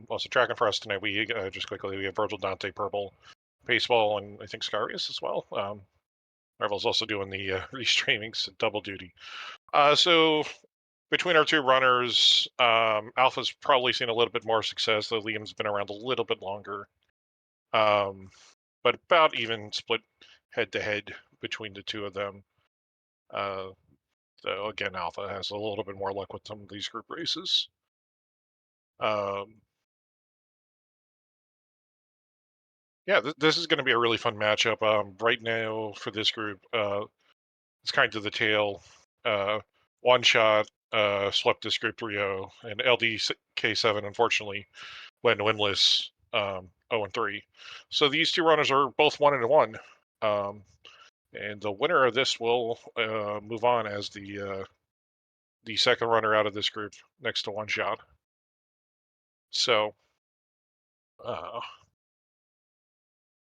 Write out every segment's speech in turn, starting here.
Also tracking for us tonight, we just quickly, we have Virgil, Dante, Purple, Baseball, and I think Scarius as well. Marvel's also doing the restreamings, double duty. So between our two runners, Alpha's probably seen a little bit more success, though Liam's been around a little bit longer. But about even split head-to-head between the two of them. So again, Alpha has a little bit more luck with some of these group races. Yeah, this is going to be a really fun matchup. Right now, for this group, it's kind of the tail. One shot swept this group 3-0, and LDK7 unfortunately went winless 0-3. So these two runners are both 1-1, and the winner of this will move on as the second runner out of this group, next to One Shot. So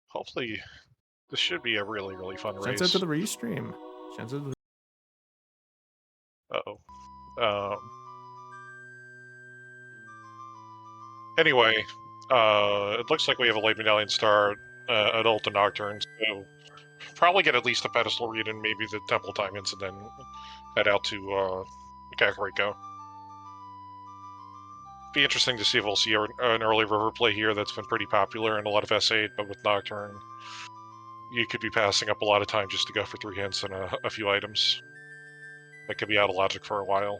hopefully this should be a really, really fun race. Shouts out to the restream. Shouts out to the... Anyway, it looks like we have a late medallion star, adult and nocturne, so probably get at least a pedestal read and maybe the temple time incident, head out to Kakariko. Be interesting to see if we'll see an early river play here that's been pretty popular in a lot of S8, but with nocturne, you could be passing up a lot of time just to go for 3 hints and a few items. That could be out of logic for a while.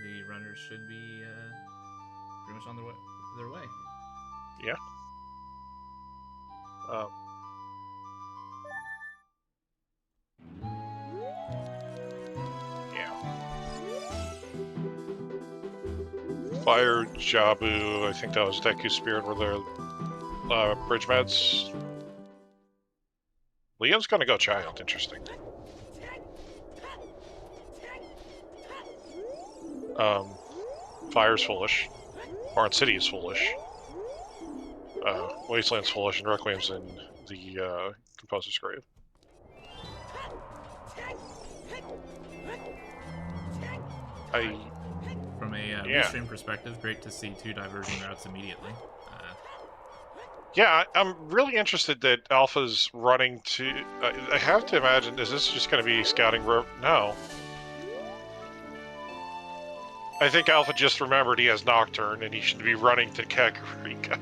The runners should be pretty much on their way. Yeah. Fire, Jabu, I think that was Deku Spirit were their bridge meds. Liam's gonna go Child, interesting. Fire's foolish. Orange City is foolish. Wasteland's foolish, and Requiem's in the Composer's Grave. From a restream perspective, great to see 2 diversion routes immediately. Yeah, I'm really interested that Alpha's running to... I have to imagine, is this just going to be scouting... No. I think Alpha just remembered he has Nocturne, and he should be running to Kakariko.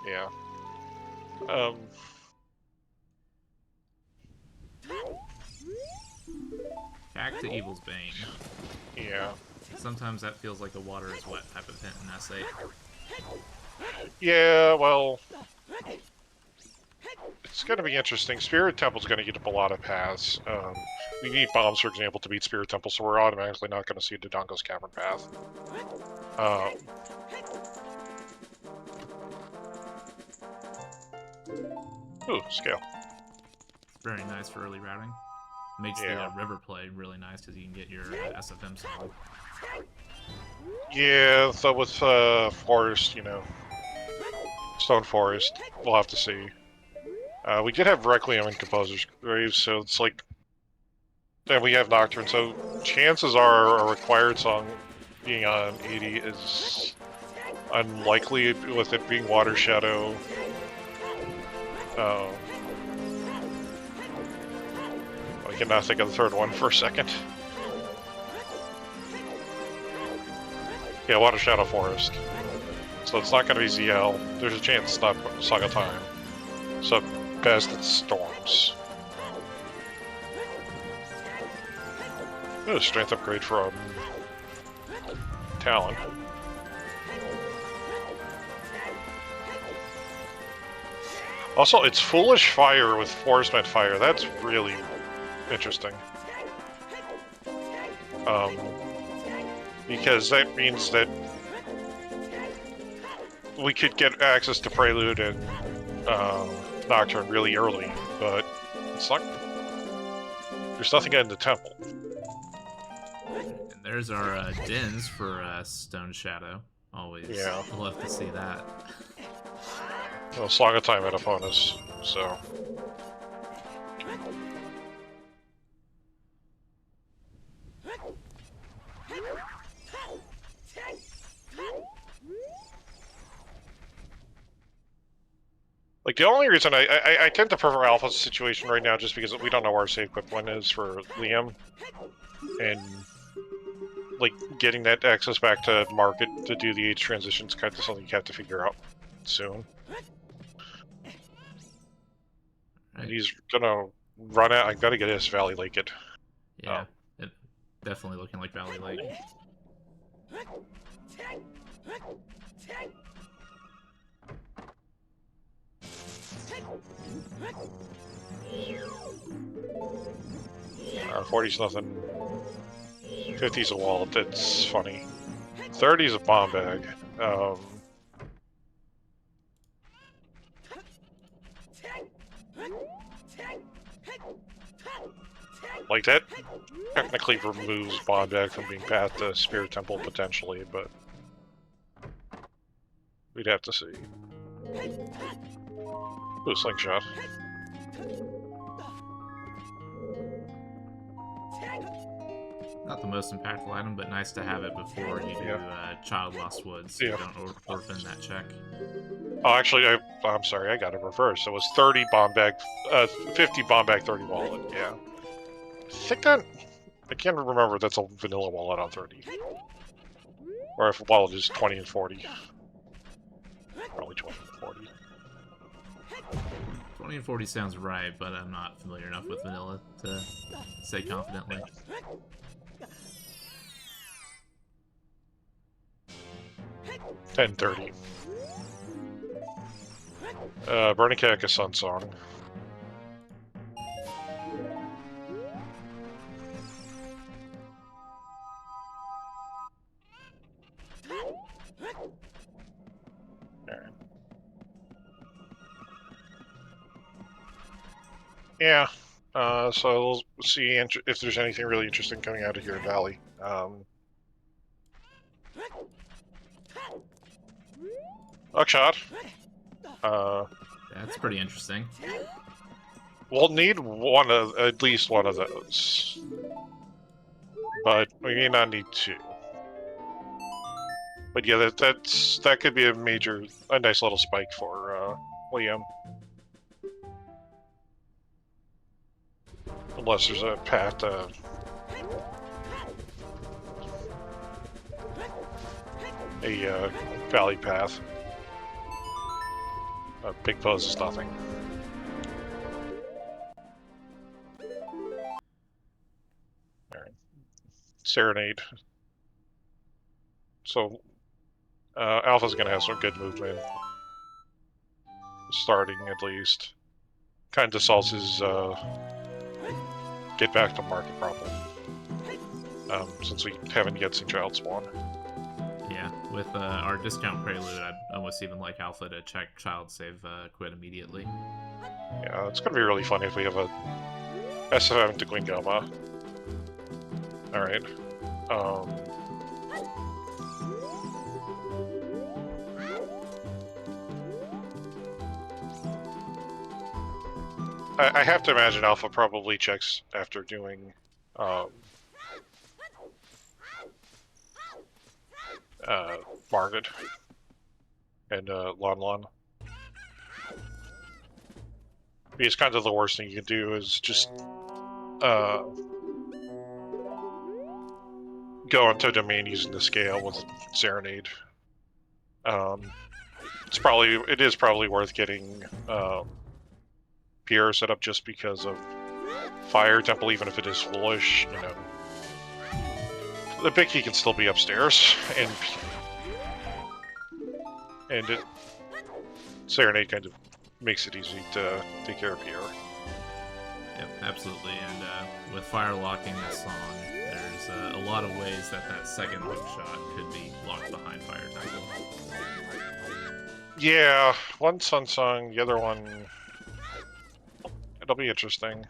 Yeah. Back to Evil's Bane. Yeah. Sometimes that feels like the water is wet type of hint in S8. Yeah, well... It's going to be interesting. Spirit Temple's going to get up a lot of paths. We need bombs, for example, to beat Spirit Temple, so we're automatically not going to see Dodongo's Cavern path. Ooh, scale. Very nice for early routing. Makes the river play really nice because you can get your SFM song. Yeah, so with Forest, you know, Stone Forest, we'll have to see. We did have Requiem and Composer's Grave, so it's like... And we have Nocturne, so chances are a required song being on 80 is unlikely with it being Water Shadow. I cannot think of the third one for a second. Yeah, Water Shadow Forest. So it's not going to be ZL. There's a chance it's not Song of Time. So best it's Storms. Ooh, strength upgrade from Talon. Also, it's Foolish Fire with Forest Med Fire. That's really interesting. Because that means that we could get access to Prelude and Nocturne really early, but it's not... There's nothing in the temple. And There's our Dins for Stone Shadow. Always love to see that. Well, Song of Time had upon us, so. Like, the only reason I tend to prefer Alpha's situation right now just because we don't know where our save quip one is for Liam. And, like, getting that access back to market to do the age transition is kind of something you have to figure out soon. Right. He's gonna run out. I gotta get his Valley Lake it. Yeah, it definitely looking like Valley Lake. Our 40's nothing. 50's a wallet. That's funny. 30's a bomb bag. Like, that technically removes Bond Bag from being past the Spirit Temple, potentially, but we'd have to see. Ooh, Slingshot. Not the most impactful item, but nice to have it before you do Child Lost Woods, so you don't orphan that check. Oh, actually, I'm sorry, I got it reversed. It was 30 bomb bag, 50 bomb bag, 30 wallet, yeah. I think that... I can't remember if that's a vanilla wallet on 30. Or if wallet is 20 and 40. Probably 20 and 40. 20 and 40 sounds right, but I'm not familiar enough with vanilla to say confidently. $10.30. Burning Cactus Sun Song. Yeah, so we'll see if there's anything really interesting coming out of here in Valley. Buckshot. That's pretty interesting. We'll need at least one of those, but we may not need two. But yeah, that could be a nice little spike for Liam. Unless there's a path a valley path. Big pose is nothing. Alright. Serenade. So, Alpha's gonna have some good movement. Starting, at least. Kind of solves his, get back to market problem. Since we haven't yet seen Child Spawn. Yeah, with our discount prelude, I'd almost even like Alpha to check Child save quit immediately. Yeah, it's gonna be really funny if we have a SFM to Glingoma. Alright. I have to imagine Alpha probably checks after doing Margaret and Lon. Because kind of the worst thing you can do is just go into domain using the scale with Serenade. It is probably worth getting Pierre set up just because of Fire Temple, even if it is foolish, you know. The big key can still be upstairs, and Serenade kind of makes it easy to take care of Pierre. Yep, absolutely. And with fire locking this song, there's a lot of ways that second hook shot could be locked behind Fire Temple. Yeah, one Sun Song, the other one. It'll be interesting.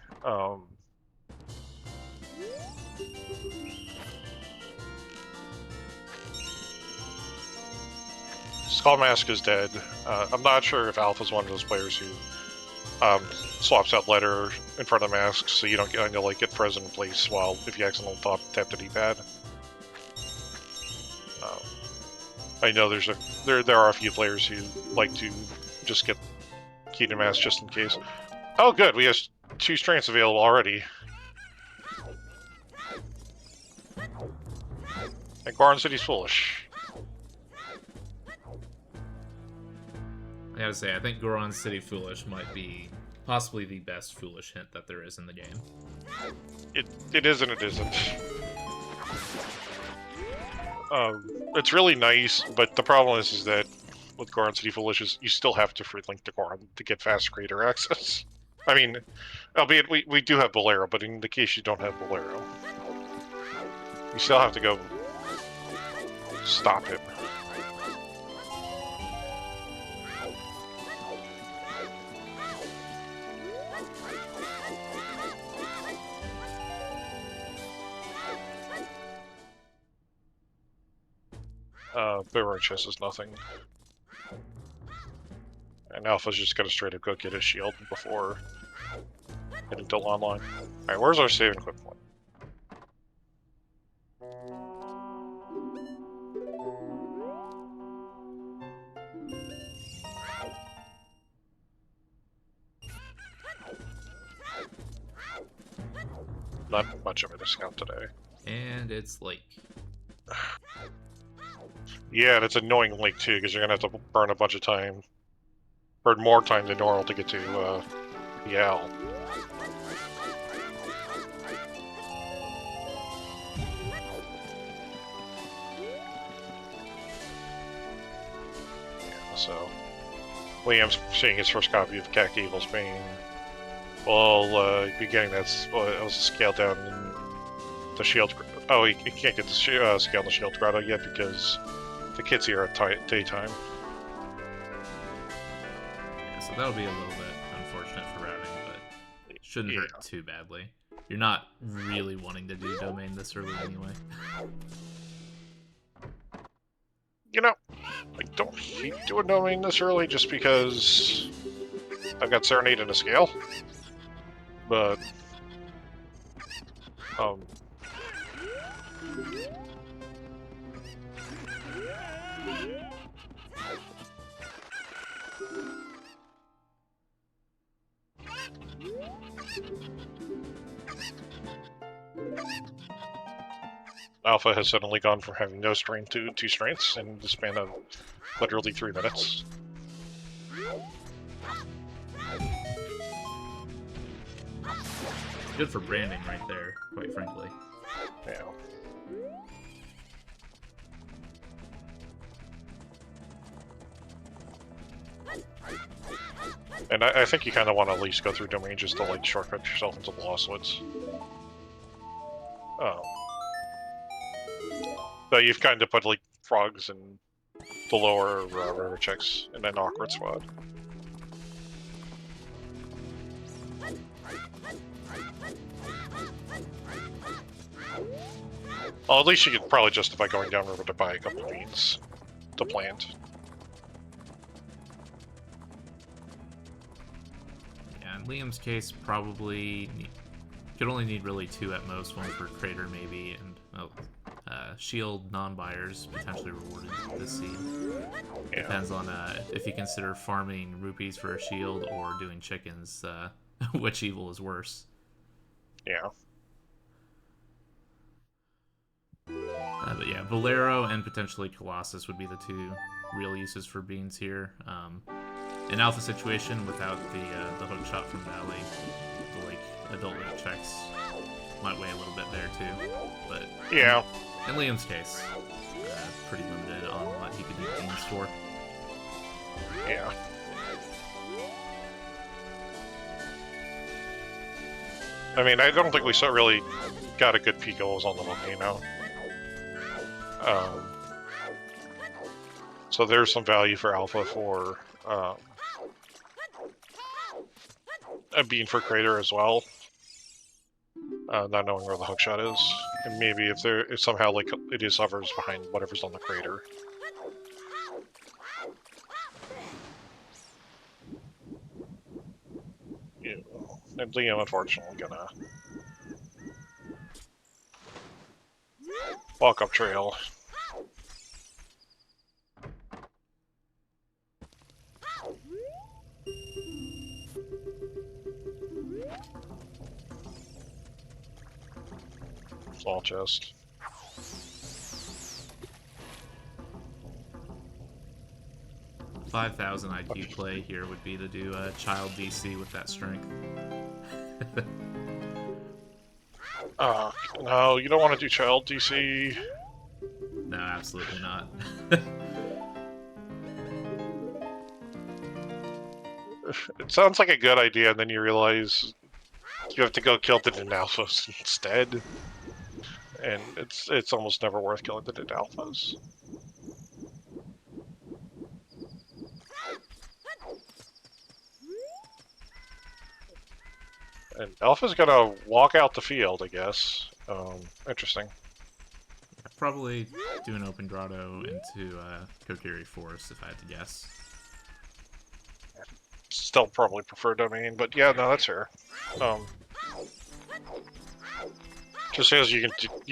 Skull Mask is dead. I'm not sure if Alpha's one of those players who swaps out letter in front of masks, so you don't get to like get frozen in place while if you accidentally tap the D-pad. I know there are a few players who like to just get key to mask just in case. Oh, good, we have 2 strengths available already. And Goron City's foolish. I gotta say, I think Goron City Foolish might be possibly the best Foolish hint that there is in the game. It is and it isn't. It's really nice, but the problem is that with Goron City Foolish is you still have to free link to Goron to get fast creator access. I mean, albeit we do have Bolero, but in the case you don't have Bolero, you still have to go stop him. Boomerang chest is nothing. And Alpha's just gonna straight up go get his shield before getting to online. Alright, where's our save and quit point? Not much of a discount today. And it's Lake. Yeah, and it's annoying link too, because you're gonna have to burn a bunch of time. Burn more time than normal to get to the owl. Yeah, so Liam's seeing his first copy of Cat Evil's Bane. Well, be getting that it was scaled down in the shield. Oh, he can't get the scale on the shield grotto yet because the kids here at daytime. Yeah, so that'll be a little bit unfortunate for routing, but it shouldn't hurt too badly. You're not really wanting to do domain this early anyway. You know, I don't hate doing domain this early just because I've got Serenade and a scale. But, Alpha has suddenly gone from having no strength to 2 strengths in the span of literally 3 minutes. Good for branding right there, quite frankly. Yeah. And I think you kind of want to at least go through domain just to like shortcut yourself into the Lost Woods. Oh. But you've kind of put like frogs in the lower river checks in an awkward spot. Well, at least you could probably justify going downriver to buy a couple of beans to plant. Yeah, in Liam's case, probably could only need really 2 at most, one for Crater maybe, and shield non-buyers potentially rewarded this seed. Yeah. Depends on if you consider farming rupees for a shield or doing chickens, which evil is worse. Yeah. But yeah, Bolero and potentially Colossus would be the 2 real uses for beans here. An Alpha situation without the hook shot from Valley, the like adult rate checks might weigh a little bit there too. But yeah, in Liam's case, pretty limited on what he could use beans for. Yeah. I mean, I don't think we really got a good peek of what was on the volcano. So there's some value for Alpha for a bean for Crater as well. Not knowing where the hookshot is, and maybe if somehow like it is hovers behind whatever's on the crater. And Liam, unfortunately, gonna walk up trail. Small chest. $5,000 IQ play here would be to do a child DC with that strength. No, you don't want to do child DC. No, absolutely not. It sounds like a good idea, and then you realize you have to go kill the Alphas instead. And it's almost never worth killing the Alphas. And Alpha's gonna walk out the field, I guess. Interesting. Probably do an open grotto into Kokiri Forest if I had to guess. Still probably prefer domain, but yeah, no, that's fair. Just as you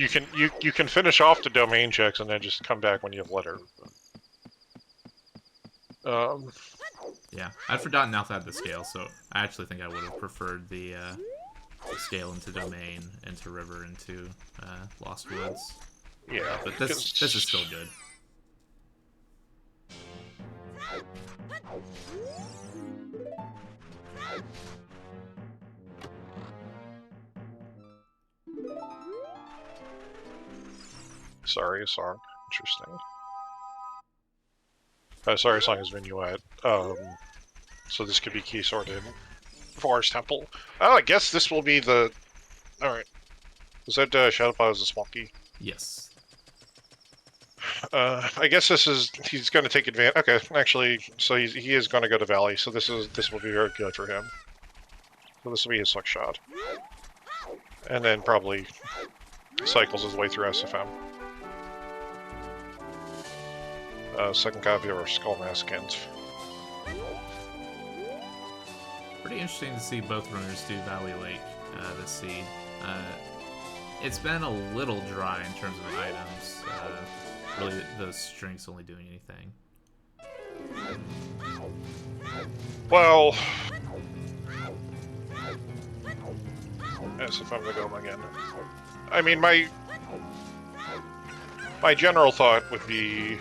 can finish off the domain checks and then just come back when you have letter. Yeah, I'd forgotten Alpha had the scale, so I actually think I would have preferred the scale into domain, into river, into Lost Woods. Yeah, but this is still good. Sorry, song. Interesting. Sorry, song is Minuet. So this could be key sorted. Forest Temple. Oh, I guess this will be the... Alright. Is that Shadowpaw as a small key? Yes. I guess this is... He's going to take advantage... Okay, actually, so he is going to go to Valley, so this will be very good for him. So this will be his suck shot. And then probably cycles his way through SFM. Second copy of our Skull Maskins. Pretty interesting to see both runners do Valley Lake this seed. It's been a little dry in terms of items. Really, those strings only doing anything. Well... As if I'm gonna go again. I mean, my general thought would be...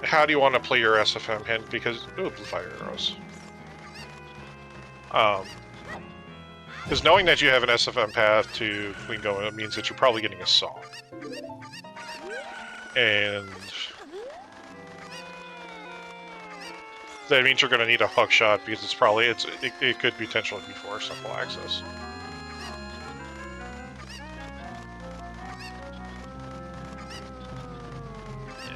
How do you want to play your SFM hint? Because... Ooh, blue fire arrows. Because knowing that you have an SFM path to Queen Goma means that you're probably getting a song. And... that means you're going to need a hook shot because it's probably... It could potentially be for simple access.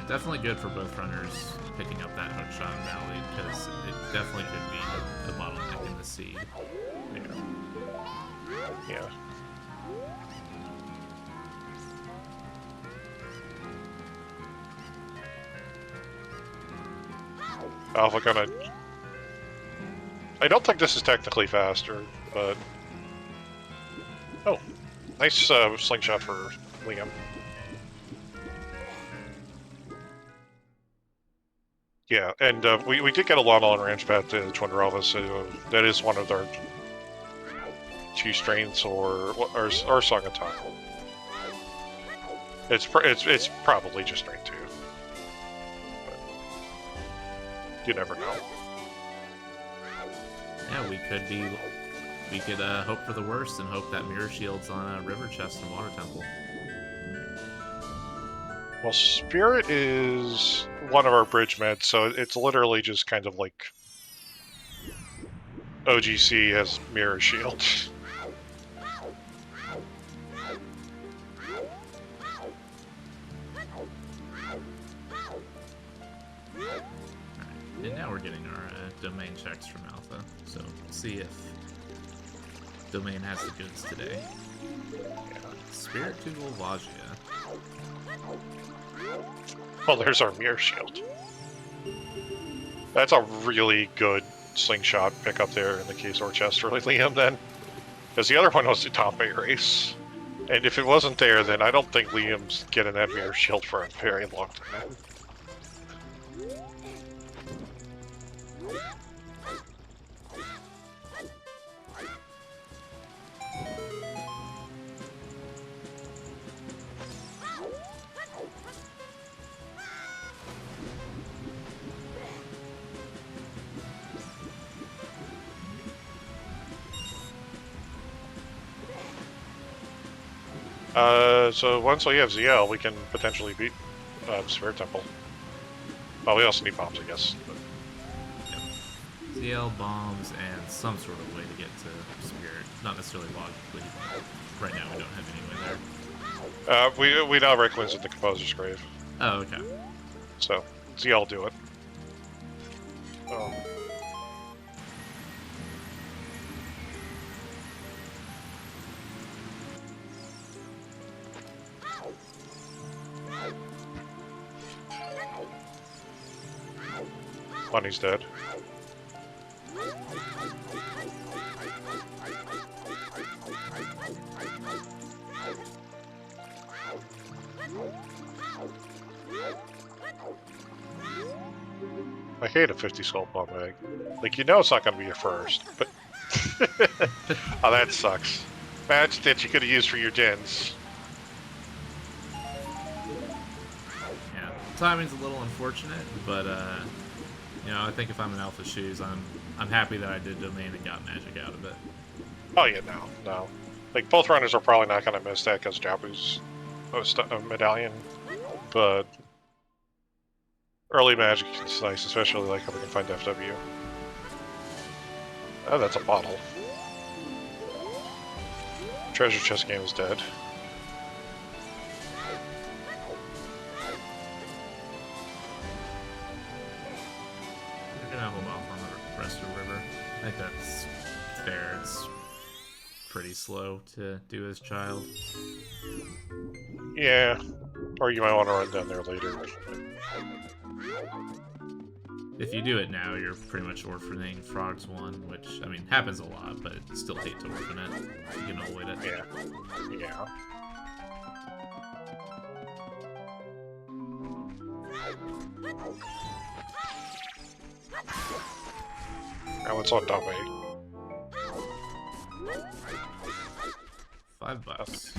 Definitely good for both runners picking up that hook shot in Valley, because it definitely could be the bottleneck in the seed. Yeah. Alpha gonna... I don't think this is technically faster, but... Oh, nice slingshot for Liam. Yeah, and we did get a Lana on Ranch Path to Twin Rava, so that is one of our 2 strengths or Song of Time. It's probably just strength 2. But you never know. Yeah, we could hope for the worst and hope that Mirror Shield's on a River Chest and Water Temple. Well, Spirit is one of our bridge meds, so it's literally just kind of like OGC has Mirror Shield. And now we're getting our domain checks from Alpha, so we'll see if domain has the goods today. Spirit to Volvagia. Well, there's our Mirror Shield. That's a really good slingshot pick up there in the case or chest for Liam then. Because the other one was the top 8 race. And if it wasn't there, then I don't think Liam's getting that mirror shield for a very long time. So once we have ZL, we can potentially beat Sphere Temple. Well, we also need bombs, I guess. But... ZL, bombs, and some sort of way to get to Spirit. Not necessarily logically, but right now we don't have any way there. We now recognize at the Composer's Grave. Oh, okay. So, ZL do it. Bunny's dead. I hate a 50 skull bomb egg. Like, you know it's not going to be your first, but... oh, that sucks. Match that you could have used for your gens. Yeah, timing's a little unfortunate, but, you know, I think if I'm in Alpha shoes, I'm happy that I did domain and got magic out of it. Oh yeah, no. Like, both runners are probably not going to miss that because Jabu's medallion, but early magic is nice, especially like if we can find FW. Oh, that's a bottle. Treasure chest game is dead. We're gonna hold off on the rest of the river. I think that's fair. It's pretty slow to do as child. Yeah, or you might want to run down there later. If you do it now, you're pretty much orphaning Frogs 1, which, I mean, happens a lot, but still hate to orphan it. You can avoid it. Yeah. Now it's on top 8. $5.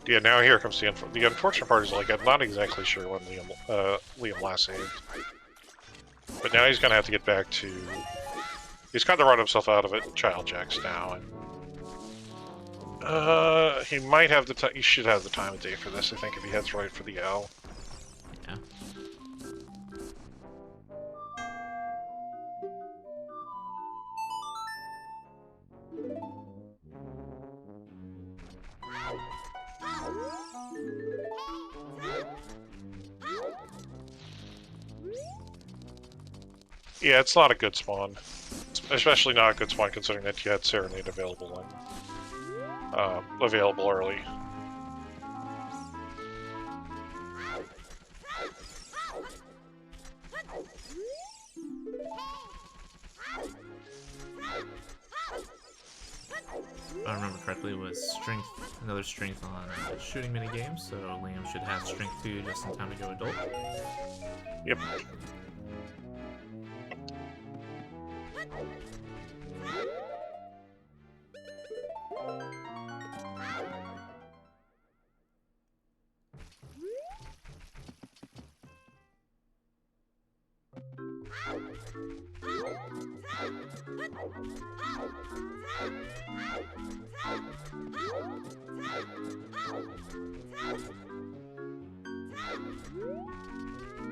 Yeah, now here comes the unfortunate part is, like, I'm not exactly sure when Liam last saved. But now he's gonna have to get back to... He's kind of run himself out of it, Child Jacks now, and... he might have the time... He should have the time of day for this, I think, if he heads right for the L. Yeah. Yeah, it's not a good spawn. Especially not a good spawn considering that you had Serenade available early. If I remember correctly, it was another strength on shooting minigame, so Liam should have strength 2 just in time to go adult. Yep.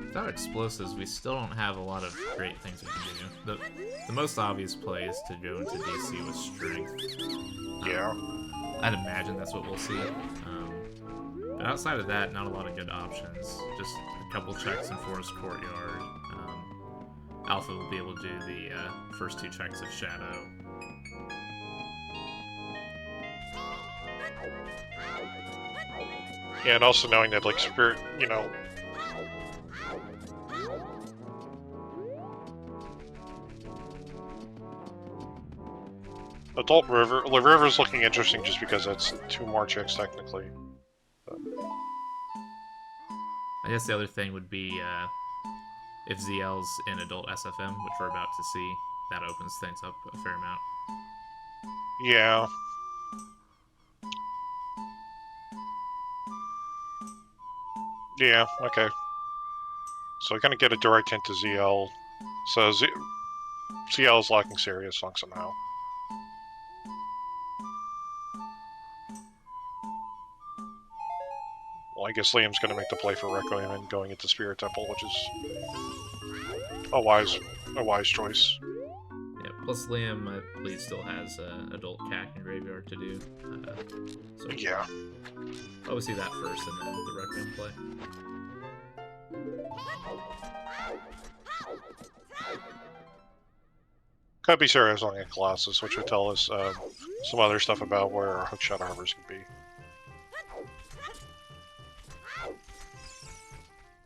Without explosives, we still don't have a lot of great things we can do. The most obvious play is to go into DC with strength. Yeah. I'd imagine that's what we'll see. But outside of that, not a lot of good options. Just a couple checks in Forest Courtyard. Alpha will be able to do the first 2 checks of Shadow. Yeah, and also knowing that, like, Spirit, you know, Adult River. The River's looking interesting just because it's 2 more chicks technically. I guess the other thing would be if ZL's in adult SFM, which we're about to see, that opens things up a fair amount. Yeah. Yeah, okay. So we're gonna get a direct hint to ZL. So ZL is locking Serious Song somehow. Well, I guess Liam's gonna make the play for Requiem and going into Spirit Temple, which is a wise choice. Yeah, plus Liam, I believe, still has adult CAC and Graveyard to do. So Yeah. probably see that first and then the Requiem play. Could be Serious Song and Colossus, which would tell us some other stuff about where our Hookshot Harbors could be.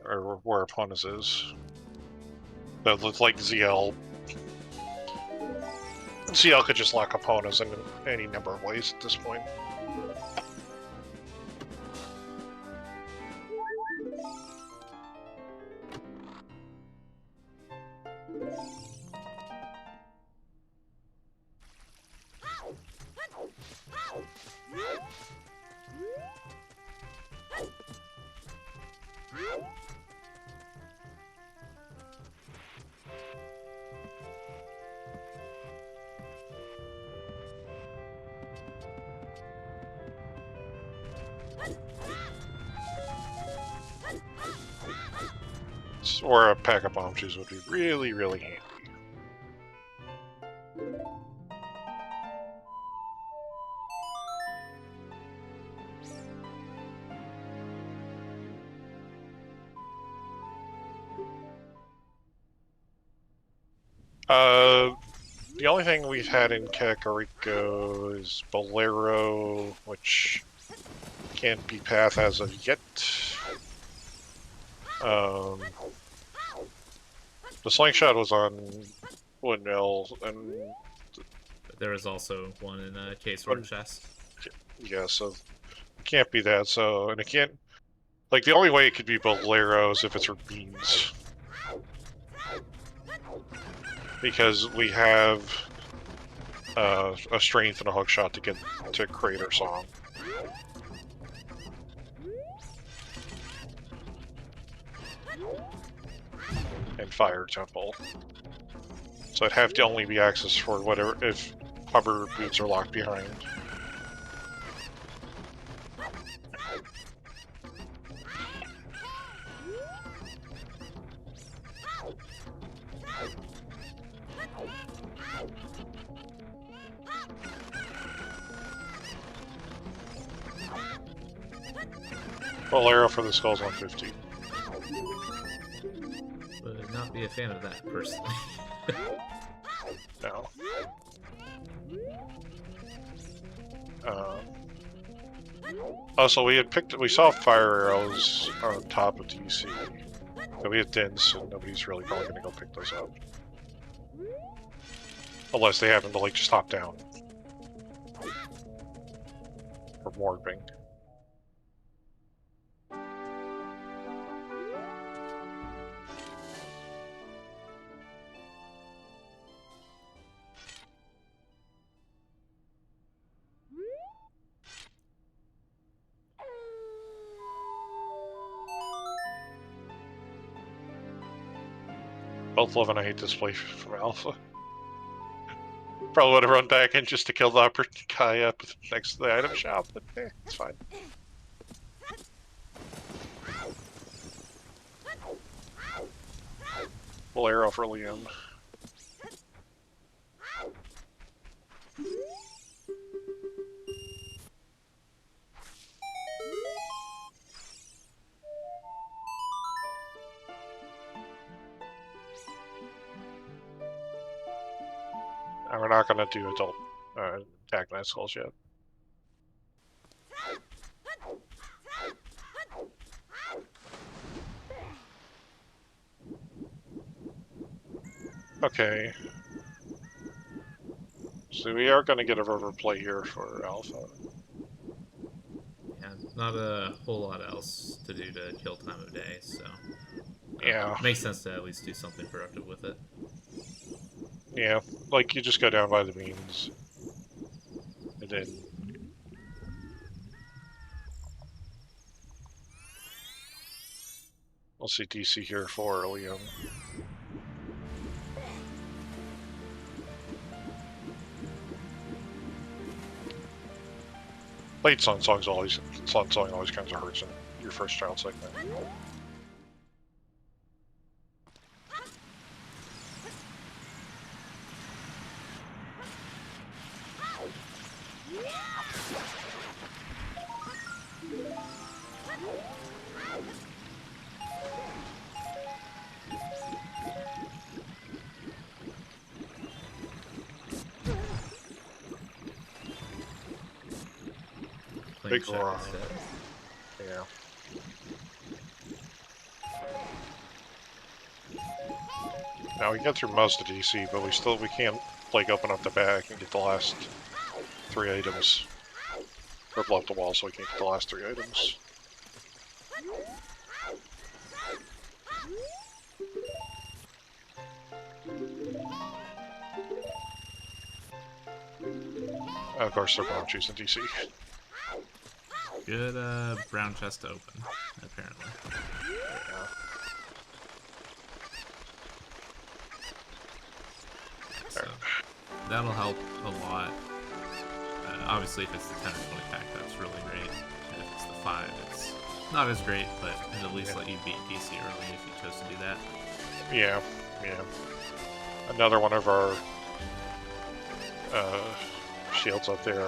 Or where opponents is. That looks like ZL. ZL could just lock opponents in any number of ways at this point. Or a pack of bomb shoes would be really, really handy. The only thing we've had in Kakariko is Bolero, which can't be Path as of yet. The Slingshot was on Windmill, and There is also one in Case Sword Chest. yeah, so it can't be that. So, and it can't. Like, the only way it could be Bolero is if it's Beans. Because we have a strength and a hook shot to get to Crater Song. And Fire Temple. So it'd have to only be access for whatever if hover boots are locked behind. Bolero for the Skulls 150. Would not be a fan of that, personally. No. Also, we saw fire arrows on top of DC. But we have Dins, and nobody's really probably gonna go pick those up. Unless they happen to, like, just hop down. Or warping. Both love and I hate this play from Alpha. Probably would have run back in just to kill the upper guy up next to the item shop, but it's fine. Bolero for Liam. And we're not going to do adult attack night skulls yet. Okay. So we are going to get a river play here for Alpha. Yeah, not a whole lot else to do to kill time of day, so Yeah. makes sense to at least do something productive with it. Yeah, like you just go down by the beans. And then... We'll see DC here for Liam. Late Sun Song always kind of hurts in your first child segment. Playing Big check roar. instead. Yeah. Now we get through most of DC, but we can't like open up the back and get the last 3 items. Or blow up the wall so we can't get the last 3 items. Of course, they're brown choosing DC. Good brown chest to open, apparently. Yeah. So that'll help a lot. Obviously, if it's the 10 or 20 pack, that's really great. And if it's the 5, it's not as great, but it'll at least let you beat DC early if you chose to do that. Yeah, yeah. Another one of our shields up there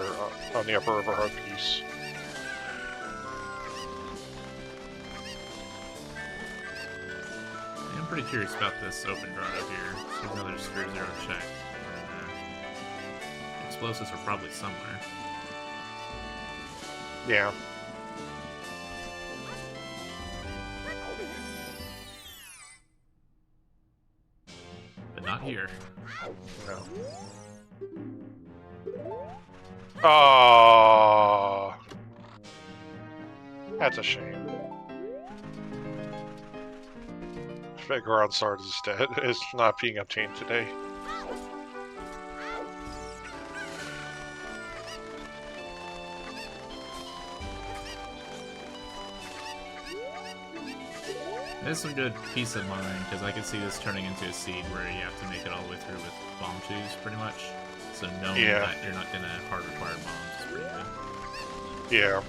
on the upper overhead piece. I'm pretty curious about this open grotto here. There's another Sphere Zero check. Explosives are probably somewhere. Yeah. But not here. No. Oh, that's a shame. Figure Sword is not being obtained today. There's some good peace of mind, because I can see this turning into a seed where you have to make it all the way through with bomb twos, pretty much. So knowing that you're not going to hard require bombs is pretty good. Yeah.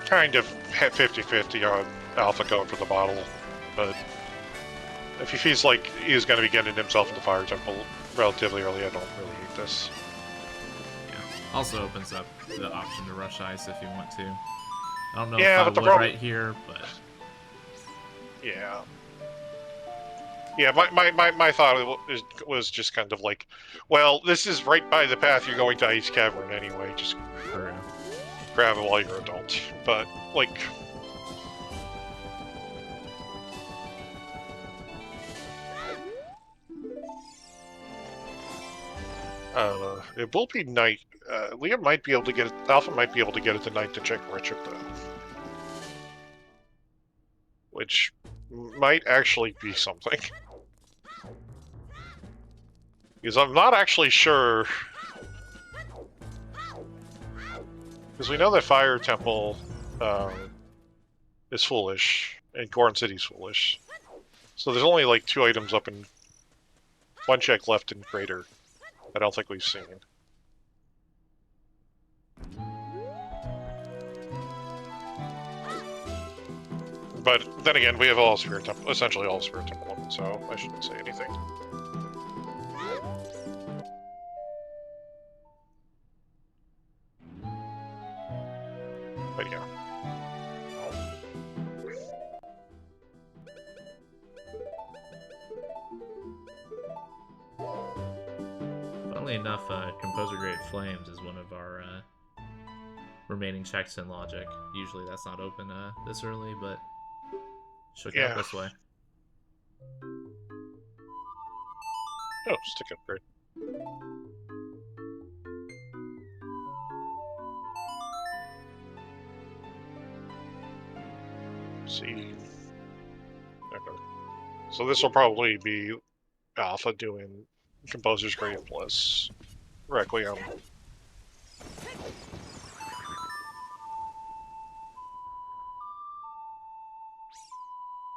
Kind of 50-50 on Alpha going for the bottle, but if he feels like he's going to be getting himself into Fire Temple relatively early, I don't really hate this. Yeah. Also opens up the option to rush ice if you want to. I don't know Yeah, if I but the would right here, but... Yeah. Yeah, my thought was just kind of like, well, this is right by the path you're going to Ice Cavern anyway, just grab it while you're an adult. But, like... it will be night. Liam might be able to get it, Alpha might be able to get it tonight to check Richard, though. Which might actually be something. Because I'm not actually sure. Because we know that Fire Temple is foolish, and Goron City's foolish. So there's only like 2 items up and 1 check left in Crater. I don't think we've seen. But then again, we have all Spirit Temple, essentially all Spirit Temple open, so I shouldn't say anything. But yeah. Funnily enough, Composer Great Flames is one of our remaining checks in Logic. Usually that's not open this early, but shook out this way. Oh, stick upgrade. See. Okay. So this will probably be Alpha doing Composer's Grave plus Requiem.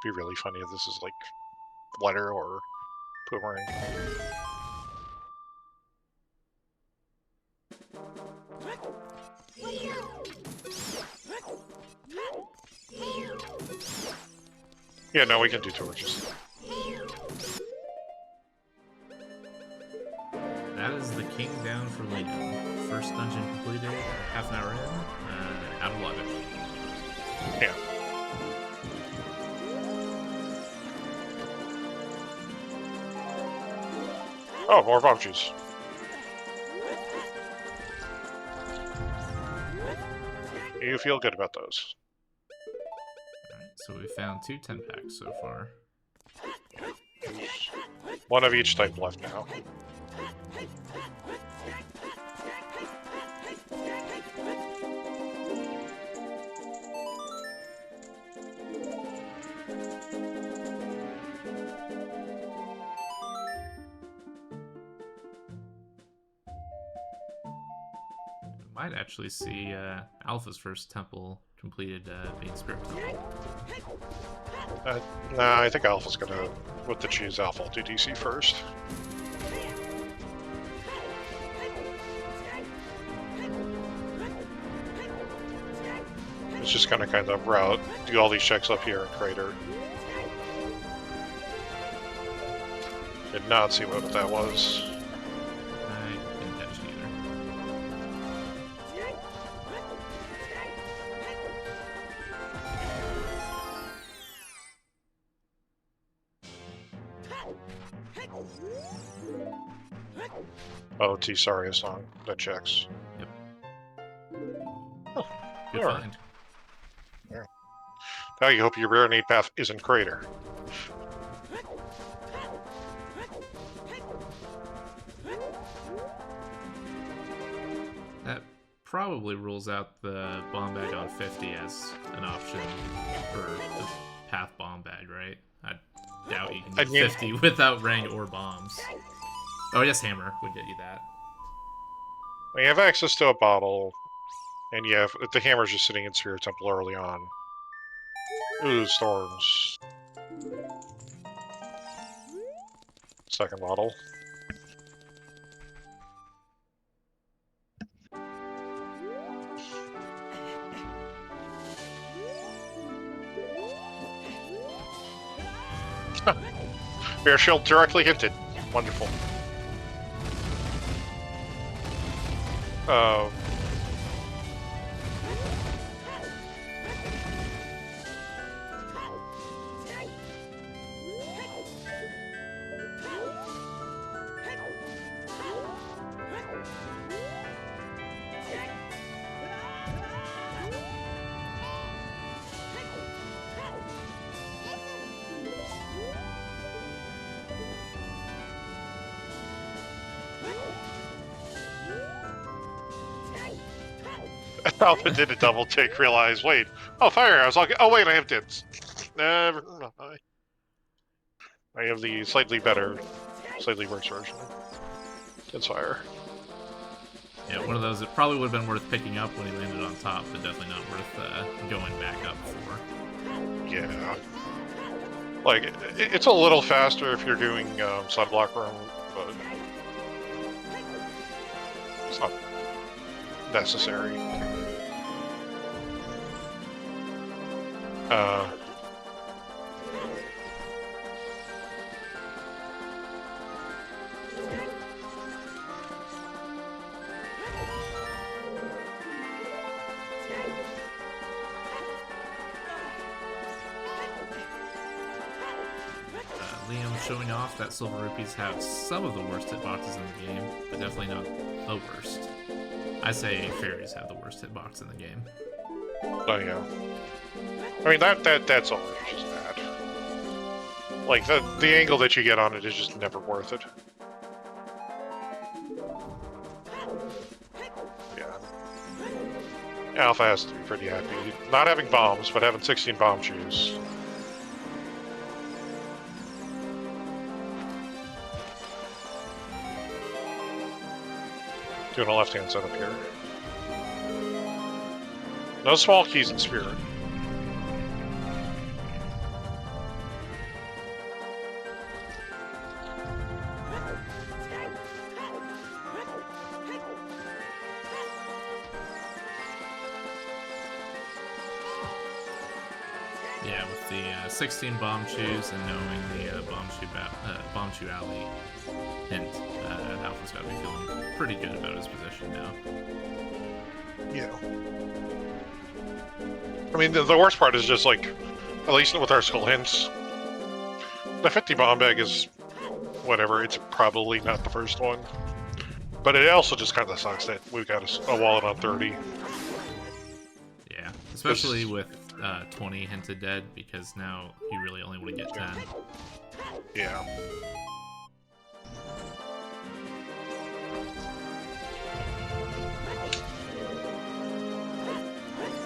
Be really funny if this is like Flutter or Boomerang. Yeah, no, we can do torches. That is the king down for Liam. First dungeon completed, half an hour in, out of luck. Yeah. Oh, more bomb juice. You feel good about those. Alright, so we found 2 10-packs so far. One of each type left now. Might actually see Alpha's first temple completed being Spirit Temple. Nah, I think Alpha's gonna, with the choose Alpha, I'll do DC first. It's just gonna kind of route, do all these checks up here in Crater. Did not see what that was. I didn't catch it either. OoT, sorry, it's not. That checks. Yep. Good alright. find. Now you hope your rare need path isn't Crater. That probably rules out the bomb bag on 50 as an option for the path bomb bag, right? I doubt you can get 50 without rank or bombs. Oh, yes, hammer would get you that. We have access to a bottle, and yeah, the hammer's just sitting in Spirit Temple early on. Ooh, storms. Second bottle. Bear shield directly hinted. Wonderful. Alpha did a double take, realized, wait, oh, fire, I was like, oh, wait, I have dips. Never mind. I have the slightly better, slightly worse version. It's fire. Yeah, one of those that probably would have been worth picking up when he landed on top, but definitely not worth going back up for. Yeah. Like, it's a little faster if you're doing Sunblock Room, but it's not necessary. Liam showing off that silver rupees have some of the worst hitboxes in the game, but definitely not the worst. I say fairies have the worst hitbox in the game. Oh yeah. I mean that's all just bad. Like the angle that you get on it is just never worth it. Yeah. Alpha has to be pretty happy. Not having bombs, but having 16 bomb shoes. Doing a left-hand setup here. No small keys in Spirit. Yeah, with the 16 bomb shoes and knowing the bomb shoe alley hint, Alpha's got to be feeling pretty good about his position now. Yeah. I mean, the worst part is just like, at least with our skull hints, the 50 bomb bag is whatever. It's probably not the first one, but it also just kind of sucks that we've got a wallet on 30. Yeah, especially with 20 hinted dead, because now you really only want to get 10. Yeah.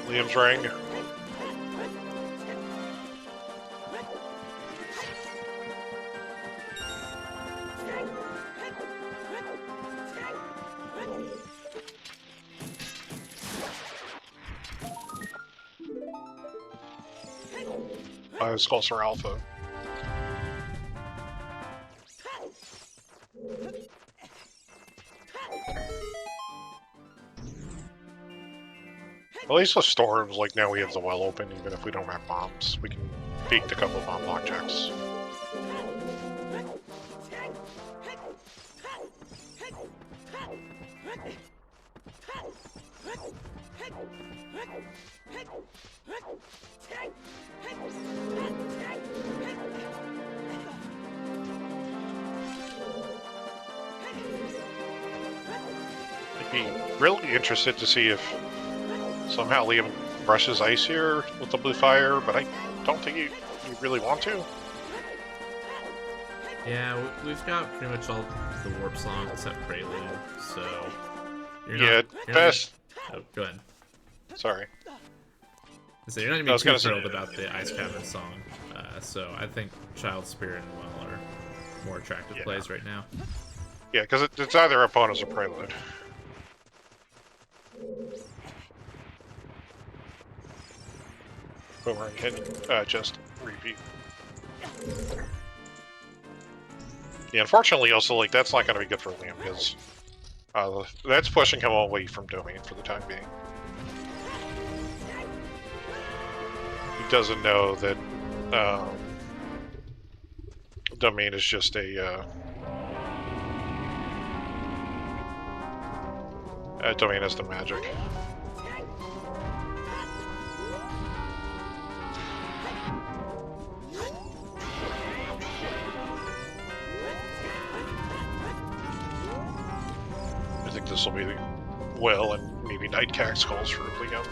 Liam's ring. Skulls for Alpha. At least with storms, like now we have the well open, even if we don't have bombs, we can peek a couple bomb blockchecks. I'd be really interested to see if somehow Liam brushes ice here with the blue fire, but I don't think you really want to. Yeah, we've got pretty much all the warp songs except Prelude, so You're best. Oh, go ahead. Sorry. So you're not gonna be too thrilled about the Ice Cavern song, so I think Child Spirit and Well are more attractive plays right now. Yeah, because it's either opponents or Prelude. Boomerang can just repeat. Yeah, unfortunately, also like that's not going to be good for Liam because that's pushing him away from Domain for the time being. He doesn't know that Domain is just a Domain is the magic. I think this will be well and maybe Night Cax calls for Liam.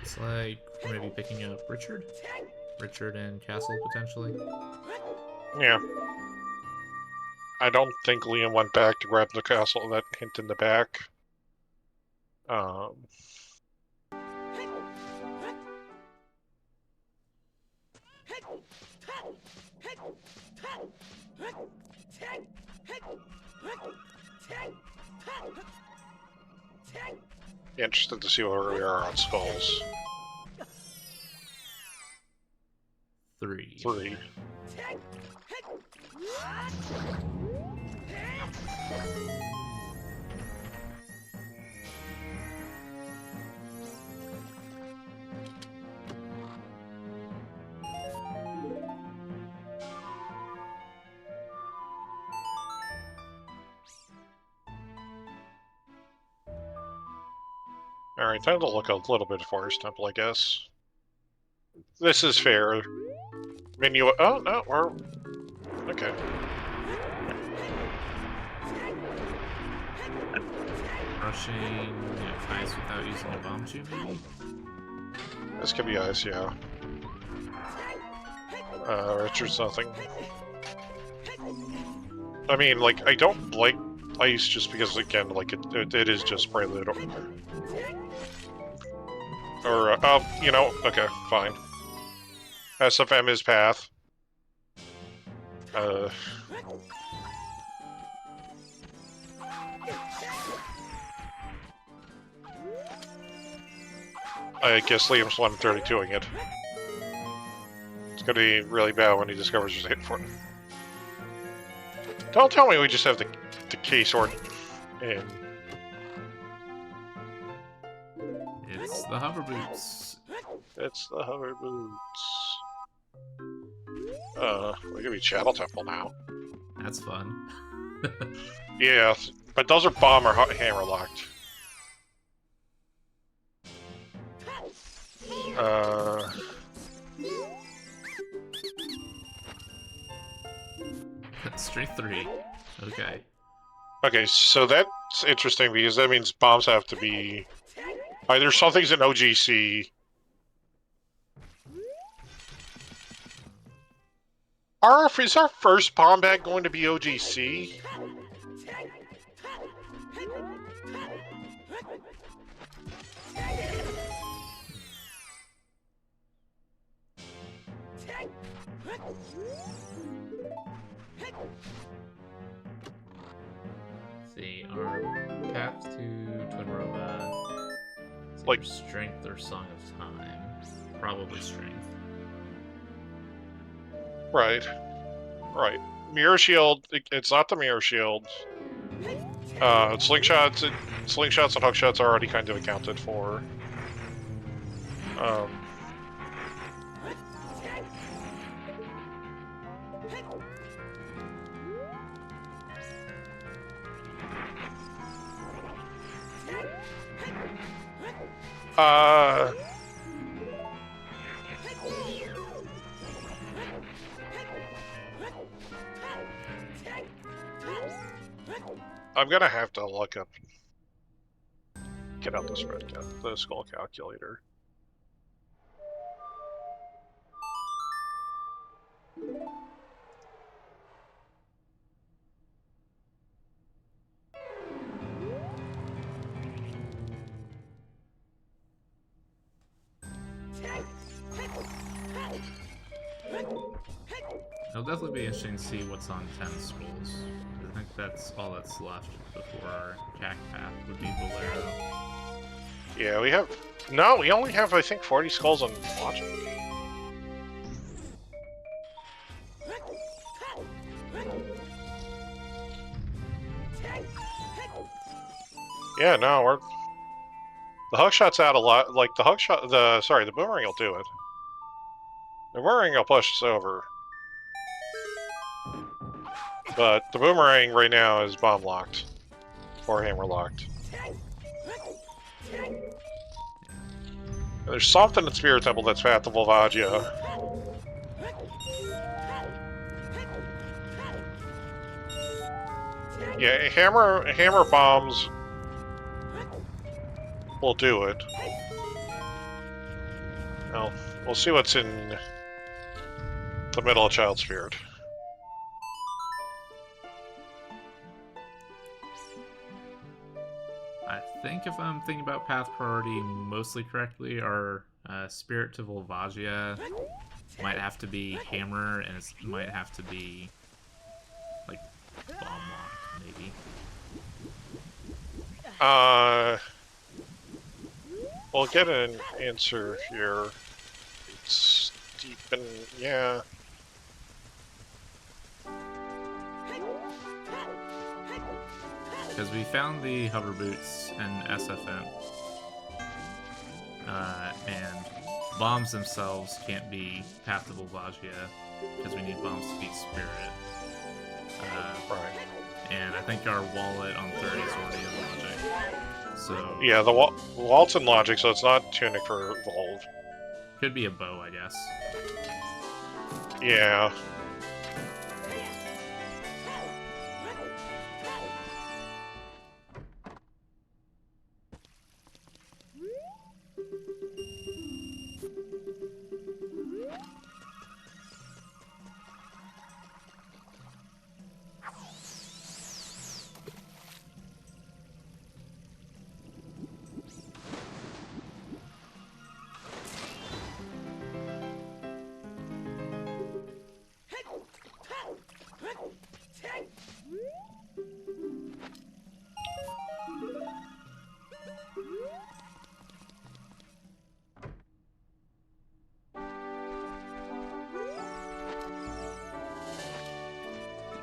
It's like we're maybe picking up Richard and Castle potentially. Yeah. I don't think Liam went back to grab the castle, that hint in the back. Interested to see where we are on skulls. 3. 3. Alright, time to look a little bit Forest Temple, I guess. This is fair. Menu. Oh, no, we're. Okay. Rushing ice without using a bomb shoe, maybe? This could be ice, yeah. Richard's nothing. I mean, like, I don't like ice just because, again, like, it is just prelude. Or you know, okay, fine. SFM is path. I guess Liam's 132ing it. It's gonna be really bad when he discovers there's a hit for it. Don't tell me we just have the K-sword in. It's the hover boots. It's the hover boots. We're gonna be Chattel Temple now. That's fun. Yeah, but those are bomb or hammer locked. Strength 3. Okay. Okay, so that's interesting because that means bombs have to be either something's in OGC. Is our first bomb bag going to be OGC? See, our path to Twinrova, Like strength or Song of Time. Probably strength. Right. Right. Mirror Shield, it's not the Mirror Shield. Slingshots and hookshots are already kind of accounted for. I'm gonna have to look up. Get out this red cap, the skull calculator. It'll definitely be interesting to see what's on 10 skulls. I think that's all that's left before our Jack path would be Bolero. Yeah, we have... No, we only have, I think, 40 skulls on Logic. Yeah, no, we're... The hookshot's out a lot. Like, the hookshot... the boomerang will do it. The boomerang will push us over. But the boomerang right now is bomb locked. Or hammer locked. There's something in Spirit Temple that's Path to Volvagia. Yeah, hammer bombs will do it. Well, we'll see what's in the middle of Child Spirit. I think if I'm thinking about path priority mostly correctly, our Spirit to Volvagia might have to be hammer, and it might have to be like bomb lock, maybe. We'll get an answer here. It's deep in... yeah. Because we found the hover boots and SFM. And bombs themselves can't be Path to Volvagia, because we need bombs to beat Spirit. Right. And I think our wallet on 30 is already in Logic. So Yeah, the Waltz and Logic, so it's not Tunic for Evolve. could be a bow, I guess. Yeah.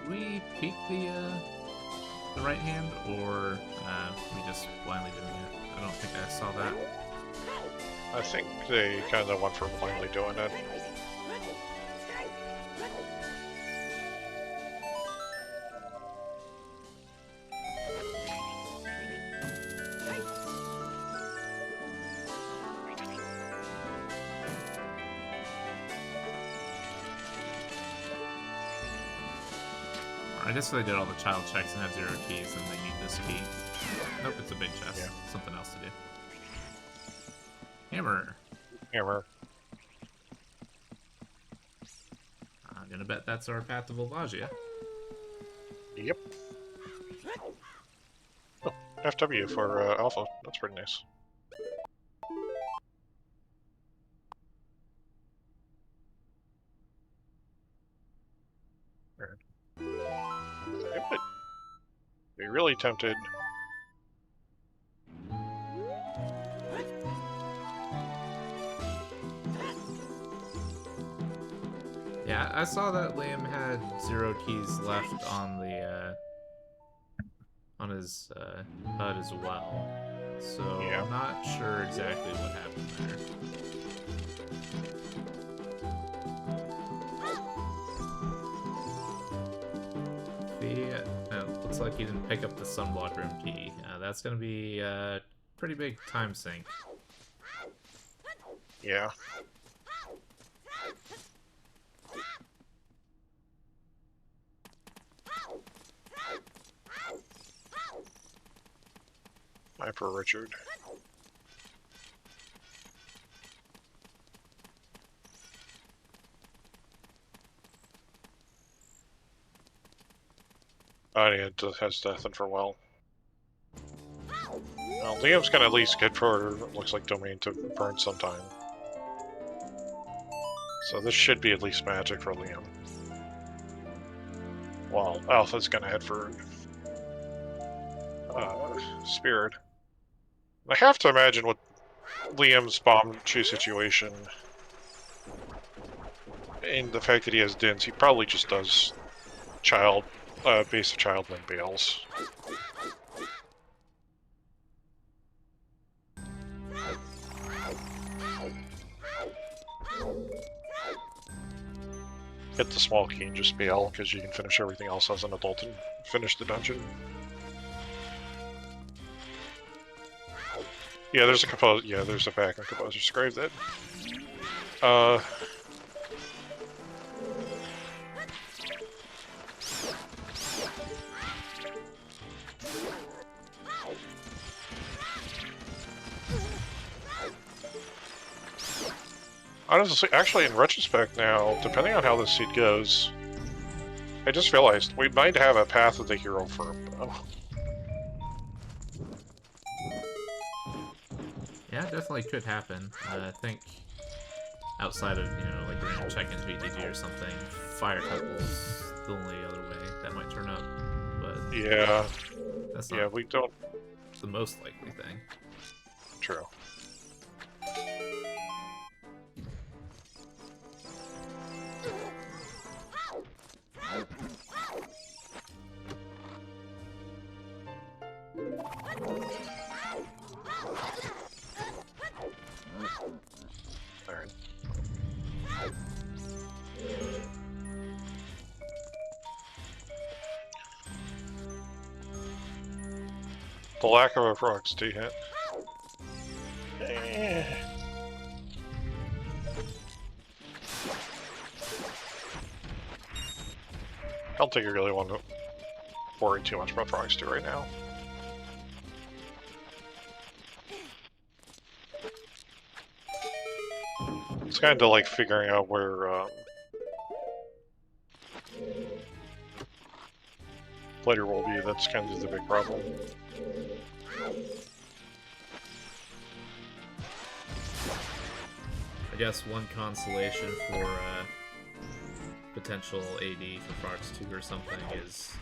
Did we peek the right hand, or we just blindly doing it? I don't think I saw that. I think they kind of went for blindly doing it. I guess they did all the child checks and have 0 keys, and they need this key. Nope, it's a big chest. Yeah. Something else to do. Hammer. Hammer. I'm gonna bet that's our path to Volvagia. Yep. Oh, FW for Alpha. That's pretty nice. It would be really tempted. Yeah, I saw that Liam had 0 keys left on the on his HUD as well. So Yeah. I'm not sure exactly what happened there. Looks like he didn't pick up the sunblock room key. That's gonna be a pretty big time sink. Yeah. Hyper Richard. Oh, yeah, it has death in for well. Well, Liam's gonna at least get for, looks like, Domain to burn sometime. So this should be at least magic for Liam. Well, Alpha's gonna head for Spirit. I have to imagine with Liam's bomb shoe situation and the fact that he has Dins, he probably just does base of child when bails. Get the small key and just bail, because you can finish everything else as an adult and finish the dungeon. Yeah, there's a compose. Yeah, there's a back on Composer's Grave then. Honestly, actually, in retrospect now, depending on how this seed goes, I just realized we might have a Path of the Hero for him, though. Yeah, it definitely could happen. I think outside of, like random check-in VTG or something, Fire Couple's the only other way that might turn up. But Yeah. that's Yeah, not we don't. the most likely thing. True. Alright. The lack of a procs to hit. I don't think you really want to worry too much about procs 2 right now. It's kind of like figuring out where later will be. That's kind of the big problem. I guess one consolation for potential AD for Fox 2 or something is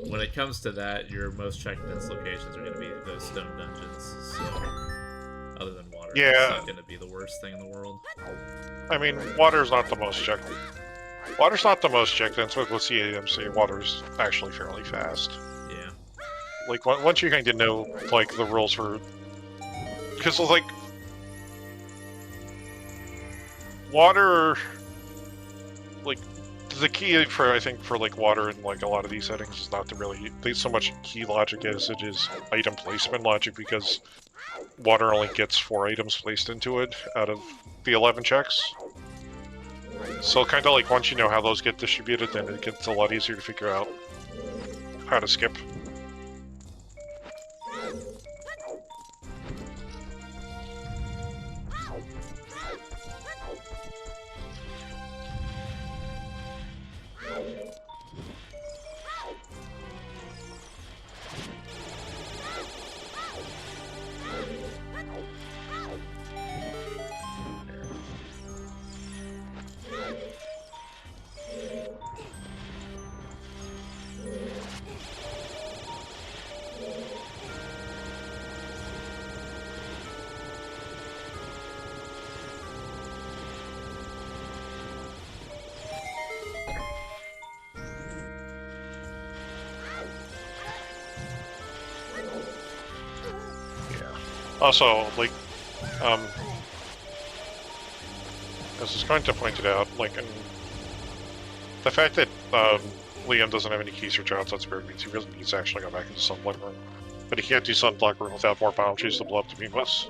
when it comes to that, your most checked against locations are going to be those stone dungeons. So, other than water, Yeah. it's not going to be the worst thing in the world. I mean, water's not the most checked. Water's not the most checked, and so with CAMC, water's actually fairly fast. Yeah. Like, once you kind of know, like, the rules for... Because, like... Water... Like, the key for, I think, for, like, water in, like, a lot of these settings is not to really... so much key logic as it is item placement logic, because water only gets 4 items placed into it out of the 11 checks. So kind of like once you know how those get distributed, then it gets a lot easier to figure out how to skip. Also, like, as I was going to point it out, like, the fact that Liam doesn't have any keys for Child's Spirit means he really needs to actually go back into Sunblock Room. But he can't do Sunblock Room without more boundaries to blow up the Beamless.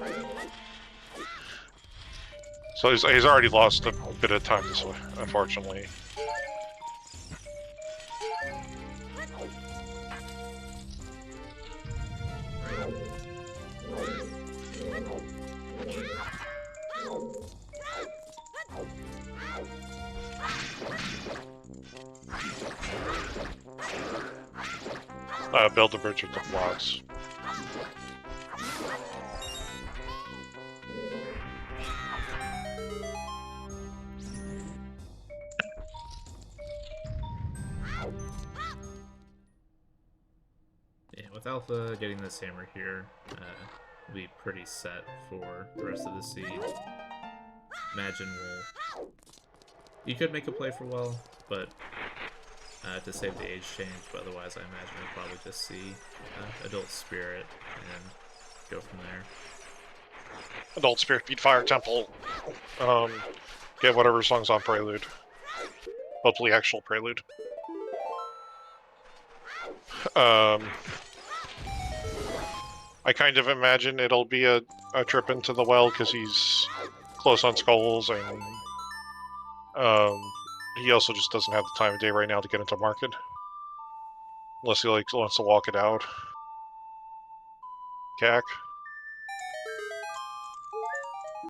So he's already lost a bit of time this way, unfortunately. Build the bridge with the blocks. Yeah, with Alpha getting this hammer here, we'll be pretty set for the rest of the seed. Imagine you could make a play for well, but to save the age change, but otherwise I imagine we'll probably just see Adult Spirit and go from there. Adult Spirit beat Fire Temple. Get whatever song's on Prelude. Hopefully actual Prelude. I kind of imagine it'll be a trip into the well because he's close on skulls, and he also just doesn't have the time of day right now to get into market. Unless he like wants to walk it out. Cack.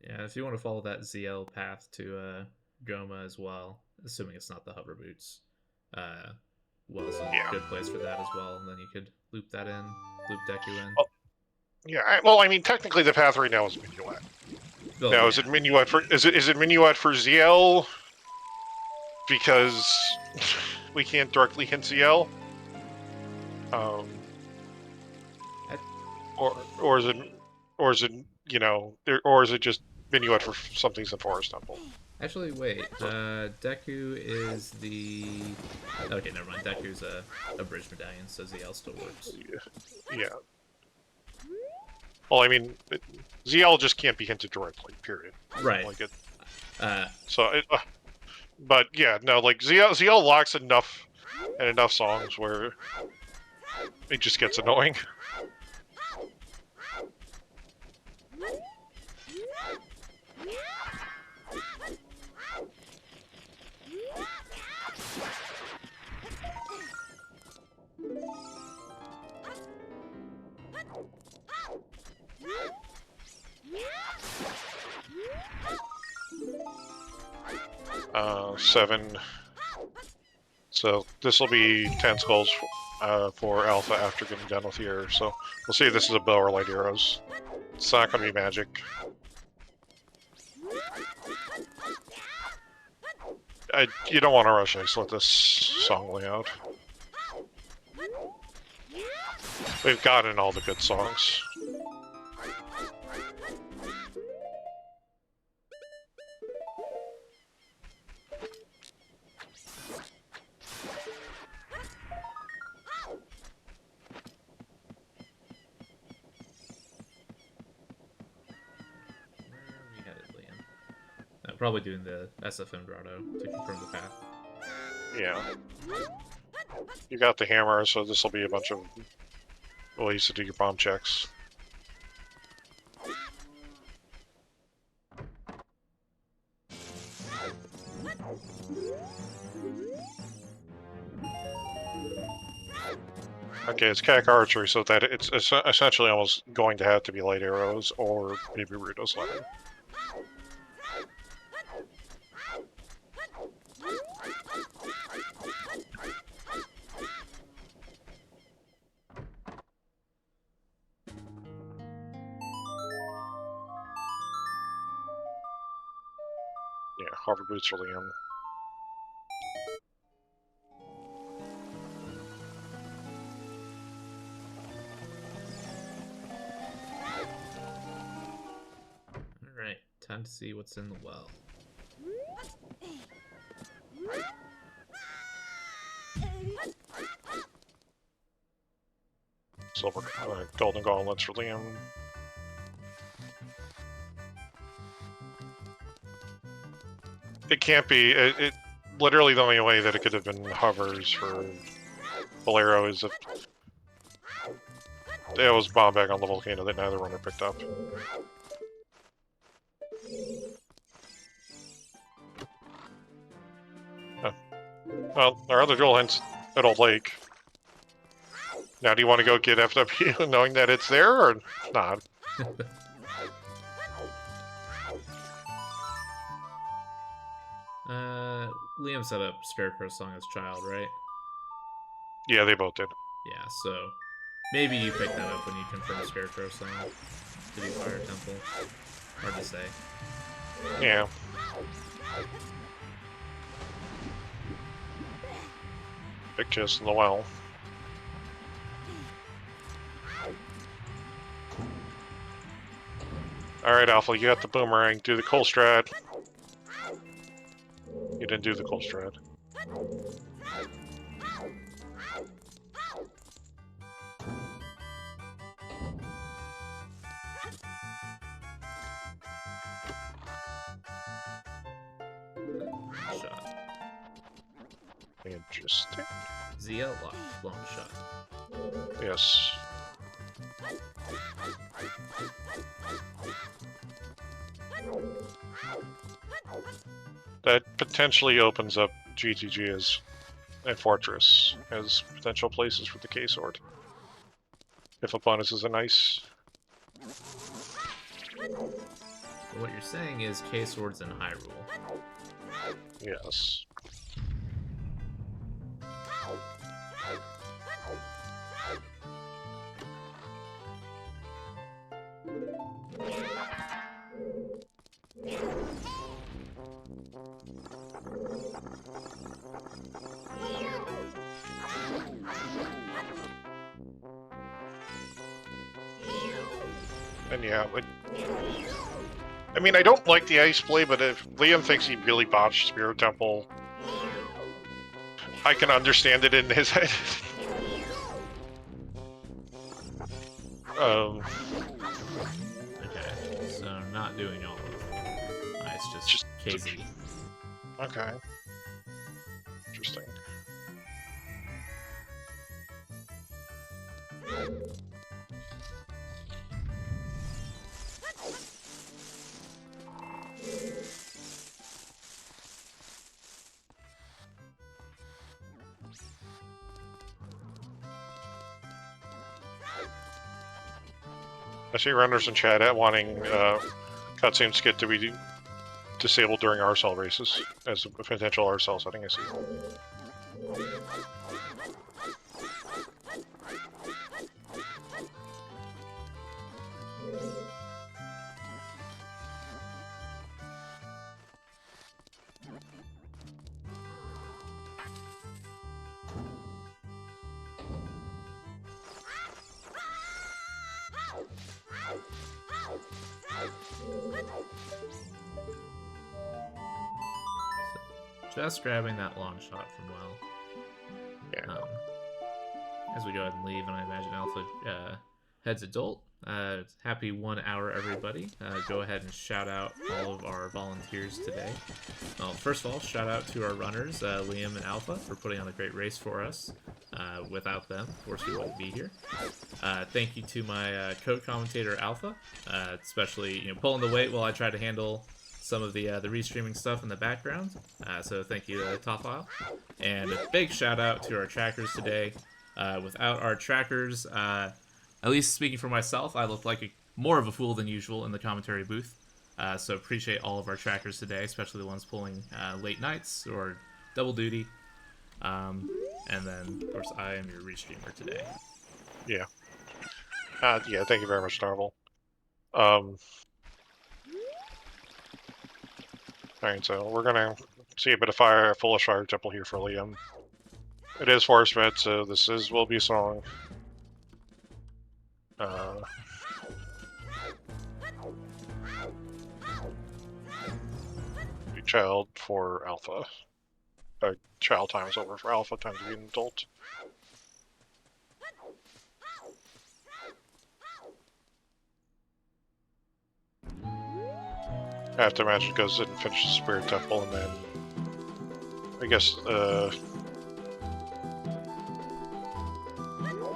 Yeah, if you want to follow that ZL path to Goma as well, assuming it's not the hover boots, well's a good place for that as well, and then you could loop that in, loop Deku in. Oh, yeah, well, I mean, technically the path right now is Minuet. Oh, now, yeah. is it Minuet for Minuet for ZL? Because we can't directly hint ZL. Or is it you know, or is it just Minuet for something's in Forest Temple? Actually, wait. Deku is the... Okay, never mind. Deku's a bridge medallion, so ZL still works. Yeah. Well, I mean, ZL just can't be hinted directly, period. Right. Like it. But yeah, no, like ZL locks enough songs where It just gets annoying. Seven. So this will be 10 skulls for Alpha after getting done with here. So we'll see if this is a bow or light arrows. It's not going to be magic. You don't want to rush. I just let this song lay out. We've gotten all the good songs. Probably doing the SFM grotto to confirm the path. Yeah. You got the hammer, so this will be a bunch of ways to do your bomb checks. Okay, it's Cack Archery, so that it's essentially almost going to have to be light arrows or maybe Rudo's Lemon. Yeah, hover boots for Liam. Alright, time to see what's in the well. Silver, golden gauntlets for Liam. It can't be. It literally the only way that it could have been hovers for Bolero is if it was bomb back on the volcano that neither runner picked up. Oh. Well, our other dual hints at Old Lake. Now, do you want to go get FW knowing that it's there or not? Liam set up Scarecrow Song as child, right? Yeah, they both did. Yeah, so maybe you picked that up when you confirmed Scarecrow Song to do Fire Temple. Hard to say. Yeah. Big kiss in the well. Alright, Alpha, you got the boomerang. Do the coal strat. You didn't do the coal strat. Shot. Interesting. Zia, long shot. Yes. That potentially opens up GTG as and Fortress as potential places for the K-Sword. If opponents is a nice. So what you're saying is K-Sword's in Hyrule. Yes. And yeah, I mean, I don't like the ice play, but if Liam thinks he really botched Spirit Temple, I can understand it in his head. Okay, so not doing all of ice, just KZ. Okay. Interesting. I see runners in chat at wanting cutscene skit to be disabled during RSL races as a potential RSL setting. I see. Just grabbing that long shot from Well. Yeah. As we go ahead and leave, and I imagine Alpha heads adult. Happy 1 hour, everybody. Go ahead and shout out all of our volunteers today. Well, first of all, shout out to our runners, Liam and Alpha, for putting on a great race for us. Without them, of course, we wouldn't be here. Thank you to my co-commentator, Alpha, especially pulling the weight while I try to handle some of the restreaming stuff in the background. So thank you to Toffile. And a big shout out to our trackers today. Without our trackers, at least speaking for myself, I look like more of a fool than usual in the commentary booth. So appreciate all of our trackers today, especially the ones pulling late nights or double duty. And then, of course, I am your restreamer today. Yeah. Yeah, thank you very much, Narvel. Alright, so we're gonna see a bit of Foolish Fire Temple here for Liam. It is force fed, so this will be a song. Child for Alpha. Child time is over for Alpha, time to be an adult. I have to imagine it goes in and finishes Spirit Temple, and then I guess,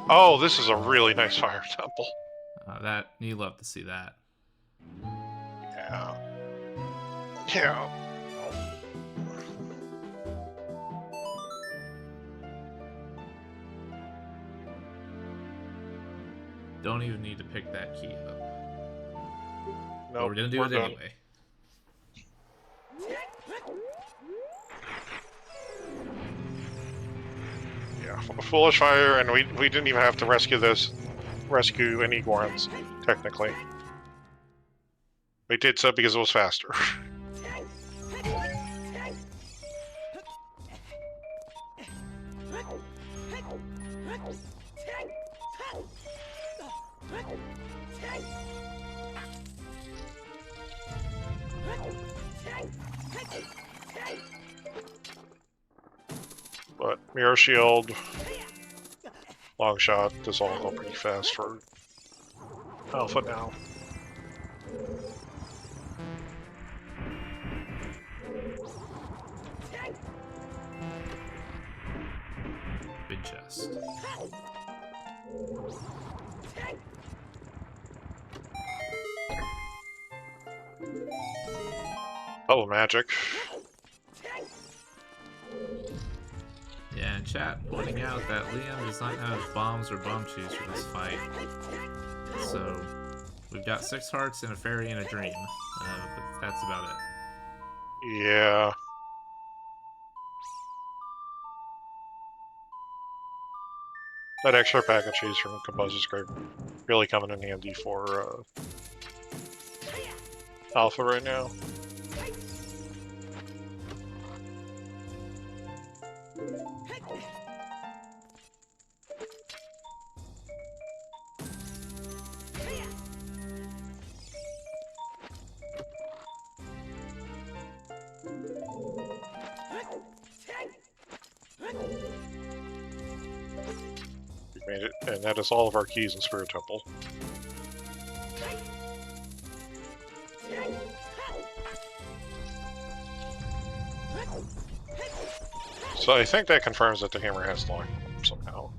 oh, this is a really nice Fire Temple. That you love to see that. Yeah. Yeah. Don't even need to pick that key up. No, But we're gonna do it done. anyway. Yeah, Foolish Fire, and we didn't even have to rescue any Gorons, technically. We did so because it was faster. But Mirror Shield, Long Shot, this all go pretty fast for Alpha now. Big chest. Oh, magic. Yeah, in chat pointing out that Liam does not have bombs or bomb shoes for this fight. So we've got 6 hearts and a fairy and a dream. But that's about it. Yeah. That extra pack of cheese from Composer's Grave really coming in handy for Alpha right now. We've made it, and that is all of our keys in Spirit Temple. So I think that confirms that the hammer has lock somehow.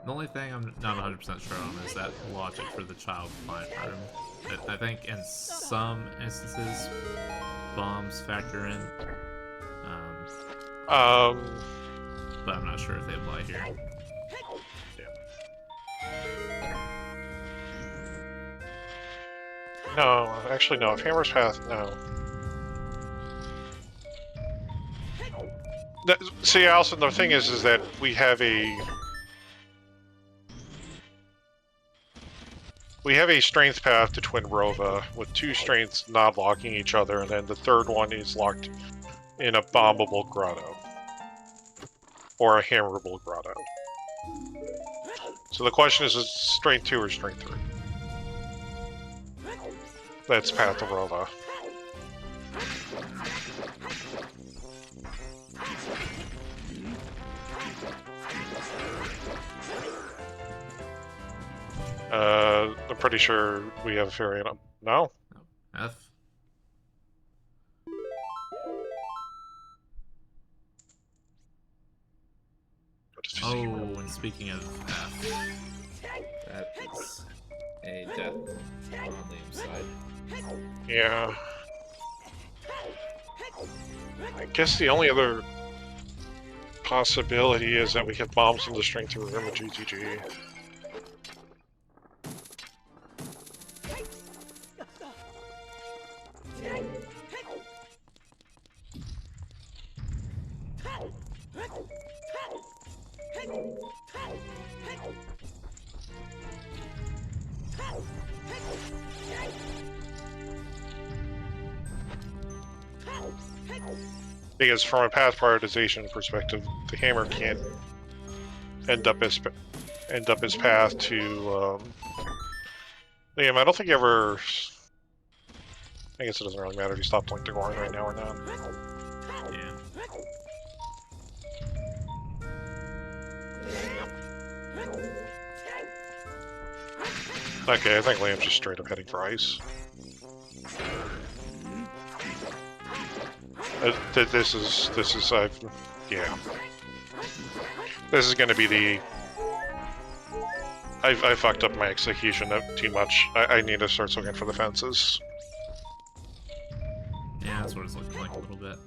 The only thing I'm not 100% sure on is that logic for the child platform. I think in some instances, bombs factor in, but I'm not sure if they apply here. No, actually no. If Hammer's Path, no. See, Allison, the thing is that we have a strength path to Twin Rova with 2 strengths not locking each other, and then the third one is locked in a bombable grotto or a hammerable grotto. So the question is strength 2 or strength 3? That's Path to Rova. I'm pretty sure we have a variant. No? F. Oh, and speaking of F, that is a death on Liam's side. Yeah. I guess the only other possibility is that we hit bombs in the strength through room with GTG. Because from a path prioritization perspective, the hammer can't end up his path to. Liam, I don't think you ever. I guess it doesn't really matter if you stop Link to Goron right now or not. Yeah. Okay, I think Liam's just straight up heading for ice. This is yeah. This is going to be the. I fucked up my execution too much. I need to start swinging for the fences. Yeah, that's what it's looking like a little bit.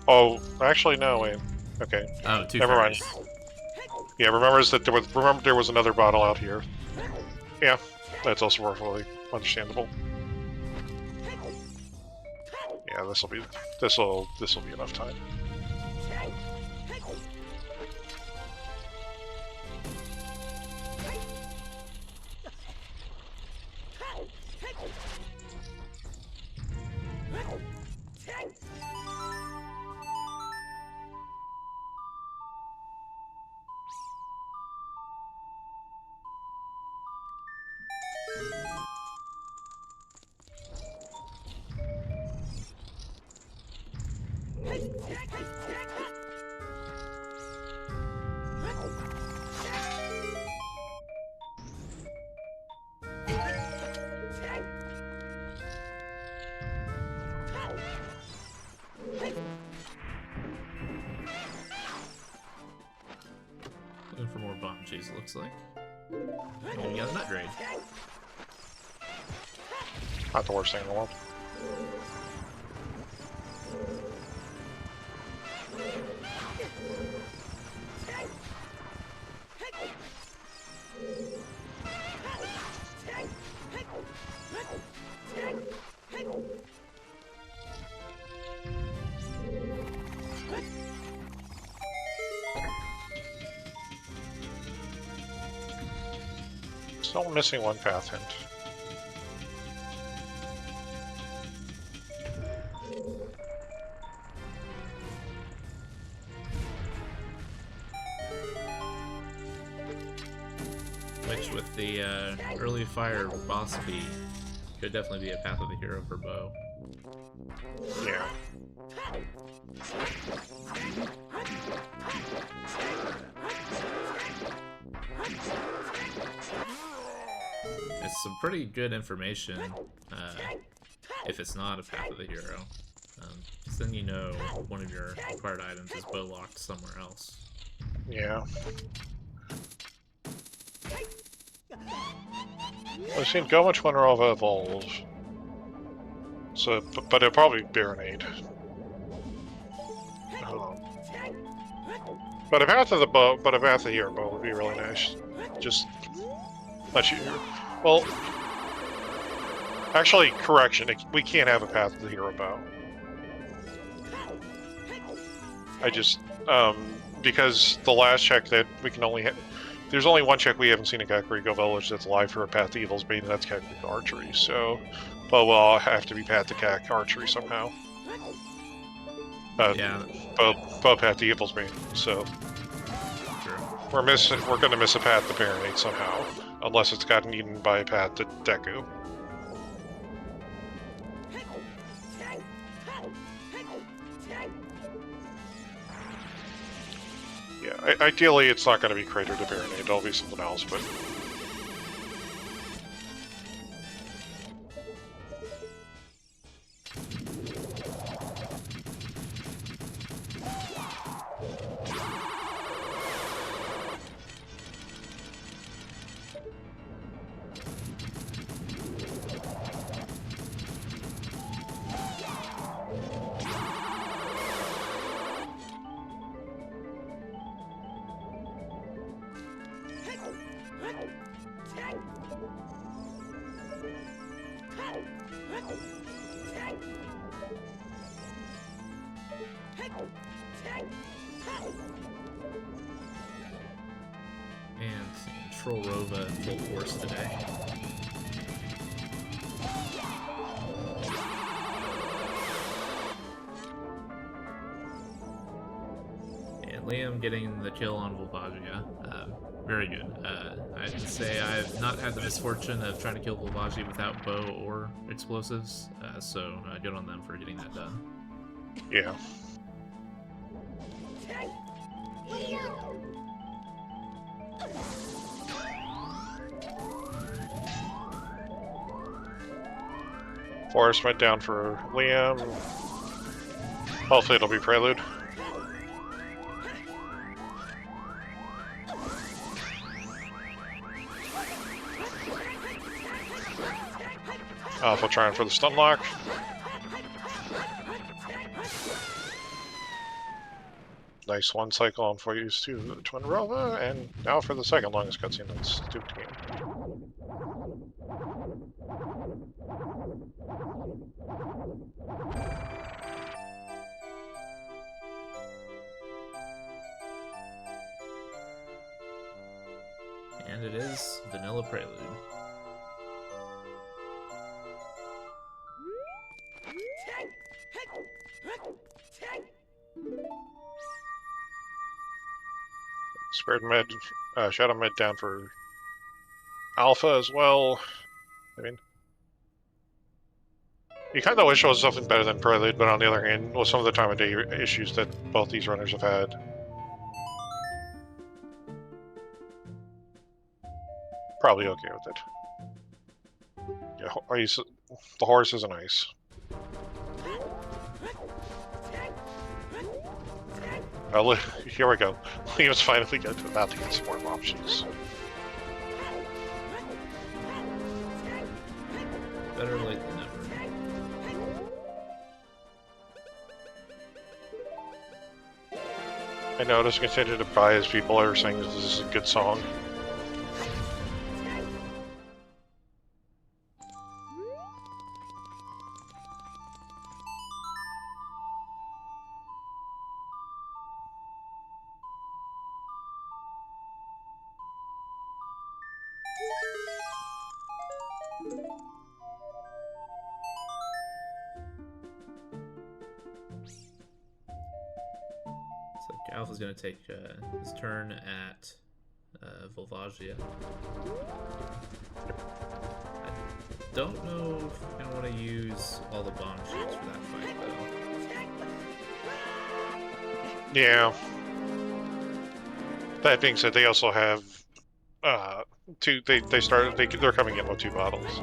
Oh, actually no, wait. Okay. Oh, two Never mind. fairies. Yeah, remember there was another bottle out here. Yeah, that's also perfectly understandable. Yeah, this'll be enough time. Looking for more bomb cheese, it looks like. Oh, we got a nut grade. Not the worst thing in the world. Still missing one path hint. Which, with the early fire boss bee, could definitely be a path of the hero for bow. Yeah. It's some pretty good information, if it's not a Path of the Hero. 'Cause then you know one of your required items is bow locked somewhere else. Yeah. I've seen Gomich Winterova evolve. So, but it'll probably be Baronade. But a Path of the Bow, but a Path of the Hero bow would be really nice. Just let you. Well, actually, correction. We can't have a Path of the Hero bow. I just because the last check that we can only have. There's only one check we haven't seen in Kakariko Village that's live for a Path to Evil's Bane, and that's Kakariko Archery, so... But we'll have to be Path to Kak Archery somehow. Yeah. Both Path to Evil's Bane, so... Sure. We're gonna miss a Path to Baronade somehow, unless it's gotten eaten by a Path to Deku. Yeah, ideally it's not going to be Crater to Baronade, it'll be something else, but... And Trollrova full force today. And Liam getting the kill on Volvagia. Very good. I have to say I've not had the misfortune of trying to kill Volvagia without bow or explosives, so good on them for getting that done. Yeah. Forest went down for Liam. Hopefully it'll be Prelude. Alpha trying for the stun lock. Nice one cycle on for use to Twin Rova, and now for the second longest cutscene in this stupid game. And it is Vanilla Prelude. Spared mid, Shadow mid down for Alpha as well. I mean, you kind of wish it was something better than Prelude, but on the other hand, with some of the time of day issues that both these runners have had, probably okay with it. Yeah, the horse is nice. Here we go. Liam's finally about to get some more options. Better late than never. I noticed continue to buy as people are saying this is a good song. So Alpha's going to take his turn at Volvagia. I don't know if you're going to want to use all the bomb shields for that fight, though. Yeah. That being said, they also have They're coming in with 2 bottles.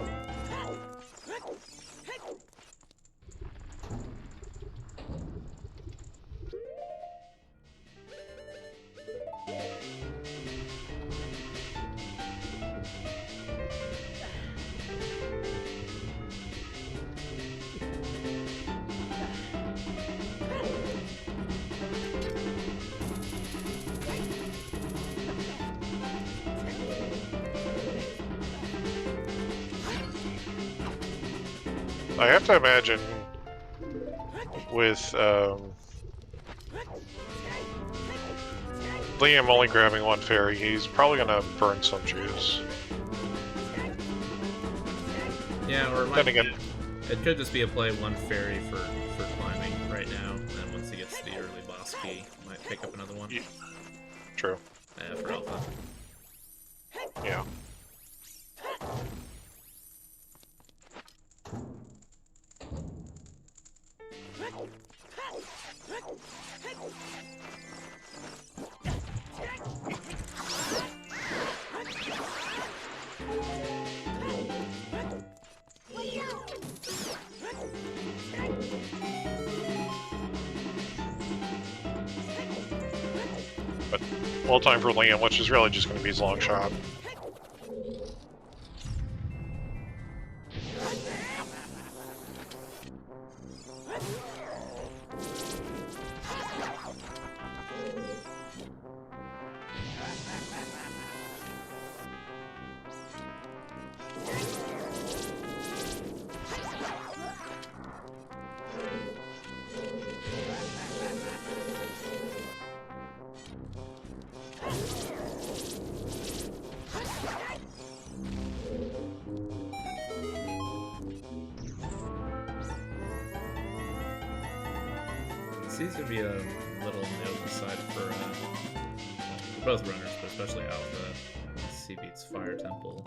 I have to imagine with Liam only grabbing 1 fairy, he's probably gonna burn some juice. Yeah, or It could just be a play 1 fairy for climbing right now, and then once he gets to the early boss key, might pick up another one. Yeah. True. For Alpha. Yeah. But all time for Liam, which is really just going to be his long shot. Seems to be a little note aside for both runners, but especially Alpha. C beats Fire Temple.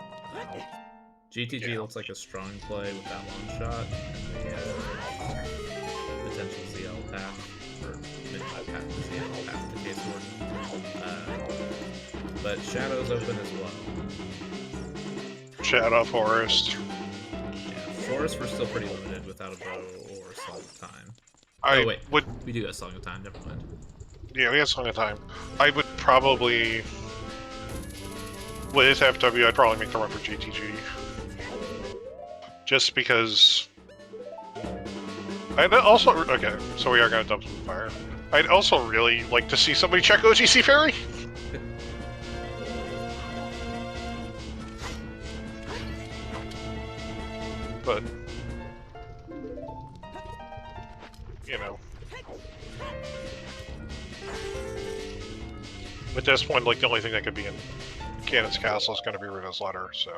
GTG looks like a strong play with that long shot and the potential ZL path, or midnight path to ZL path to K-Sword. But Shadow's open as well. Shadow Forest. Yeah, Forest we're still pretty limited without a bow or Song of Time. Oh wait, we do have Song of Time, never mind. Yeah, we have Song of Time. I would probably... With FW, I'd probably make the run for GTG. Just because... I'd also... Okay, so we are going to dump some fire. I'd also really like to see somebody check OGC Fairy! But... You know... At this point, like, the only thing that could be in Canon's Castle is going to be Rita's Letter, so...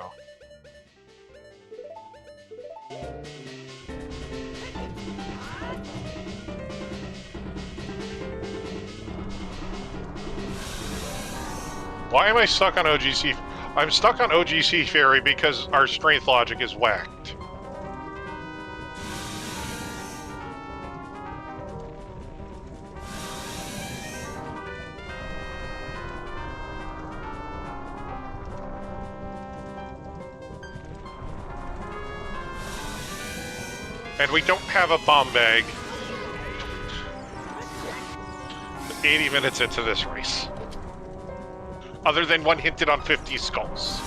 Why am I stuck on OGC? I'm stuck on OGC Fairy because our strength logic is whacked. And we don't have a bomb bag 80 minutes into this race. Other than one hinted on 50 skulls.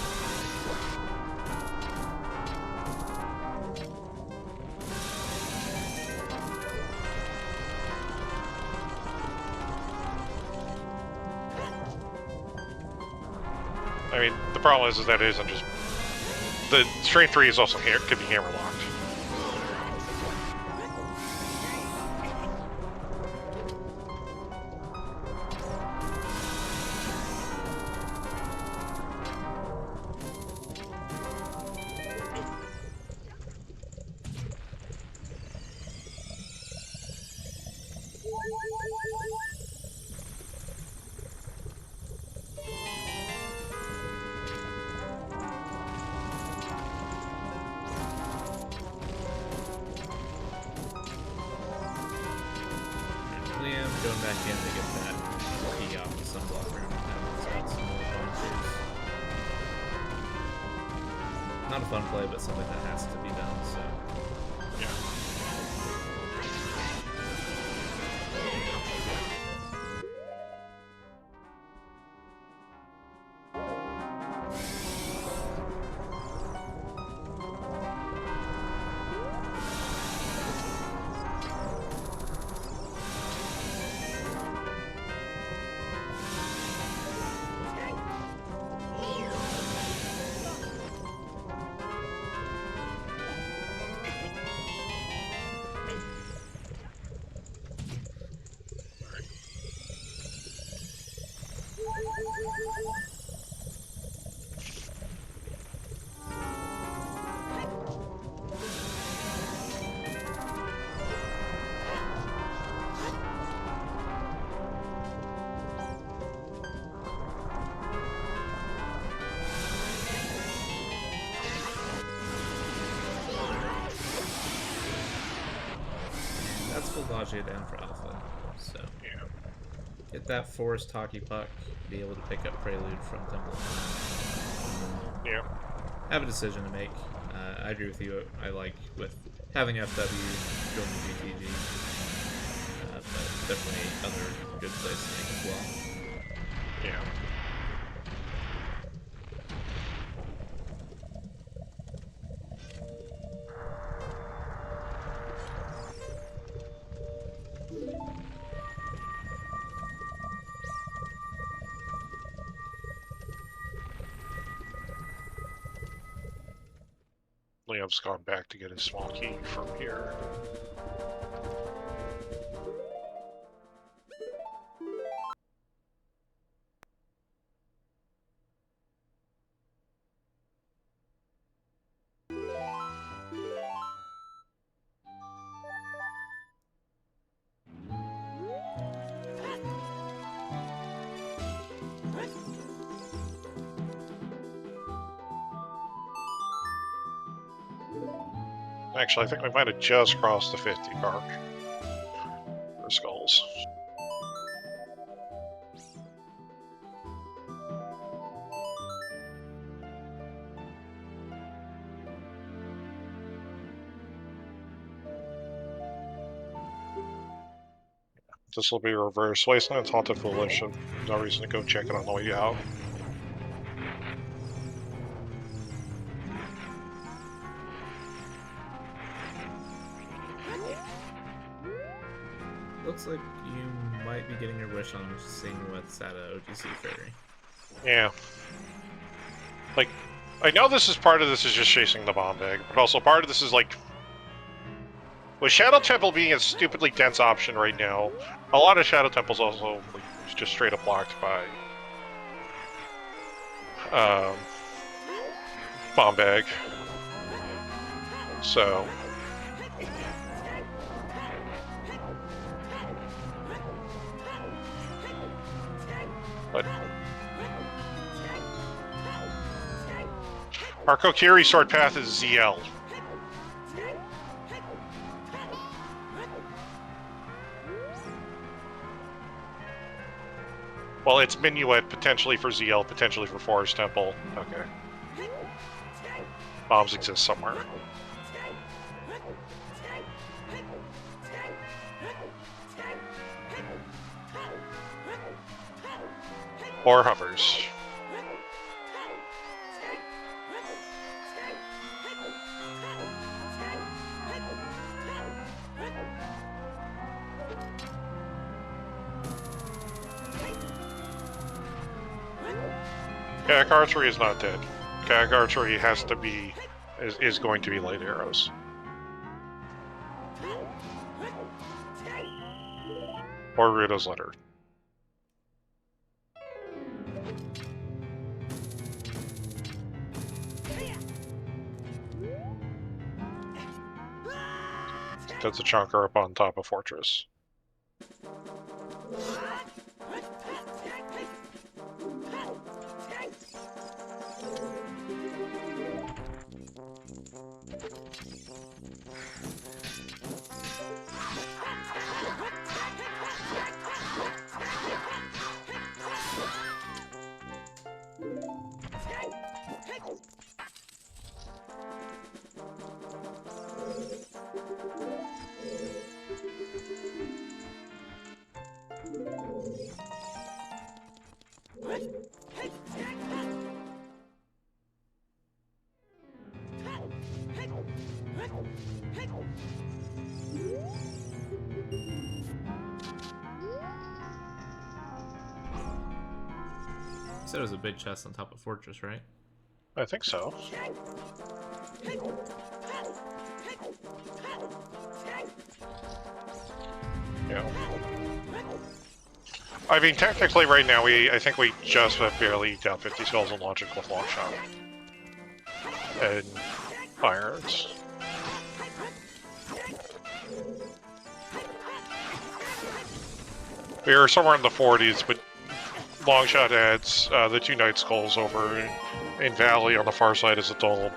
I mean, the problem is that it isn't just... The Strength 3 is also could be hammer locked. Going back in to get that key off the sunblock room. That one's got some more not a fun play, but something that has to be done. So Yeah. that's full Dodge down for Alpha. So Yeah. get that forced hockey puck, be able to pick up Prelude from Temple. Yeah. Have a decision to make. I agree with you. I like with having FW going to GTG, but definitely other good plays to make as well. Yeah. Liam's gone back to get his small key from here. Actually, I think we might have just crossed the 50 mark for skulls. This will be reverse. Wasteland Haunted Foolish, and no reason to go check it on the way out. Looks like you might be getting your wish on seeing what's at a OGC Fairy. Yeah. Like, I know this is part of this is just chasing the bomb bag, but also part of this is like, with Shadow Temple being a stupidly dense option right now, a lot of Shadow Temples also like, just straight up blocked by bomb bag. So but our Kokiri sword path is ZL. Well, it's Minuet potentially for ZL, potentially for Forest Temple. Okay. Bombs exist somewhere. Or hovers. Kayak archery is not dead. Kayak archery has to be is going to be light arrows. Or Ruto's letter. That's a chunker up on top of Fortress. said it was a big chest on top of Fortress, right? I think so. Yeah. I mean, technically, right now I think we just have barely got 50 skulls in logic with long shot and irons. We are somewhere in the 40s, but long shot adds the 2 Night Skulls over in Valley on the far side is a dull.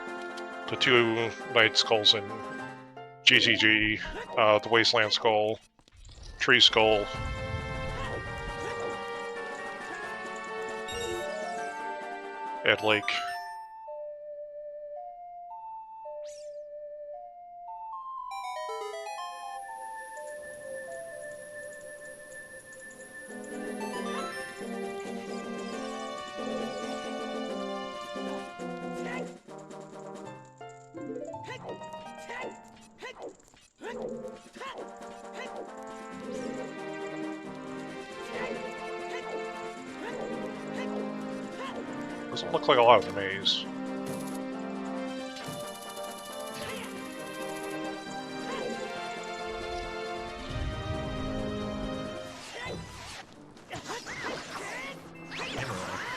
The 2 Night Skulls in GCG, the Wasteland Skull, Tree Skull. At Lake. Doesn't look like a lot of the maze.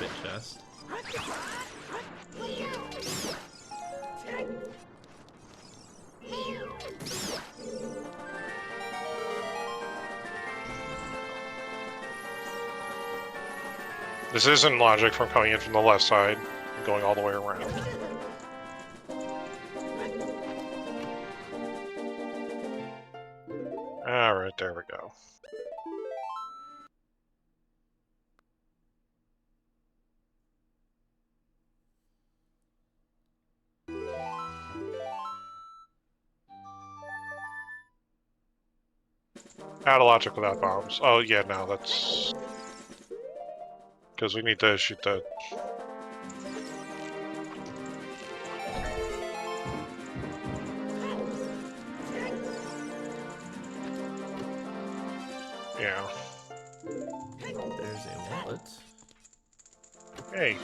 Big chest. This isn't logic from coming in from the left side and going all the way around. Alright, there we go. Out of logic without bombs. Oh yeah, no, that's... because we need to shoot the... Yeah. There's a wallet. Hey.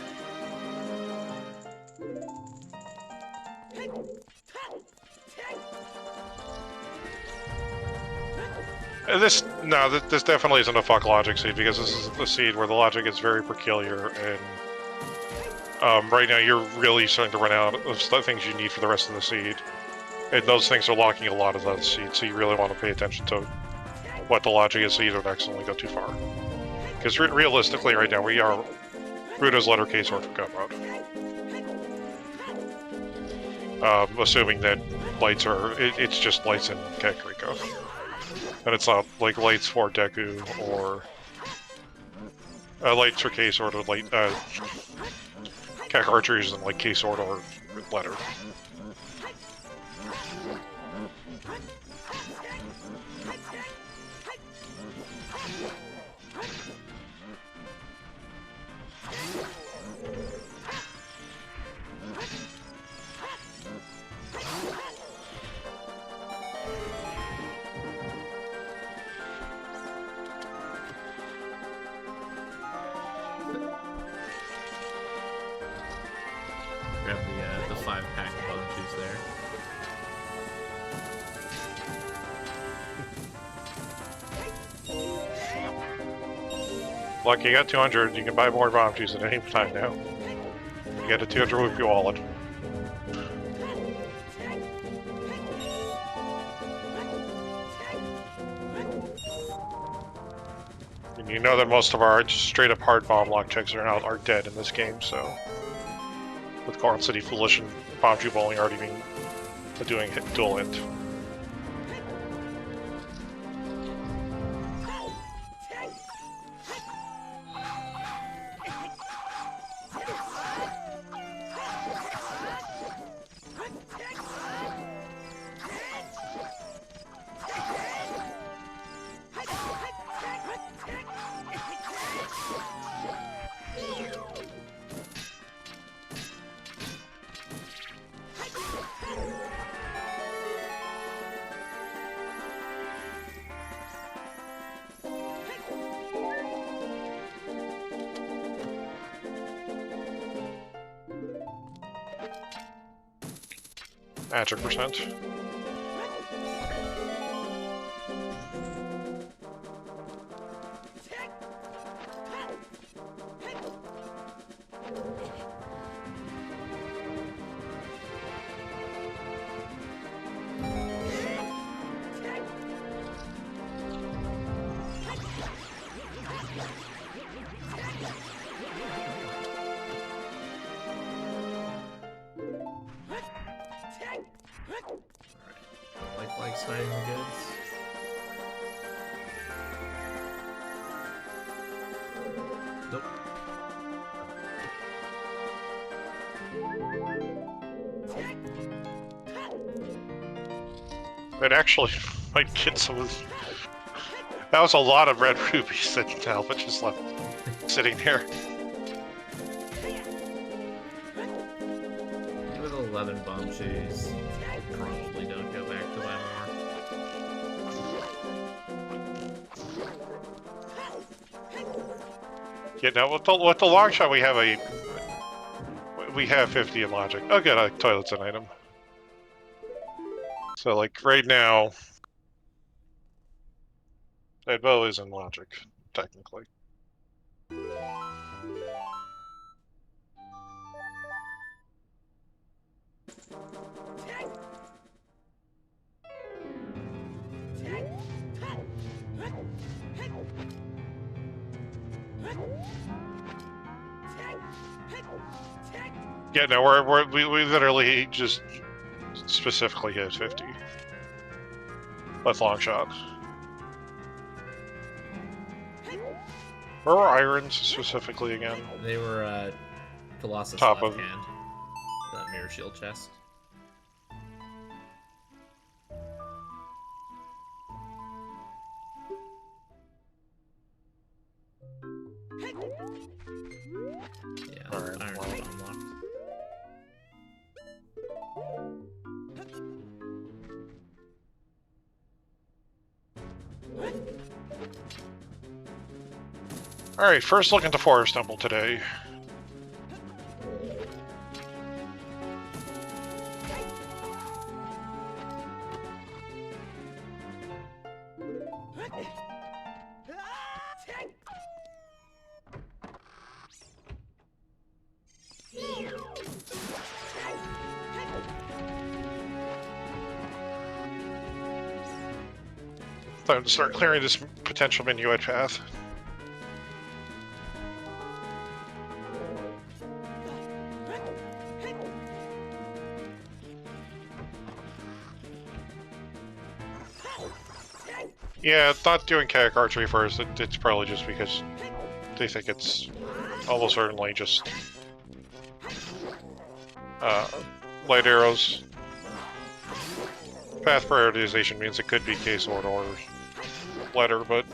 This definitely isn't a fuck logic seed, because this is the seed where the logic is very peculiar, and right now you're really starting to run out of the things you need for the rest of the seed. And those things are locking a lot of the seed, so you really want to pay attention to what the logic is so you don't accidentally go too far. Because realistically right now we are Rudo's letter K sword for gun mode. Assuming that lights are... it's just lights in Kakariko. And it's not like lights for Deku or lights for K sword or light Kak archery isn't like K sword or letter. Grab the 5-pack of bone juice there. Look, you got 200, you can buy more bomb juice at any time now. You get a 200 rupee wallet. And you know that most of our straight up hard bomb lock checks are dead in this game, so with Goron City Foolish and Bomb Tube Bowling already being doing dual hit. Magic percent. Like starting the goods. Nope. It actually might get some of... That was a lot of red rubies that Alpha just left sitting there. With 11 bomb shoes, probably don't go back to buy more. Yeah, now with the long shot, we have 50 in logic. Oh, good, toilet's an item. So, like, right now, that bow is in logic, technically. Yeah, no, we literally just specifically hit 50 with long shot. Where were irons specifically again? They were Colossus Top left of hand. That mirror shield chest. Yeah, Alright, iron well. is unlocked. Alright, first look into Forest Temple today. Time to start clearing this potential minuet path. Yeah, not doing kayak archery first, it's probably just because they think it's almost certainly just light arrows. Path prioritization means it could be K-Sword or letter, but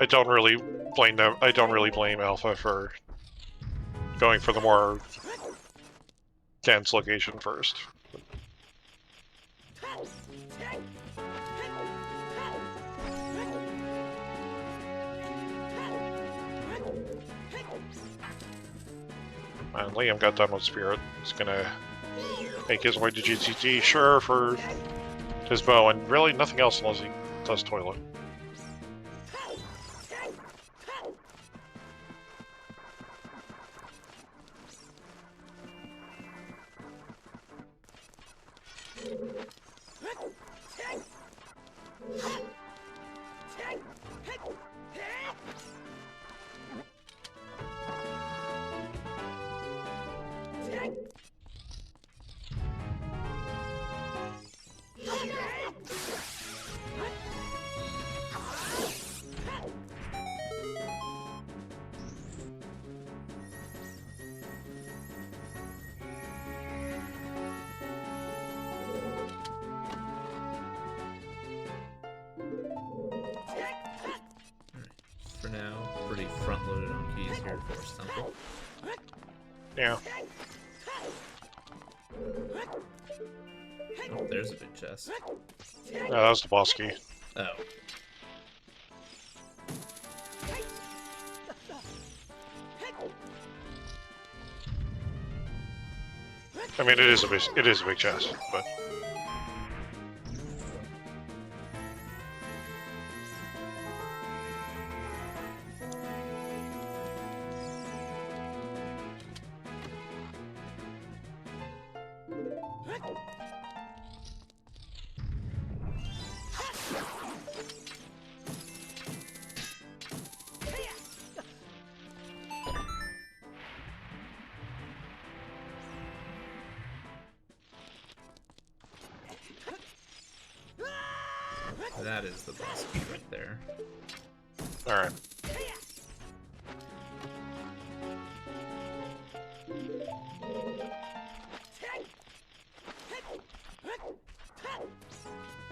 I don't really blame them. I don't really blame Alpha for going for the more dense location first. And Liam got done with Spirit. He's gonna make his way to GCT, sure, for his bow, and really nothing else unless he does Toilet. For now, pretty front-loaded on keys here at Forest Temple. Yeah. Oh, there's a big chest. Yeah, that was the boss key. Oh. I mean, it is a big chest, but That is the boss key right there. all right.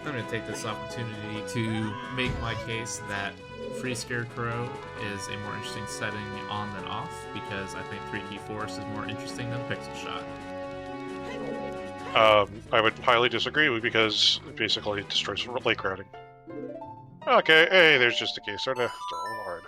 I'm going to take this opportunity to make my case that Free Scarecrow is a more interesting setting on than off, because I think 3 Key Forest is more interesting than Pixel Shot. I would highly disagree because it basically destroys lake routing. Okay, hey, there's just a case. Sort of hard.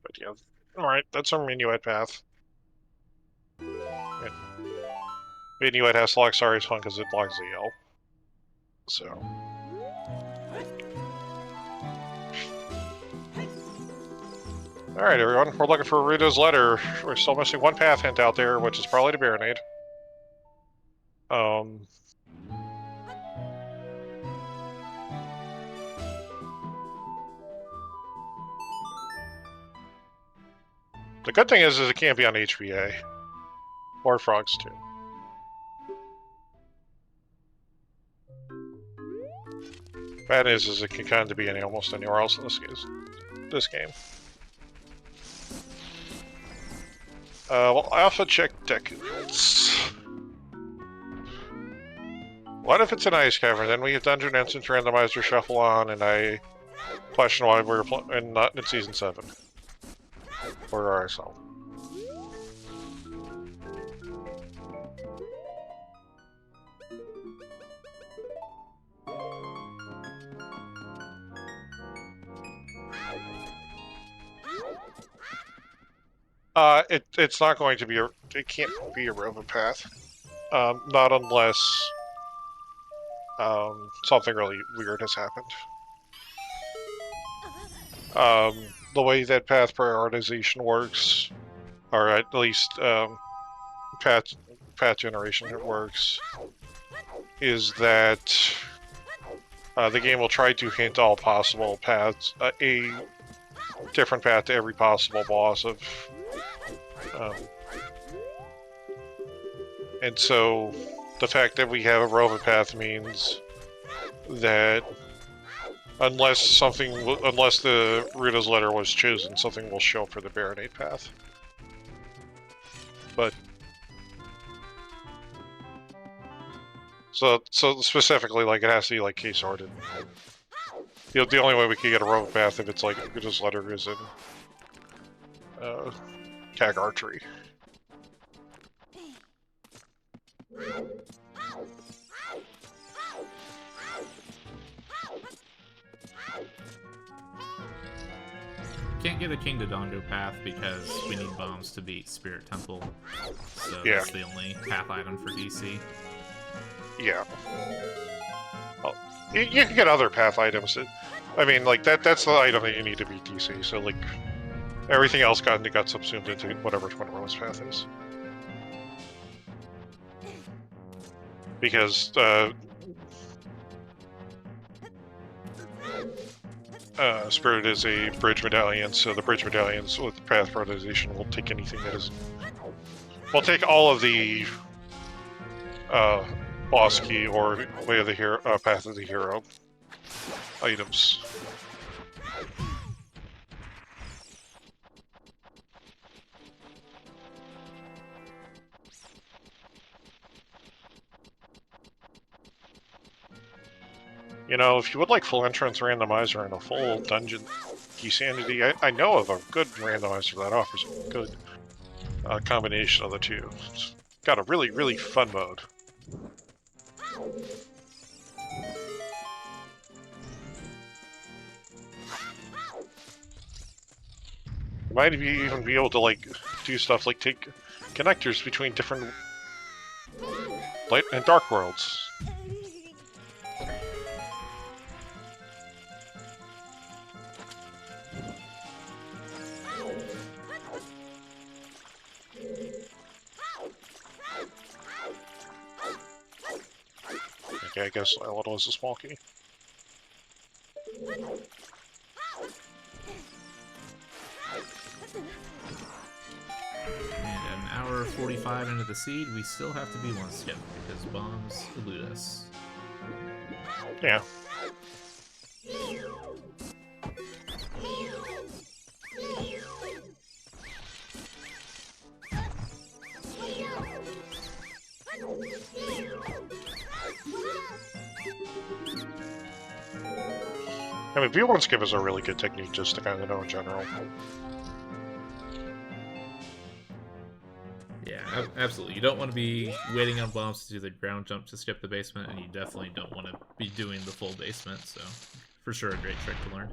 But yeah, all right. That's our Minuet path. Minuet has lock. Sorry, it's fun because it blocks the L. So. Alright, everyone. We're looking for Rita's letter. We're still missing one path hint out there, which is probably the Baronade. The good thing is it can't be on HBA. Or Frogs, too. Bad news is it can kind of be almost anywhere else in this game. Well, Alpha check deck. What if it's an ice cavern? Then we have Dungeon Instance Randomizer Shuffle on, and I question why we're not in Season 7. For ourselves. It's not going to be it can't be a Roman path. Not unless something really weird has happened. The way that path prioritization works, or at least path generation works, is that the game will try to hint all possible paths, a different path to every possible boss of. And so, the fact that we have a Roman path means that unless the Rita's letter was chosen, something will show for the Baronade path. But so specifically, like it has to be like case sorted. The only way we can get a Roman path if it's like Rita's letter is in tag archery. Can't get a King Dodongo path because we need bombs to beat Spirit Temple. So yeah. That's the only path item for DC. Yeah. Well, you can get other path items. I mean, like that's the item that you need to beat DC. So like everything else got subsumed into whatever Twin Rose path is. Because Spirit is a bridge medallion, so the bridge medallions with path prioritization will take anything that isn't. We'll take all of the boss key or way of the hero, path of the hero items. You know, if you would like full entrance randomizer and a full dungeon key sanity, I know of a good randomizer that offers a good combination of the two. It's got a really, really fun mode. You might even be able to, like, do stuff like take connectors between different light and dark worlds. Okay, I guess Island was a small key. And at an hour 45 into the seed, we still have to be one skip because bombs elude us. Yeah. I mean, V1 skip is a really good technique just to kind of know in general. Yeah, absolutely. You don't want to be waiting on bombs to do the ground jump to skip the basement, and you definitely don't want to be doing the full basement, so for sure a great trick to learn.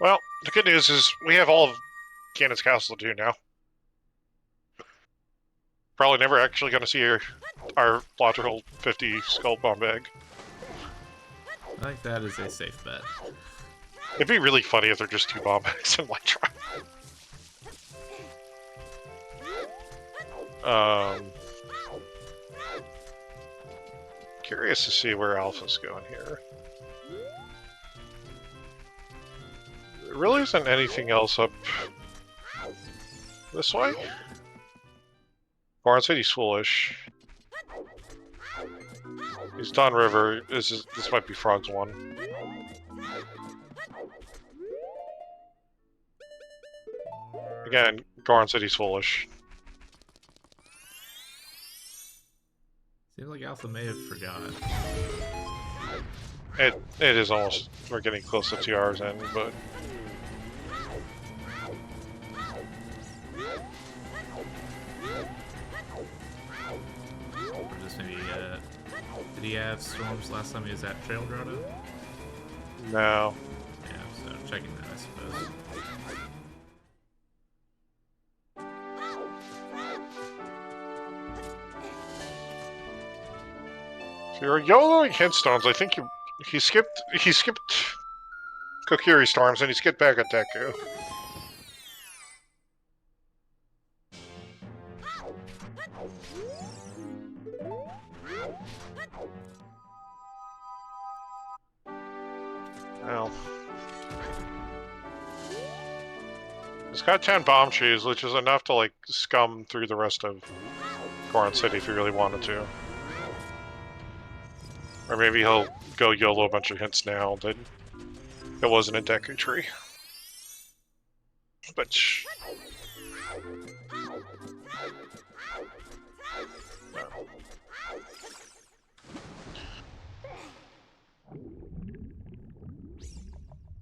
Well, the good news is we have all of Ganon's Castle to do now. Probably never actually going to see our logical 50 skull bomb bag. I think that is a safe bet. It'd be really funny if they're just 2 bomb bags in one try. Curious to see where Alpha's going here. There really isn't anything else up this way. Barn City's foolish. He's Don River. This might be Frog's one. Again, Garn City's foolish. Seems like Alpha may have forgot. It is almost, we're getting close to 2 hours in, but Or just maybe, did he have storms last time he was at Trail Grotto? no. Yeah, so checking that, I suppose. If you're YOLOing Hintstones, I think he skipped Kokiri Storms and he skipped back at Deku. Well, it's got 10 bomb trees, which is enough to like scum through the rest of Goron City if you really wanted to. Or maybe he'll go YOLO a bunch of hints now that it wasn't a Deku tree. But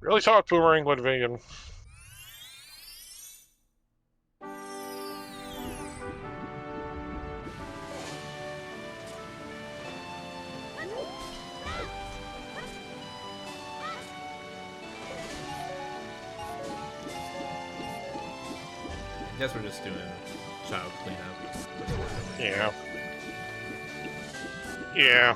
really thought Boomerang would vegan. I guess we're just doing child cleanup. Yeah. Yeah.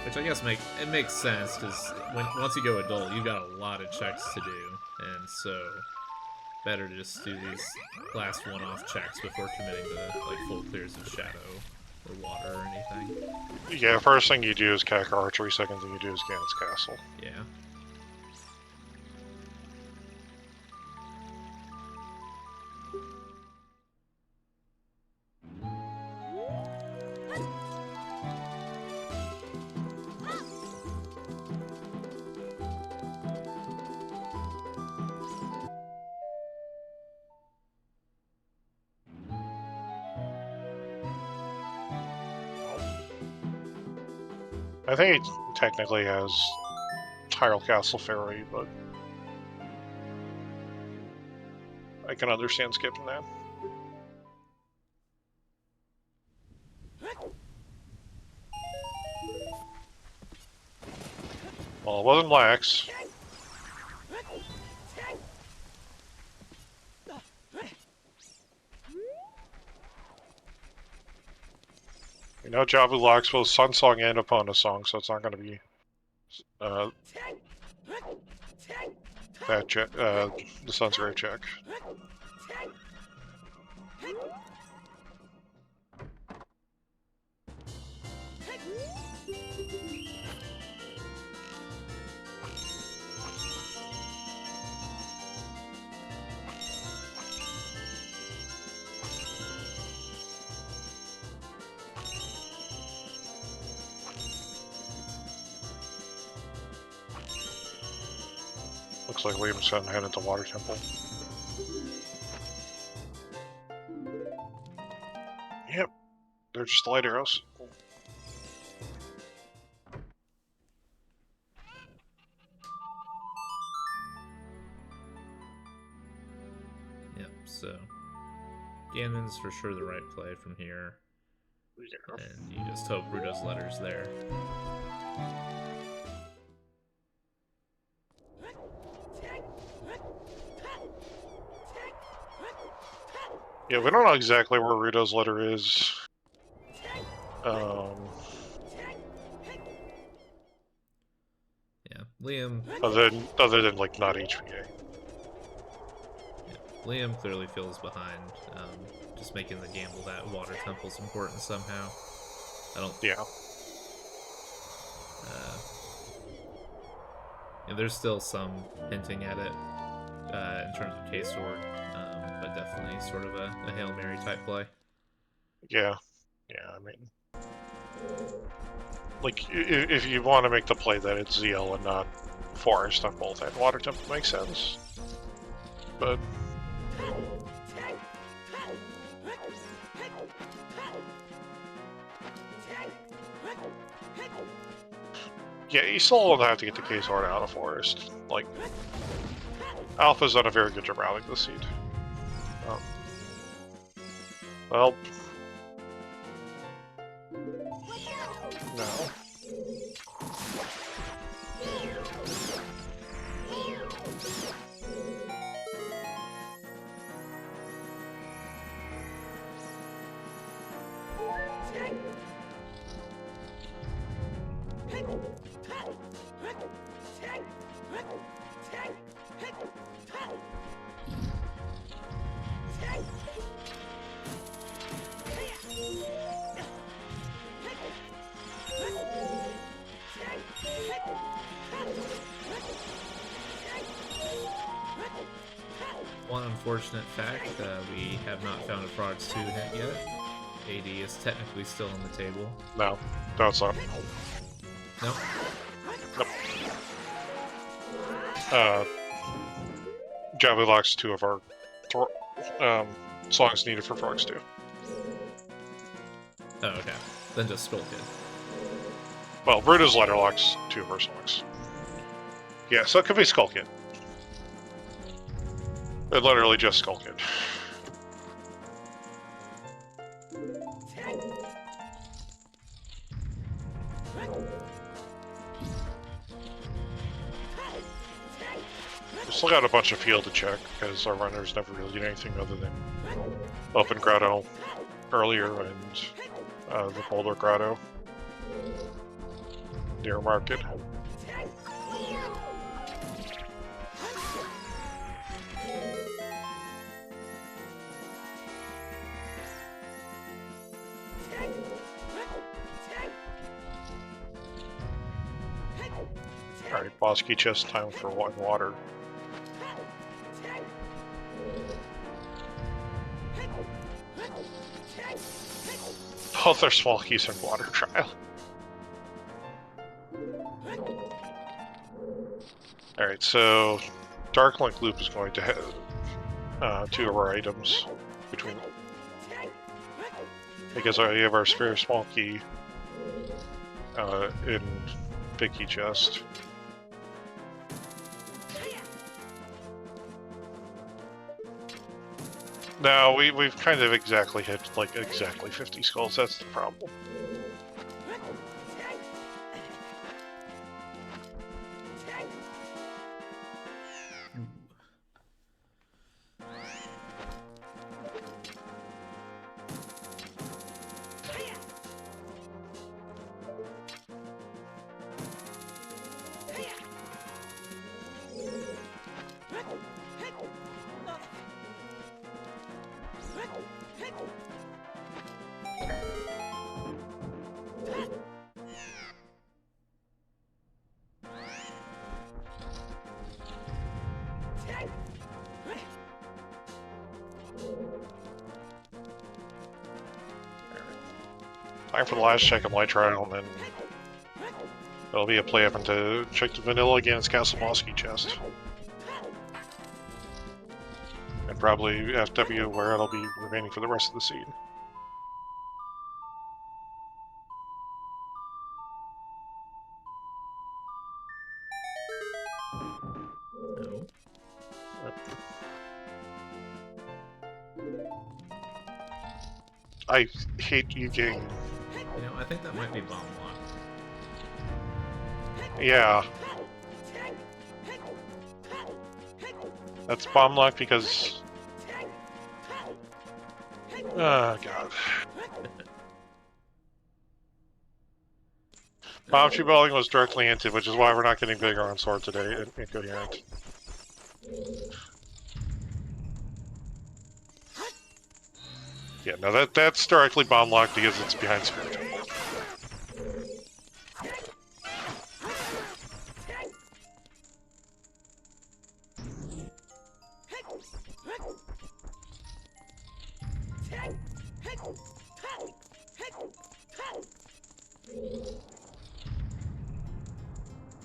Which I guess makes sense, because once you go adult, you've got a lot of checks to do, and so better to just do these last one-off checks before committing to like full clears of shadow or water or anything. Yeah, first thing you do is Cacker Archery, second thing you do is Ganon's Castle. Yeah. I think it technically has Tile Castle Fairy, but I can understand skipping that. Well, it wasn't lax. You know, Javu locks both Sun Song and Epona Song, so it's not going to be that check, the Sun's Grave check. Looks like Liam's gonna head into Water Temple. Yep, they're just light arrows. Yep, so Ganon's for sure the right play from here. Yeah. And you just hope Ruto's letter's there. Yeah, we don't know exactly where Ruto's letter is. Yeah, Liam. Other than like not HVA. Yeah, Liam clearly feels behind. Just making the gamble that Water Temple's important somehow. I don't. Yeah. Yeah, there's still some hinting at it in terms of K-Sword, but definitely sort of a Hail Mary type play. Yeah. Yeah, I mean, like, if you want to make the play that it's ZL and not Forest on both end, Water Temple makes sense. But yeah, you still have to get the K-Sword out of Forest. Like, Alpha's done a very good job routing the seed. Well, no. One unfortunate fact, we have not found a Frogs 2 hint yet. AD is technically still on the table. No, it's not. No? Nope. Javu locks 2 of our songs needed for Frogs 2. Oh, okay. Then just Skull Kid. Well, Ruto's letter locks 2 of our songs. Yeah, so it could be Skull Kid. It literally just Skull Kid. We still got a bunch of field to check, because our runners never really did anything other than open Grotto earlier and the Boulder Grotto. near market. Alright, boss key chest time for water. Both are small keys in water trial. Alright, so Dark Link Loop is going to have 2 of our items between, because we have our spare small key in big key chest. No, we've kind of exactly hit like exactly 50 skulls. That's the problem. Time for the last check of light trial, and then it'll be a play up into check the vanilla against Castle Mosky chest. And probably FW where it'll be remaining for the rest of the scene. No. I hate you getting... You know, I think that might be bomb lock. Yeah. That's bomb lock because... Oh, God. Bomb tree bowling was directly into, which is why we're not getting bigger on sword today. Incoherent. Yeah, no, that's directly bomb locked because it's behind Spirit Temple.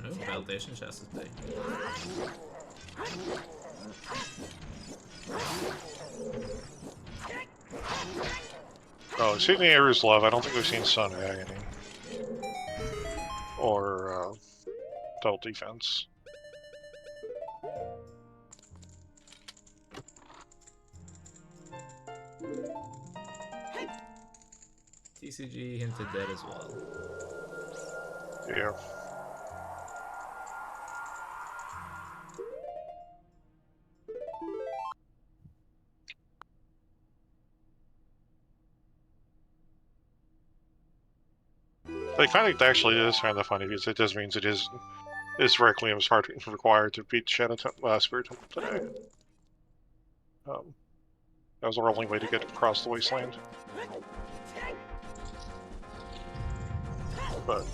Oh, validation chest is big. Oh, we've seen the Aru's Love. I don't think we've seen Sun Agony. Or, Double Defense. TCG hinted dead as well. Yeah. I find it actually is kind of funny because it just means it is Requiem's heart required to beat Shadow Spirit Temple today. That was our only way to get across the wasteland. But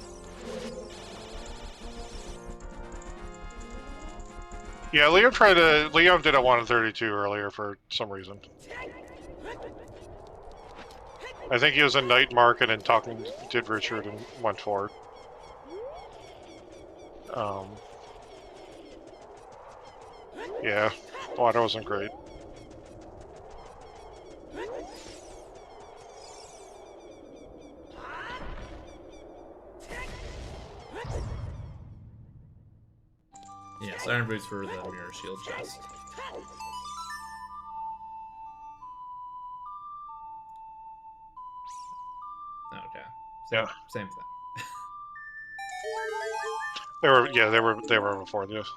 yeah, Liam did a 132 earlier for some reason. I think he was in Night Market and did Richard and went for it. Yeah, water wasn't great. Yes, Iron Boots for the Mirror Shield chest. Okay. Yeah. Same thing. They were before this.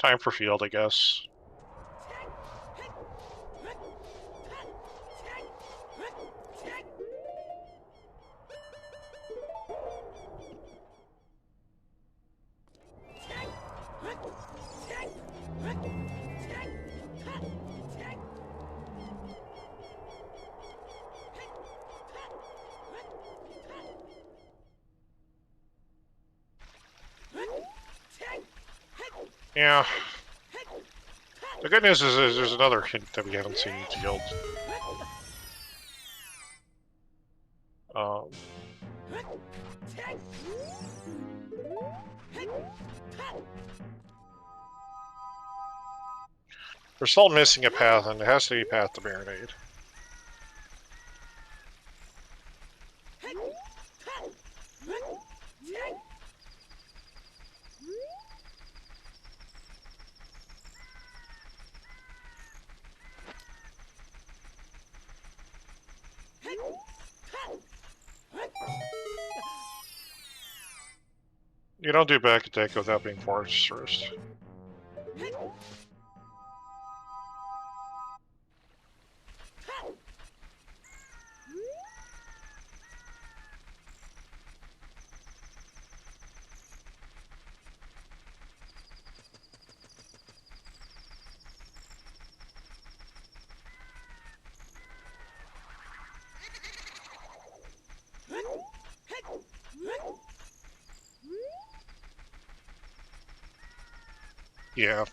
Time for field, I guess. Yeah. The good news is there's another hint that we haven't seen in field. We're still missing a path, and it has to be a path to Marinade. You don't do back attack without being forced first. Yeah.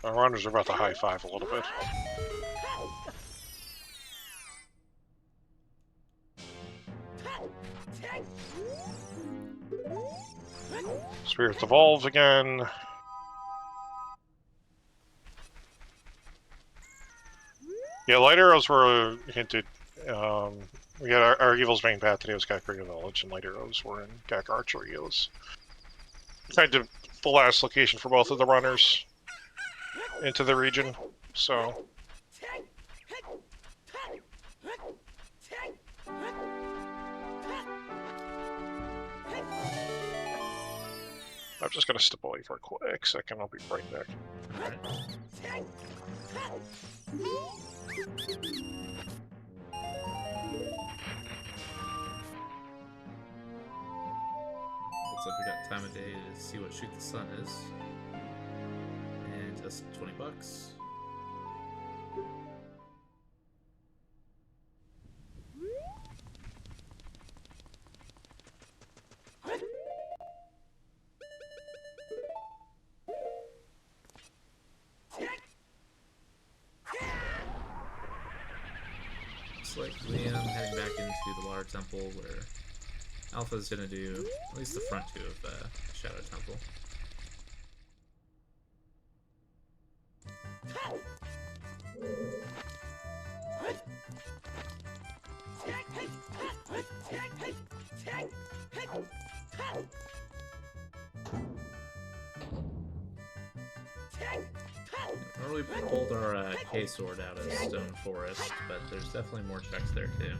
Our runners are about to high five a little bit. Spirits evolve again. Yeah, light arrows were hinted. We had our Evil's main path today was Kakariko Village, and light arrows were in Kak Archery. It was kind of the last location for both of the runners into the region, so... I'm just gonna step away for a quick second, I'll be right back. Looks like we got time of day to see what Shoot the Sun is. And just $20. Looks like Liam heading back into the Water Temple where Alpha's gonna do at least the front two of Shadow Temple. Or we pulled our K-Sword out of Stone Forest, but there's definitely more checks there too.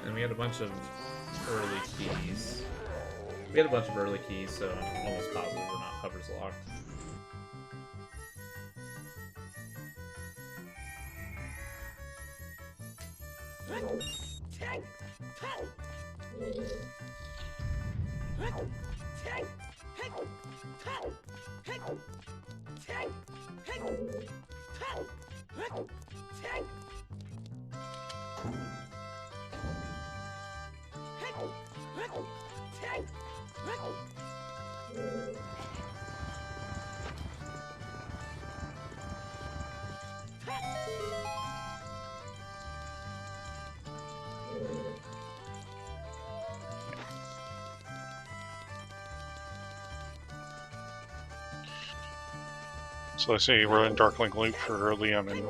And we had a bunch of early keys. We had a bunch of early keys, so I'm almost positive we're not hovers locked. So I see we're in Darkling Loop for Liam, and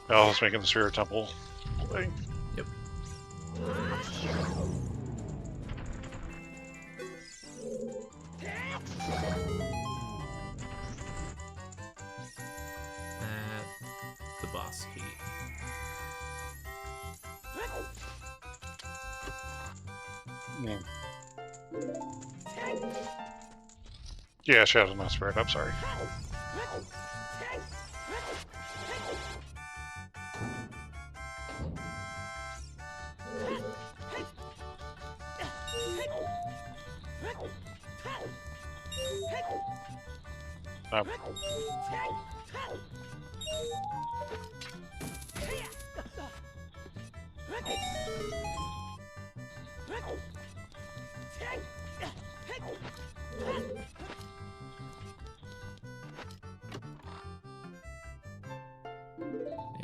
Al's making the Spirit Temple thing. Yep. The boss key. Yeah. Yeah, Shadow, not Spirit. I'm sorry. Um,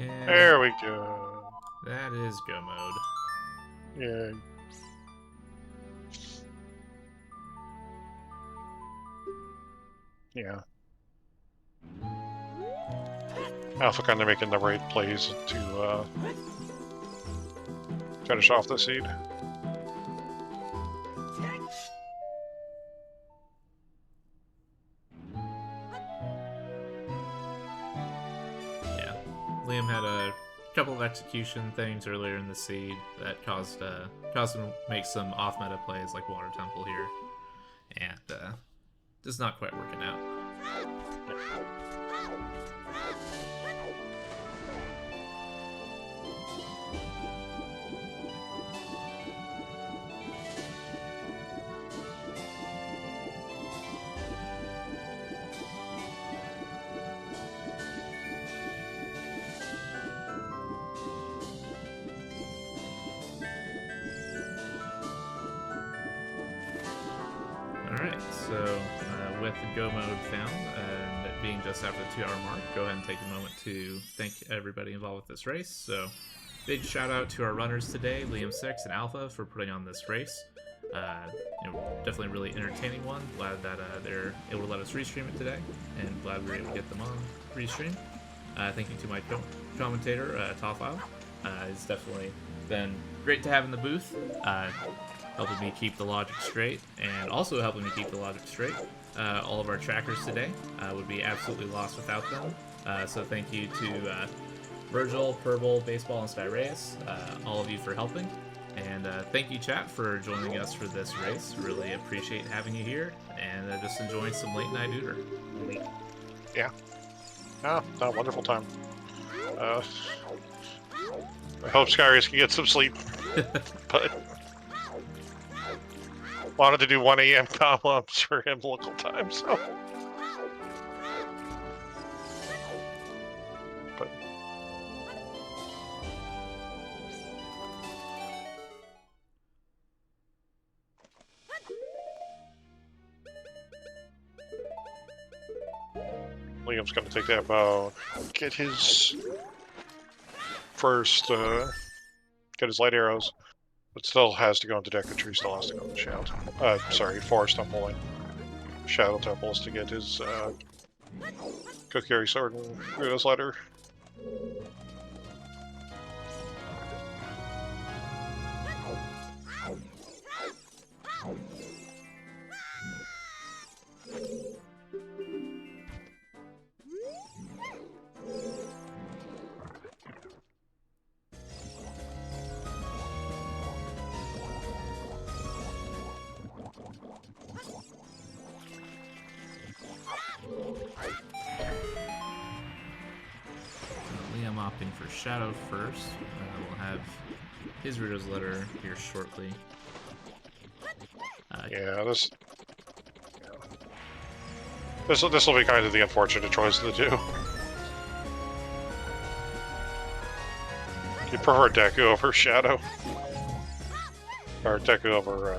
And there we go. that is go mode. Yeah. Yeah. Alpha kind of making the right plays to finish off the seed. Yeah. Liam had a couple of execution things earlier in the seed that caused him to make some off-meta plays like Water Temple here. And just not quite working out. Alright, so with go mode found, and it being just after the 2-hour mark, go ahead and take a moment to thank everybody involved with this race. So, big shout out to our runners today, LiamSixx and Alpha, for putting on this race. Definitely a really entertaining one. Glad that they're able to let us restream it today, and glad we were able to get them on restream. Thank you to my commentator, Toffile. It's definitely been great to have in the booth. Helping me keep the logic straight, and also helping me keep the logic straight. All of our trackers today would be absolutely lost without them. So thank you to Virgil, Purble, Baseball, and Styraeus, all of you for helping. And thank you, chat, for joining us for this race. Really appreciate having you here, and just enjoying some late night Ooter. Yeah. Ah, wonderful time. I hope Skyrace can get some sleep, but wanted to do 1 a.m. columns for him local time, so. But Liam's going to take that bow, get his first, get his light arrows, but still has to go into Decker Tree, still has to go into Shadow. Sorry, Forest Temple and Shadow Temples to get his Kokiri Sword and Rita's Letter. Liam opting for Shadow first. We'll have his Rita's Letter here shortly. Like, Yeah, this will be kind of the unfortunate choice of the two. You prefer Deku over Shadow, or Deku over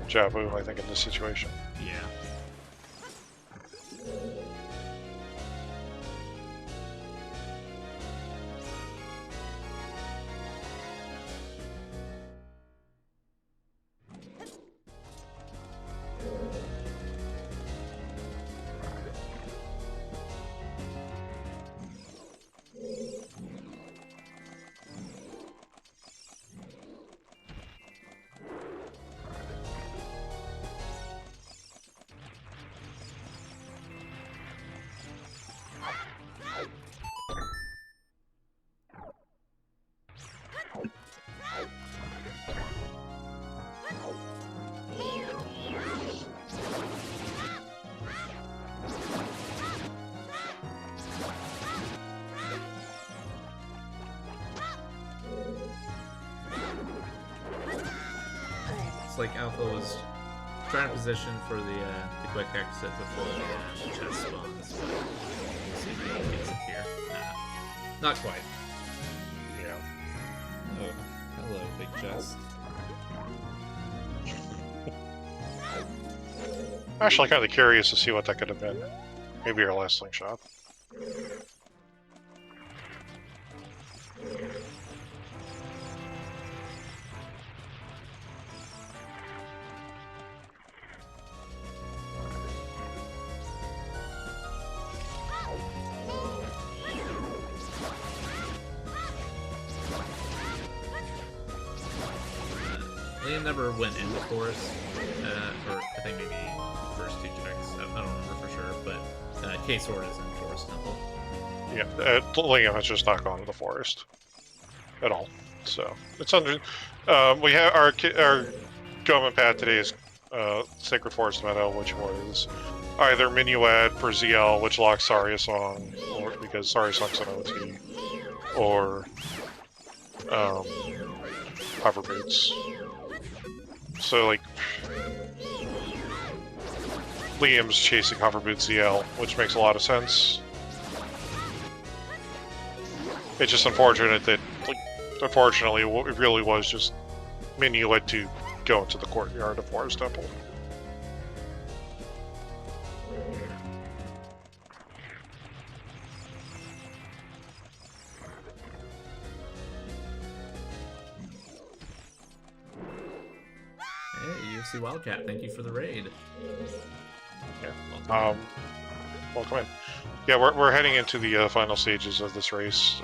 Jabu, I think, in this situation. yeah. Like Alpha was trying to position for the quick exit before the chest spawns, but we'll see if he gets it here. Nah, not quite. Yeah. Oh, hello, big chest. Actually, kind of curious to see what that could have been. Maybe our last slingshot. Liam never went into forest, or I think maybe first two checks. I don't remember for sure, but K-Sword is in Forest Temple. Yeah, Liam has just not gone to the forest at all. So it's under. We have our Goma pad today is Sacred Forest Meadow, which was either Minuet for ZL, which locks Sariasong, or because Sariasong's an OT, or Hover Boots. So like Liam's chasing Hover Boots ZL, which makes a lot of sense. It's just unfortunate that, like, unfortunately, it really was just Minuet to go into the courtyard of Forest Temple. Hey, UFC Wildcat, thank you for the raid. Yeah. Welcome in. Yeah, we're heading into the final stages of this race.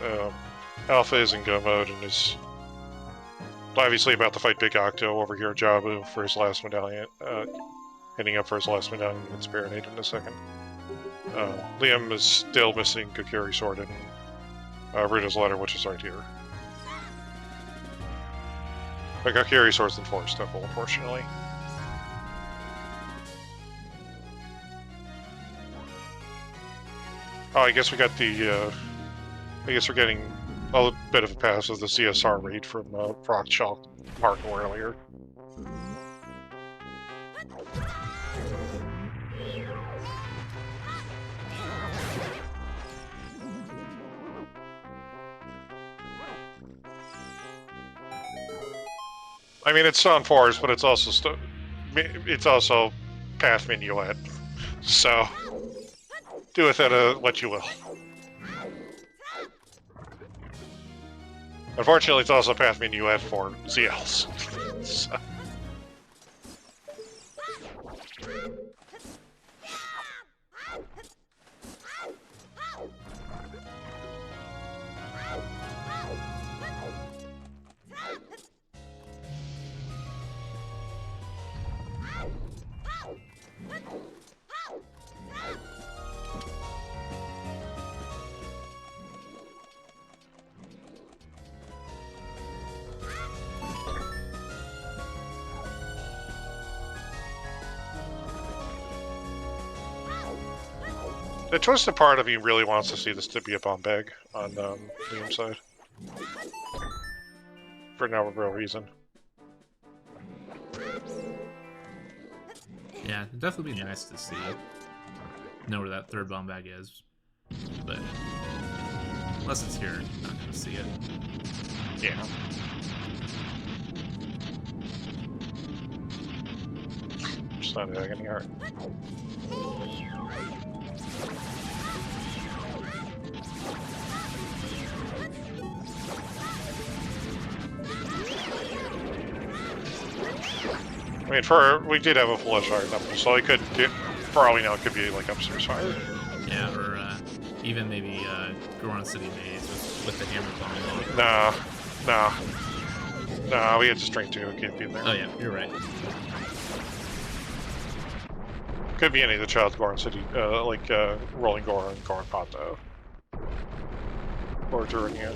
Alpha is in go mode and is obviously about to fight Big Octo over here at Jabu for his last medallion, heading up for his last medallion and Spirinade in a second. Liam is still missing Kokiri Sword and Rita's Letter, which is right here. But Kokiri Sword's in Forest Temple, unfortunately. Oh, I guess we got the, I guess we're getting a bit of a pass of the CSR raid from Rockshall Marco earlier. I mean, it's on forest, but it's also path minuet. So do with it what you will. Unfortunately, it's also path minuet for ZLs. So. The twisted part of me really wants to see this to be a bomb bag on Liam's side. For no real reason. Yeah, it'd definitely be nice to see. Know where that third bomb bag is. But unless it's here, I'm not gonna see it. Yeah. Just not agony heart. I mean, we did have a flush fire temple, so it could, for all we know, it could be like upstairs fire. Yeah, or even maybe Goron City Maze with the hammer bomb. Nah, we had to string 2, it can't be in there. Oh yeah, you're right. Could be any of the Child's Goron City, Rolling Goron, Goron Pato. Or Durania.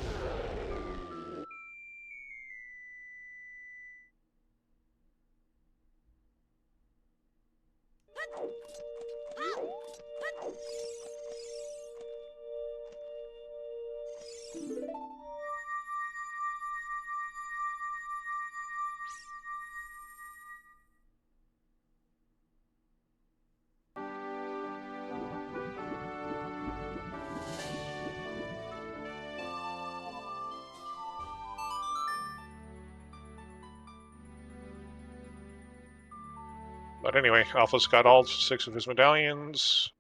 But anyway, Alpha's got all 6 of his medallions.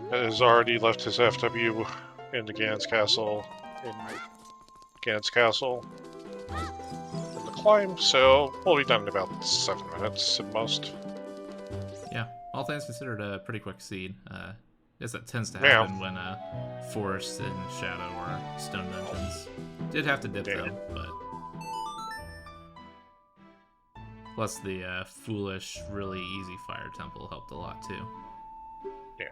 Has already left his FW in the Gans Castle. In the climb, so we'll be done in about 7 minutes at most. Yeah, all things considered, a pretty quick seed. I guess that tends to happen when Forest and Shadow or Stone Dungeons. Did have to dip them, but plus the foolish, really easy fire temple helped a lot too. Yeah.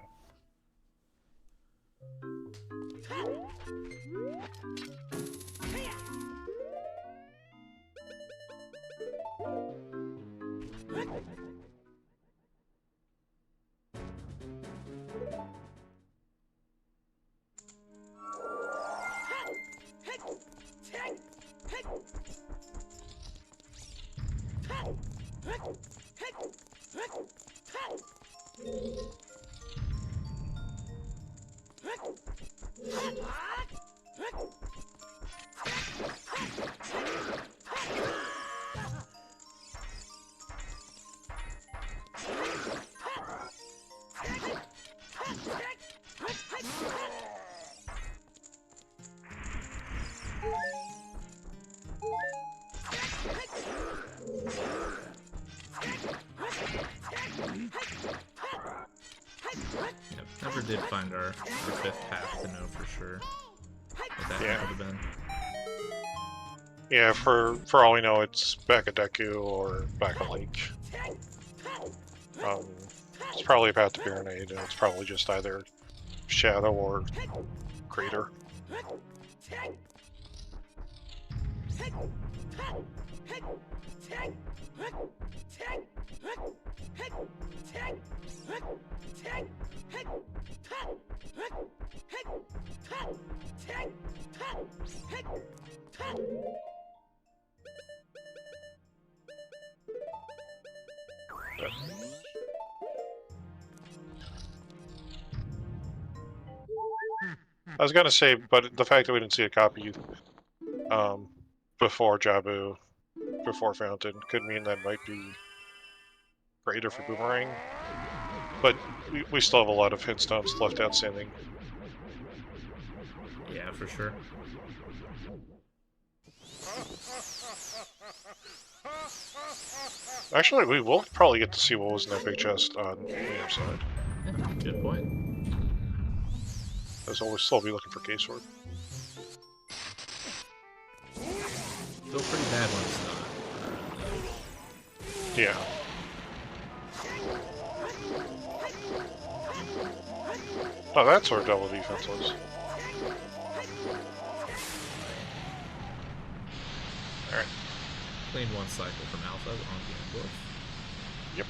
Never did find our 5th half to know for sure what that would have been. Yeah, for all we know, it's back at Deku or back at Lake. It's probably a path to Pyrenade, and it's probably just either Shadow or Crater. I was gonna say, but the fact that we didn't see a copy before Jabu, before Fountain, could mean that might be greater for Boomerang. But we still have a lot of hit stones left outstanding. Yeah, for sure. Actually, we will probably get to see what was in that big chest on Liam's side. Yeah, good point. As always, still be looking for K-Sword. Feel pretty bad when it's not. Yeah. Oh, that's where double defense was. Alright. Cleaned 1 cycle from Alpha on the ambush. Yep.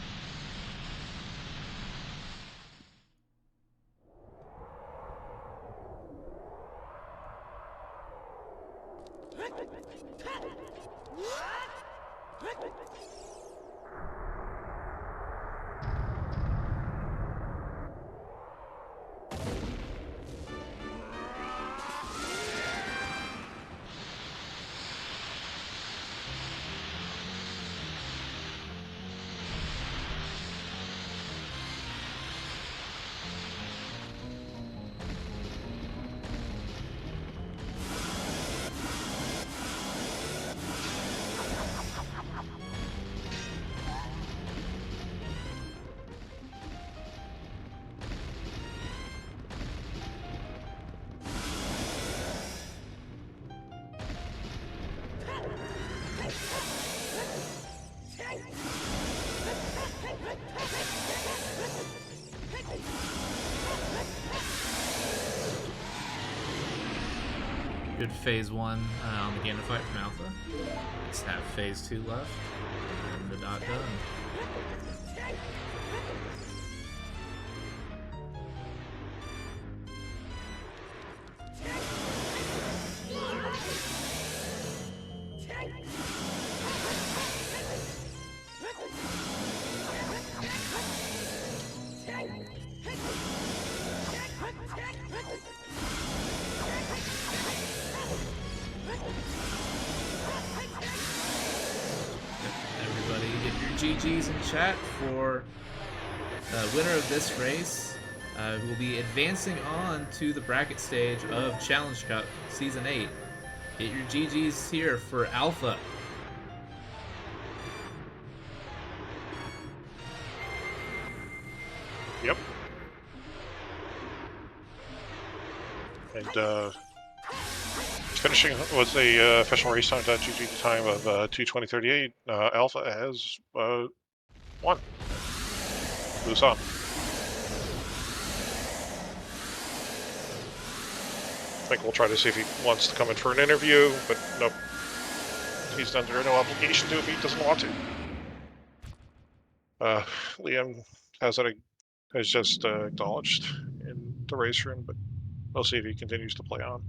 Good phase 1 on the Gander fight from Alpha. Just have phase 2 left. And the dot done. Everybody get your GGs in chat for the winner of this race, who will be advancing on to the bracket stage of Challenge Cup Season 8. Get your GGs here for Alpha. Yep. And finishing with a official race time.gg time of 2:20:38. Alpha has won. Moves on. I think we'll try to see if he wants to come in for an interview, but nope. He's under no obligation to if he doesn't want to. Liam has just acknowledged in the race room, but we'll see if he continues to play on.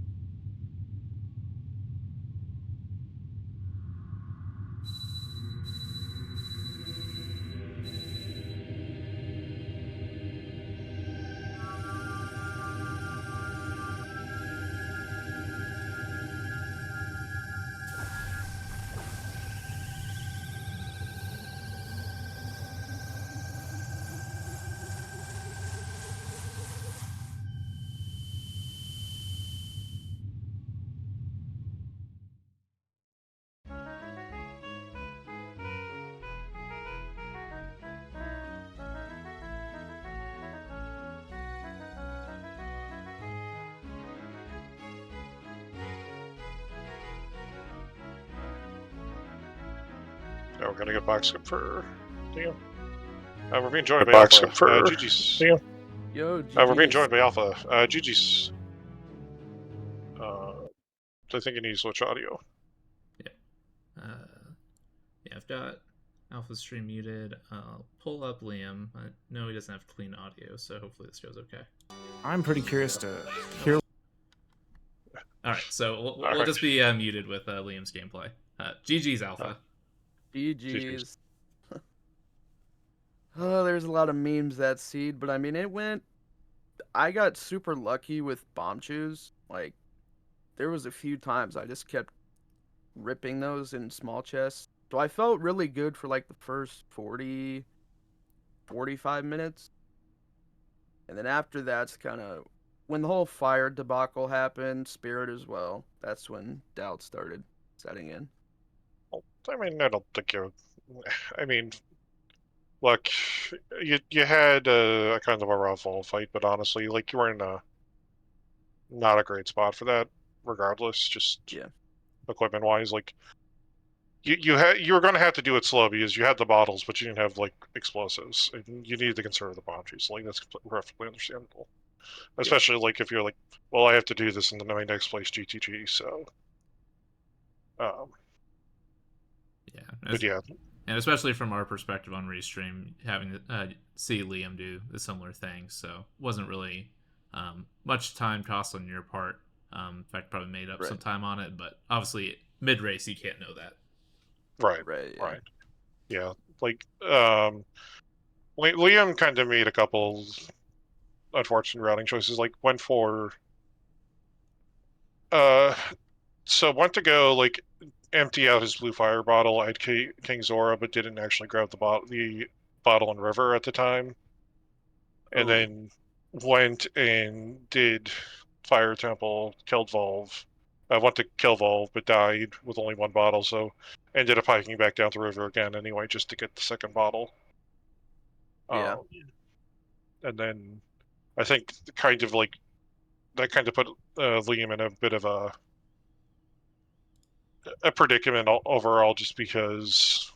Now we're gonna get box skip for Liam. We're being joined by box Alpha. skip for GG's. Liam. Yo, We're being GGs. joined by Alpha. GG's. I think you need to switch audio. Yeah, I've got Alpha stream muted. I'll pull up Liam. I know he doesn't have clean audio, so hopefully this goes okay. I'm pretty curious to hear. All right, so we'll Alright. just be muted with Liam's gameplay. GG's Alpha. GGs. Oh, there's a lot of memes that seed, but I mean, I got super lucky with bomb chews. Like, there was a few times I just kept ripping those in small chests. So I felt really good for like the first 40, 45 minutes. And then after that's kind of when the whole fire debacle happened, Spirit as well. That's when doubt started setting in. I mean, I don't think you're. I mean, look, you had a kind of a rough fight, but honestly, like you were in not a great spot for that. Regardless, just Yeah. equipment wise, like you were going to have to do it slow because you had the bottles, but you didn't have like explosives, and you needed to conserve the bomb trees. Like that's perfectly understandable, especially like if you're like, well, I have to do this in my next place GTG, so. Yeah. But yeah, And especially from our perspective on Restream, having to see Liam do a similar thing, so wasn't really much time cost on your part. In fact, probably made up some time on it, but obviously mid-race you can't know that. right. Yeah, like Liam kind of made a couple unfortunate routing choices. Like went for so went to go like empty out his blue fire bottle at King Zora, but didn't actually grab the bottle in river at the time, and then went and did fire temple, killed Volve. Went to kill Volve, but died with only one bottle, so ended up hiking back down the river again anyway, just to get the second bottle. Yeah. And then I think kind of like that kind of put Liam in a bit of a predicament overall, just because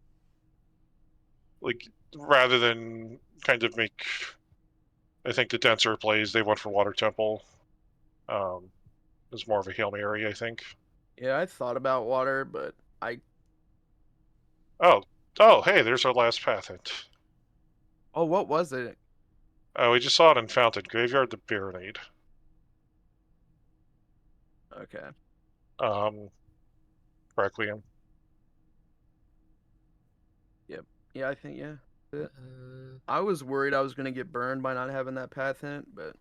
like rather than kind of make, I think the denser plays, they went for Water Temple. is more of a Hail Mary, I think. Yeah, I thought about water, but I. Oh, oh, hey, there's our last path hint. Oh, what was it? Oh, we just saw it in Fountain. Graveyard the Baronade. Okay. Correct, Liam? Yep. Yeah, I think yeah. Uh, I was worried I was gonna get burned by not having that path hint, but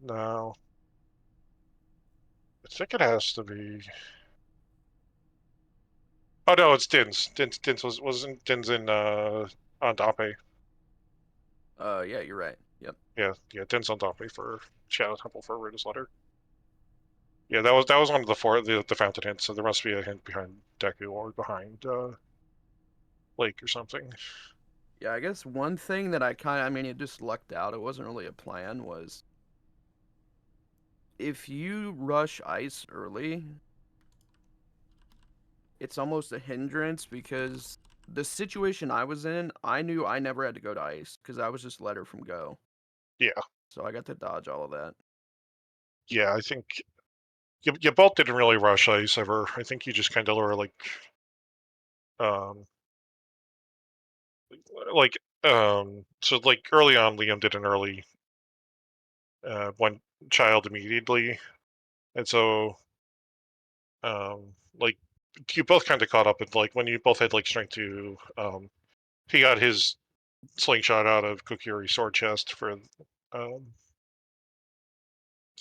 No. I think it has to be... Oh, no, it's Din's. Din's wasn't Din's in, Andape. yeah, you're right. Yep. Yeah, Din's Andape for Shadow Temple for Ruda's Letter. Yeah, that was one of the fountain hints, so there must be a hint behind Deku or behind Lake or something. Yeah, I guess one thing that I mean, it just lucked out. It wasn't really a plan. Was if you rush ice early, it's almost a hindrance because the situation I was in, I knew I never had to go to ice because I was just let her from go. Yeah, So I got to dodge all of that. yeah, I think you both didn't really rush ice ever. I think you just kind of were um, like so like early on, Liam did an early one child immediately, and so like you both kind of caught up. And like when you both had like strength to he got his slingshot out of Kokiri's sword chest for um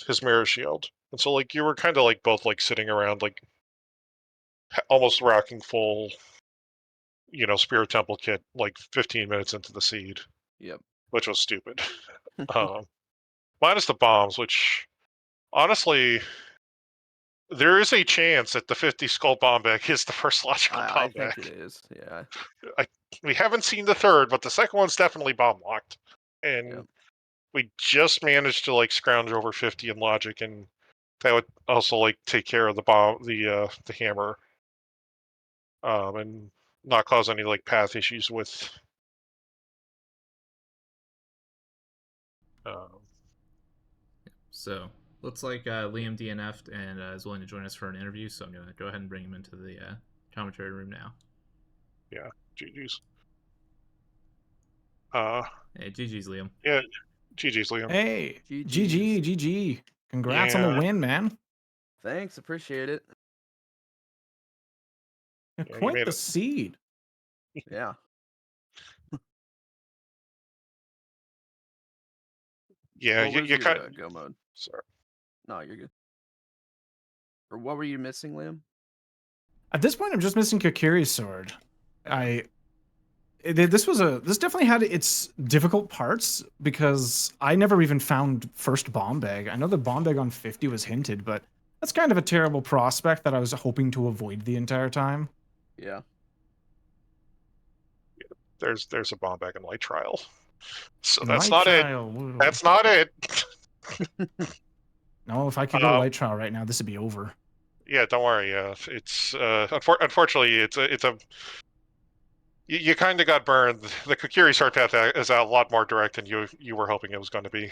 his mirror shield, and so like you were kind of like both like sitting around like almost rocking full Spirit Temple kit like 15 minutes into the seed, Yep. which was stupid. um Minus the bombs, which honestly there is a chance that the 50 skull bomb bag is the first logical I bomb think bag. it is. Yeah. We haven't seen the third, but the second one's definitely bomb locked, and Yep. we just managed to like scrounge over 50 in logic, and that would also like take care of the hammer, and not cause any like path issues with. Um, So looks like Liam DNF'd and is willing to join us for an interview. So I'm gonna go ahead and bring him into the commentary room now. yeah, GG's. Hey, GG's, Liam. Yeah, GG's, Liam. Hey, GG's. GG. Congrats on the Yeah, win, man. Thanks. Appreciate it. You're yeah, you quite made the it. seed. Yeah. Yeah, What was you kind. your go mode? Sorry. No, you're good. Or what were you missing, Liam? At this point, I'm just missing Kokiri's sword. This definitely had its difficult parts because I never even found first bomb bag. I know the bomb bag on 50 was hinted, but that's kind of a terrible prospect that I was hoping to avoid the entire time. Yeah. There's a bomb bag in light trial, so that's Light not it. trial. Woo. That's not it. No, if I could go to light trial right now, this would be over. Yeah, don't worry. It's unfortunately it's a you kind of got burned. The Kokiri sword path is a lot more direct than you were hoping it was going to be.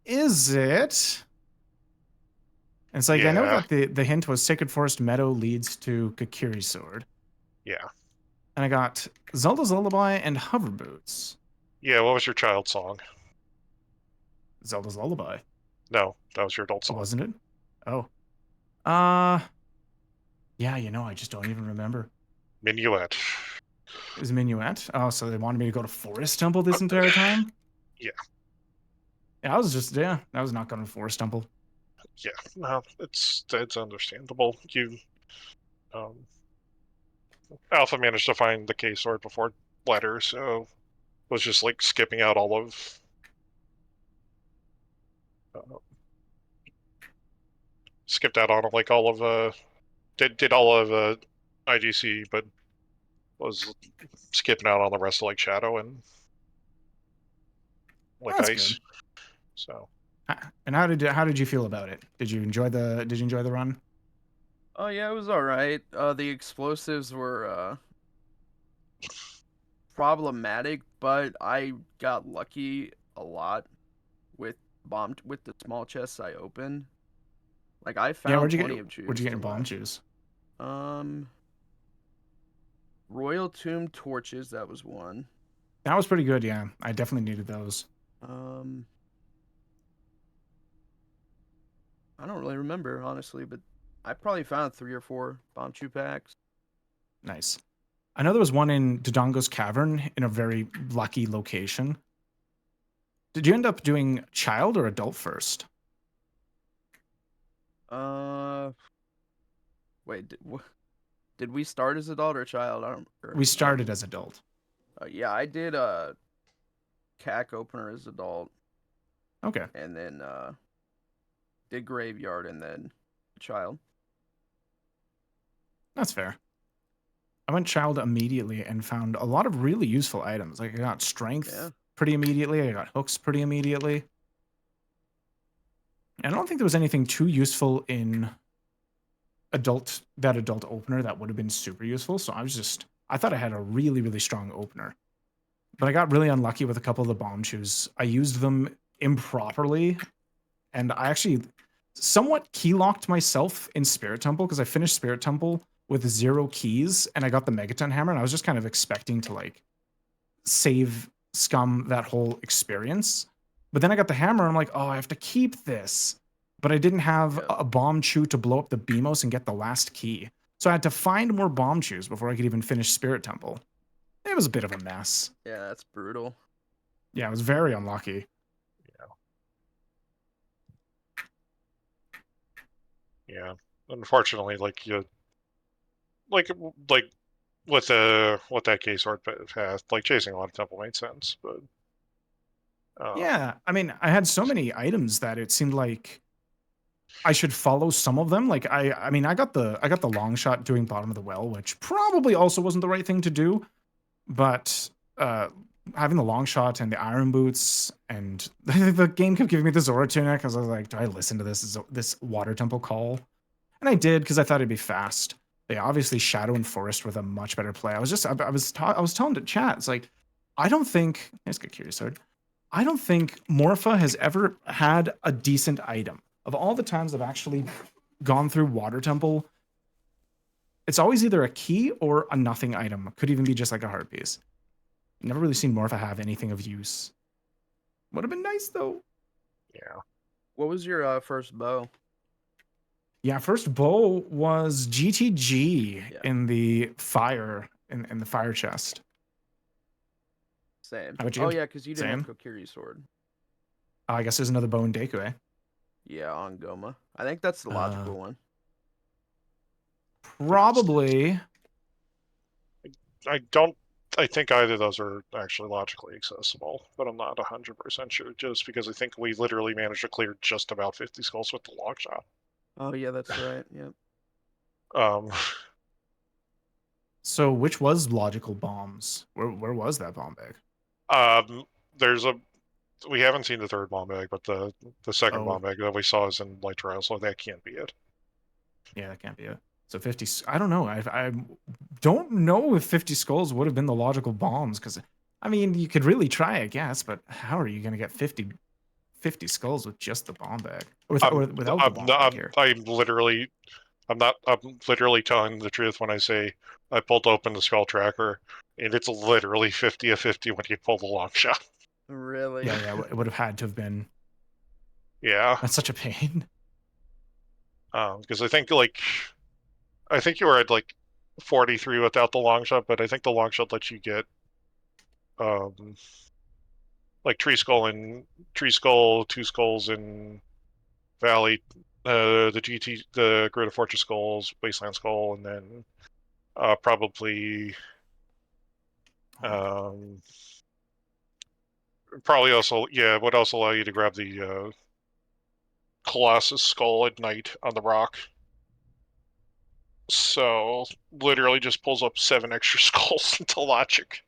Is it? It's like I know Yeah, that the hint was Sacred Forest Meadow leads to Kokiri sword, yeah, and I got Zelda's Lullaby and Hover Boots. yeah. What was your child song? Zelda's Lullaby, No, that was your adult song. wasn't it? Oh, uh, yeah. I just don't even remember. Minuet. It was Minuet. Oh, so they wanted me to go to Forest Temple this entire time? Yeah, Yeah, I was not going to Forest Temple. yeah. No, it's understandable. Um, Alpha managed to find the K sword before Letter, so was just like skipping out all of. Uh, Skipped out on like all of did all of IGC, but was skipping out on the rest of like Shadow and like That's Ice. good. So And how did you feel about it? Did you enjoy the run? Oh yeah, it was all right. The explosives were problematic, but I got lucky a lot with with the small chests I opened. Like I Yeah, found plenty of where'd you juice get your from bomb that. juice? Royal Tomb torches, that was one. That was pretty good, yeah. I definitely needed those. I don't really remember, honestly, but I probably found 3 or 4 bomb chew packs. Nice. I know there was one in Dodongo's Cavern in a very lucky location. Did you end up doing child or adult first? Wait, did we start as adult or child? We started as adult. Yeah, I did CAC opener as adult, Okay. and then did graveyard and then child. That's fair. I went child immediately and found a lot of really useful items. Like I got strength pretty immediately. I got hooks pretty immediately. And I don't think there was anything too useful in adult opener that would have been super useful. So I thought I had a really, really strong opener. But I got really unlucky with a couple of the bomb chews. I used them improperly, and I actually somewhat key locked myself in Spirit Temple because I finished Spirit Temple with 0 keys, and I got the Megaton Hammer, and I was just kind of expecting to like save scum that whole experience. But then I got the hammer, and I'm like, oh, I have to keep this. But I didn't have a bomb chew to blow up the Beamos and get the last key. So I had to find more bomb chews before I could even finish Spirit Temple. It was a bit of a mess. Yeah, that's brutal. Yeah, I was very unlucky. Yeah. Unfortunately, like with what that case sword path, like chasing a lot of temple made sense, but yeah, I mean, I had so many items that it seemed like I should follow some of them. Like I mean, I got the long shot doing bottom of the well, which probably also wasn't the right thing to do, but having the long shot and the iron boots and the game kept giving me the Zora tunic because I was like, do I listen to this water temple call? And I did because I thought it'd be fast. They obviously Shadow and Forest with a much better play. I was telling the chat, it's like I don't think let's get curious. I don't think Morpha has ever had a decent item. Of all the times I've actually gone through Water Temple, it's always either a key or a nothing item. Could even be just like a heart piece. Never really seen Morpha have anything of use. Would have been nice though. Yeah. What was your first bow? Yeah, first bow was GTG in the fire in the fire chest. Same. How about you? Oh yeah, because you didn't Same? have Kokiri's sword. Oh, I guess there's another bow in Deku, eh? Yeah, on Goma. I think that's the logical one. Probably. I think either of those are actually logically accessible, but I'm not 100% sure, just because I think we literally managed to clear just about 50 skulls with the long shot. Oh yeah, that's right. Yep. So which was logical bombs? Where was that bomb bag? We haven't seen the third bomb bag, but the second Oh. bomb bag that we saw is in Light Trial, so that can't be it. Yeah, that can't be it. So 50. I don't know. I don't know if 50 skulls would have been the logical bombs because, I mean, you could really try, I guess, but how are you going to get 50 skulls with just the bomb bag? Without the bomb bag here. I'm literally telling the truth when I say I pulled open the skull tracker, and it's literally 50 of 50 when you pull the long shot. Really? Yeah, it would have had to have been. Yeah. That's such a pain. Because I think you were at like 43 without the long shot, but I think the long shot lets you get like Tree Skull, 2 skulls in Valley, the Grid of Fortress skulls, Wasteland skull, and then probably probably also would also allow you to grab the Colossus skull at night on the rock. So literally just pulls up 7 extra skulls into logic.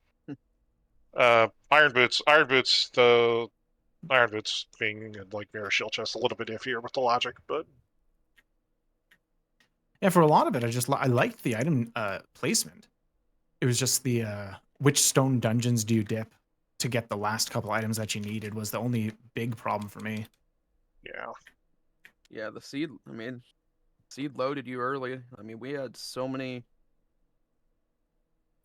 Iron boots being like Mirror Shield chest a little bit iffier with the logic, but yeah, for a lot of it, I liked the item placement. It was just the which stone dungeons do you dip to get the last couple items that you needed was the only big problem for me. Yeah, the seed. I mean, seed loaded you early. I mean, we had so many.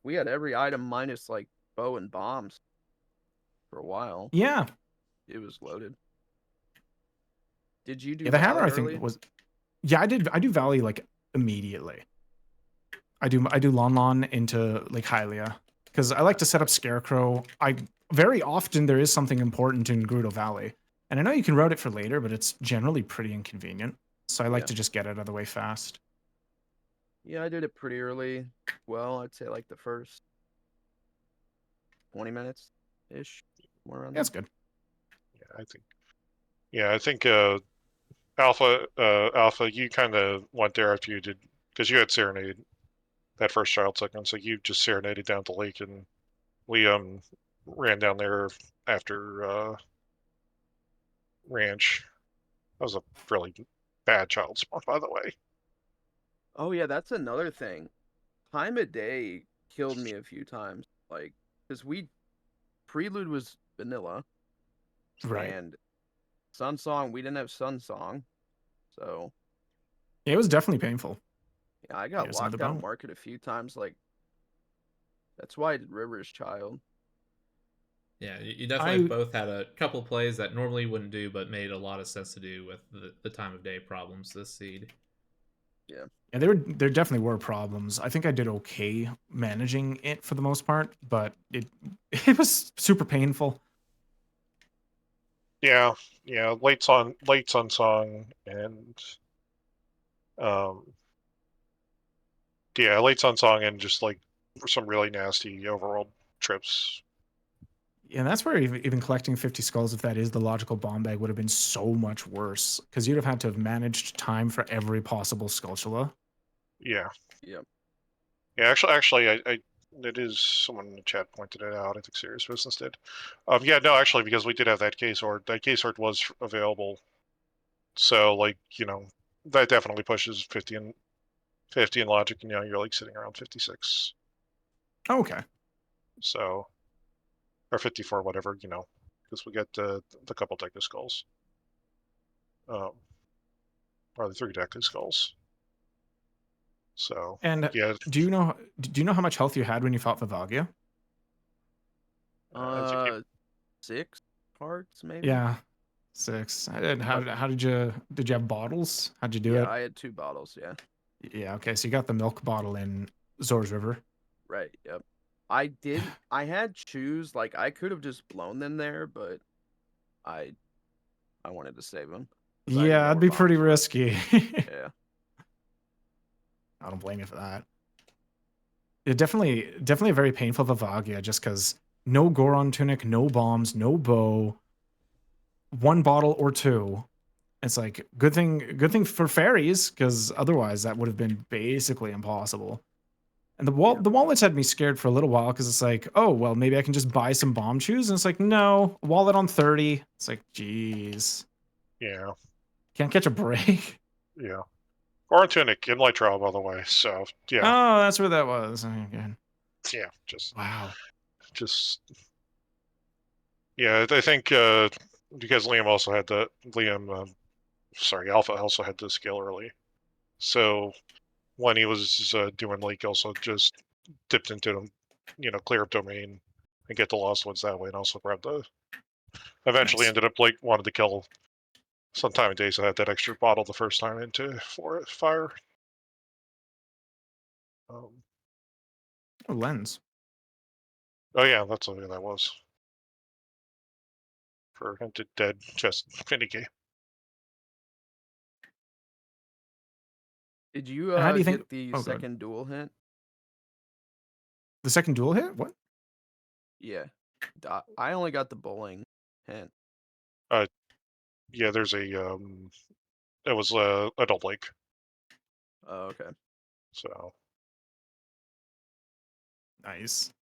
We had every item minus like bow and bombs for a while. Yeah. It was loaded. Did you do Yeah, the hammer Valley I early? think was. Yeah, I do Valley like immediately. I do Lon Lon into like Hylia because I like to set up Scarecrow. I very often there is something important in Gerudo Valley, and I know you can route it for later, but it's generally pretty inconvenient. So I like Yeah. to just get it out of the way fast. Yeah, I did it pretty early. Well, I'd say like the first 20 minutes ish, somewhere around Yeah, that's there. good. I think Alpha, you kind of went there after you did, because you had Serenade that first child segment, so you just serenaded down the lake, and we ran down there after Ranch. That was a really bad child spawn, by the way. Oh yeah, that's another thing. Time of day killed me a few times. Like, because Prelude was vanilla, Right. and Sun Song, we didn't have Sun Song. So, Yeah, it was definitely painful. yeah, I got Here's another locked out of bow. market a few times. Like, that's why I did River's Child. Yeah, you definitely I both had a couple plays that normally you wouldn't do, but made a lot of sense to do with the time of day problems this seed. Yeah. Yeah, there definitely were problems. I think I did okay managing it for the most part, but it was super painful. Yeah, late Sun Song, and um, yeah, late Sun Song, and just like some really nasty overworld trips. Yeah, that's where even collecting 50 skulls, if that is the logical bomb bag, would have been so much worse because you'd have had to have managed time for every possible Skulltula. Yeah, Yep. yeah. Actually, I it is someone in the chat pointed it out. I think Serious Business did. Yeah, no, actually, because we did have that case sword. That case sword was available, so like that definitely pushes 50 in logic, and you're like sitting around 56. Oh, okay. So, or 54, whatever, because we get the couple deck of skulls, or the 3 deck of skulls. So, And yeah, do you know how much health you had when you fought Vivagia? I think Uh, 6 parts maybe. Yeah, 6. And how did you have bottles? How'd you do Yeah, it? I had 2 bottles. Yeah. Yeah, okay. So you got the milk bottle in Zor's River. Right. Yep. I didn't. I had shoes. Like I could have just blown them there, but I I wanted to save them because I didn't Yeah, know it'd where be pretty bombs were. risky. Yeah. I don't blame you for that. It definitely a very painful Vivagia just because no Goron tunic, no bombs, no bow, 1 bottle or 2. It's like good thing for fairies because otherwise that would have been basically impossible. And Yeah. the wallets had me scared for a little while because it's like, oh well, maybe I can just buy some bomb shoes, and it's like, no, wallet on 30. It's like, geez, yeah, can't catch a break. yeah. Tunic in light trial, by the way. So, yeah, Oh, that's where that was. Okay. yeah, just, Wow. just, yeah. I think because Alpha also had the skill early. So when he was doing Lake, also just dipped into them, clear up domain and get the lost ones that way, and also grab the. Eventually, Nice. ended up like wanted to kill some time of day, so I had that extra bottle the first time into fire. Um, Oh, lens. oh yeah, that's what that was for Hinted Dead chest minigame. Did you And how do you think? get the Oh, good. second dual hint? The second duel hit? What? Yeah. I only got the bowling hint. Yeah, there's a it was Adult Lake, Oh, okay. so Nice.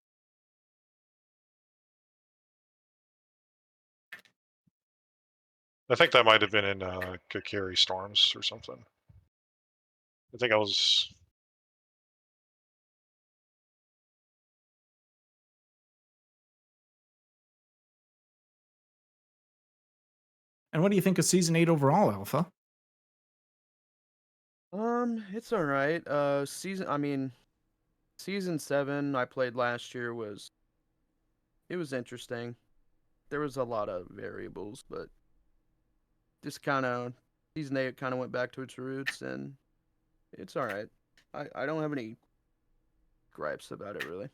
I think that might have been in Kakiri Storms or something. I think I was. And what do you think of season 8 overall, Alpha? It's all right. Season 7 I played last year was interesting. There was a lot of variables, but just kind of season 8 kind of went back to its roots, and it's all right. I don't have any gripes about it really.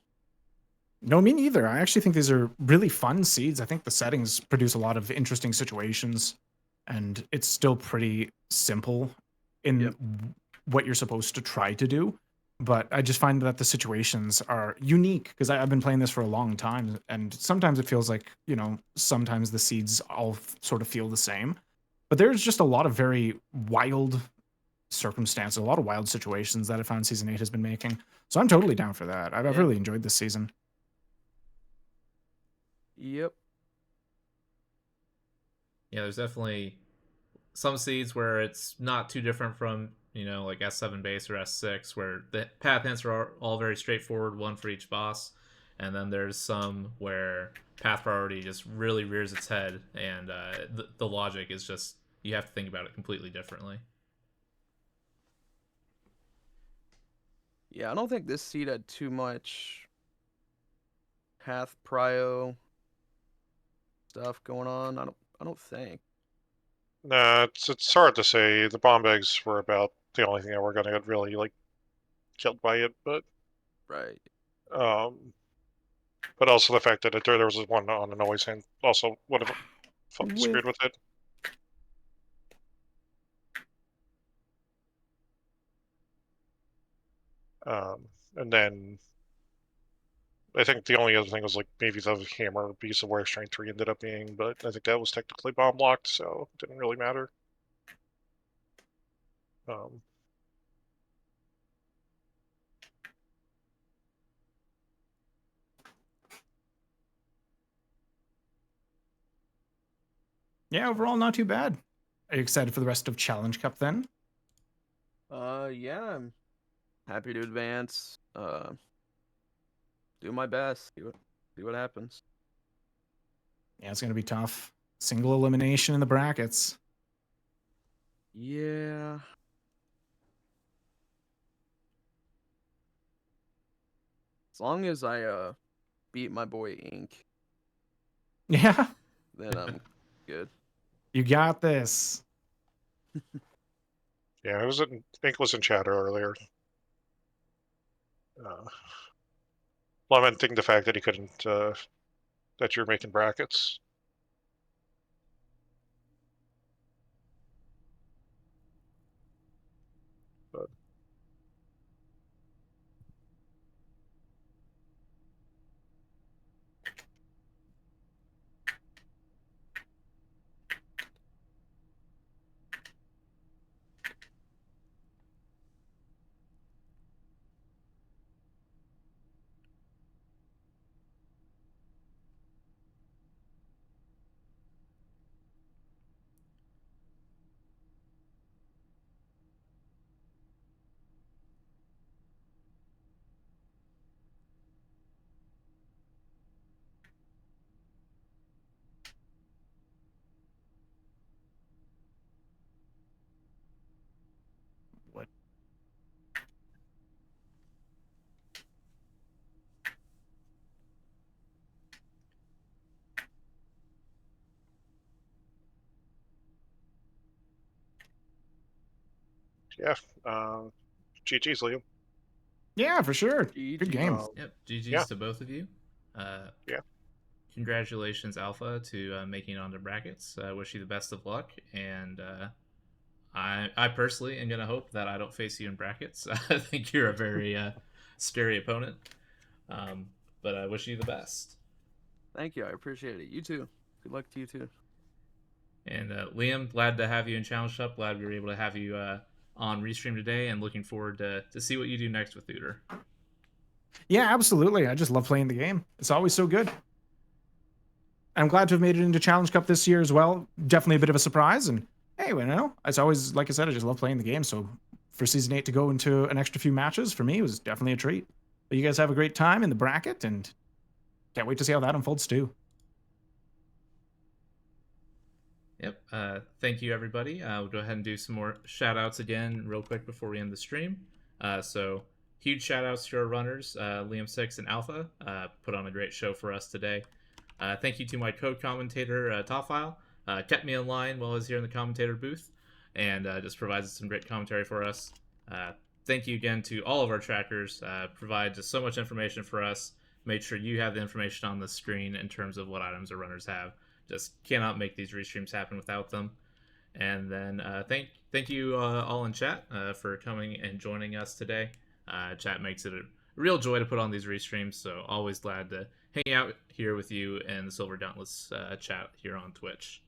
No, me neither. I actually think these are really fun seeds. I think the settings produce a lot of interesting situations, and it's still pretty simple in Yep. what you're supposed to try to do. But I just find that the situations are unique because I've been playing this for a long time, and sometimes it feels like, sometimes the seeds all sort of feel the same. But there's just a lot of very wild circumstances, a lot of wild situations that I found Season 8 has been making. So I'm totally down for that. I've Yeah. really enjoyed this season. Yep. Yeah, there's definitely some seeds where it's not too different from, like S7 base or S6, where the path hints are all very straightforward, one for each boss. And then there's some where path priority just really rears its head, and the logic is just, you have to think about it completely differently. Yeah, I don't think this seed had too much path prio stuff going on. I don't think. Nah, it's hard to say. The bomb eggs were about the only thing that were gonna get really like killed by it, but Right. um, but also the fact that there was one on a noise hand also would have screwed with it. And then I think the only other thing was like maybe the hammer piece of where strength 3 ended up being, but I think that was technically bomb locked, so it didn't really matter. Um, Yeah, overall, not too bad. Are you excited for the rest of Challenge Cup then? Yeah, I'm happy to advance. Do my best. See what happens. Yeah, it's going to be tough. Single elimination in the brackets. Yeah. As long as I beat my boy Ink, Yeah, then I'm good. you got this. yeah, I think it was in chatter earlier. Lamenting the fact that he couldn't, that you're making brackets. But What? yeah, GG's, Liam. Yeah, for sure. GG. Good game. Yep, GG's Yeah. to both of you. Yeah. Congratulations, Alpha, to making it onto brackets. I wish you the best of luck, and I personally am gonna hope that I don't face you in brackets. I think you're a very scary opponent, but I wish you the best. Thank you. I appreciate it. You too. Good luck to you too. And Liam, glad to have you in Challenge Up. Glad we were able to have you on Restream today, and looking forward to see what you do next with Theater. Yeah, absolutely. I just love playing the game. It's always so good. I'm glad to have made it into Challenge Cup this year as well. Definitely a bit of a surprise. And hey, it's always, like I said, I just love playing the game. So for Season 8 to go into an extra few matches, for me, was definitely a treat. But you guys have a great time in the bracket, and can't wait to see how that unfolds too. Yep. Thank you, everybody. We'll go ahead and do some more shout outs again real quick before we end the stream. So, huge shout outs to our runners, LiamSixx and Alpha. Put on a great show for us today. Thank you to my co-commentator, Toffile. Kept me in line while I was here in the commentator booth and just provided some great commentary for us. Thank you again to all of our trackers. Provide just so much information for us. Make sure you have the information on the screen in terms of what items our runners have. Just cannot make these restreams happen without them. And then thank you all in chat for coming and joining us today. Chat makes it a real joy to put on these restreams, so always glad to hang out here with you in the Silver Dauntless chat here on Twitch.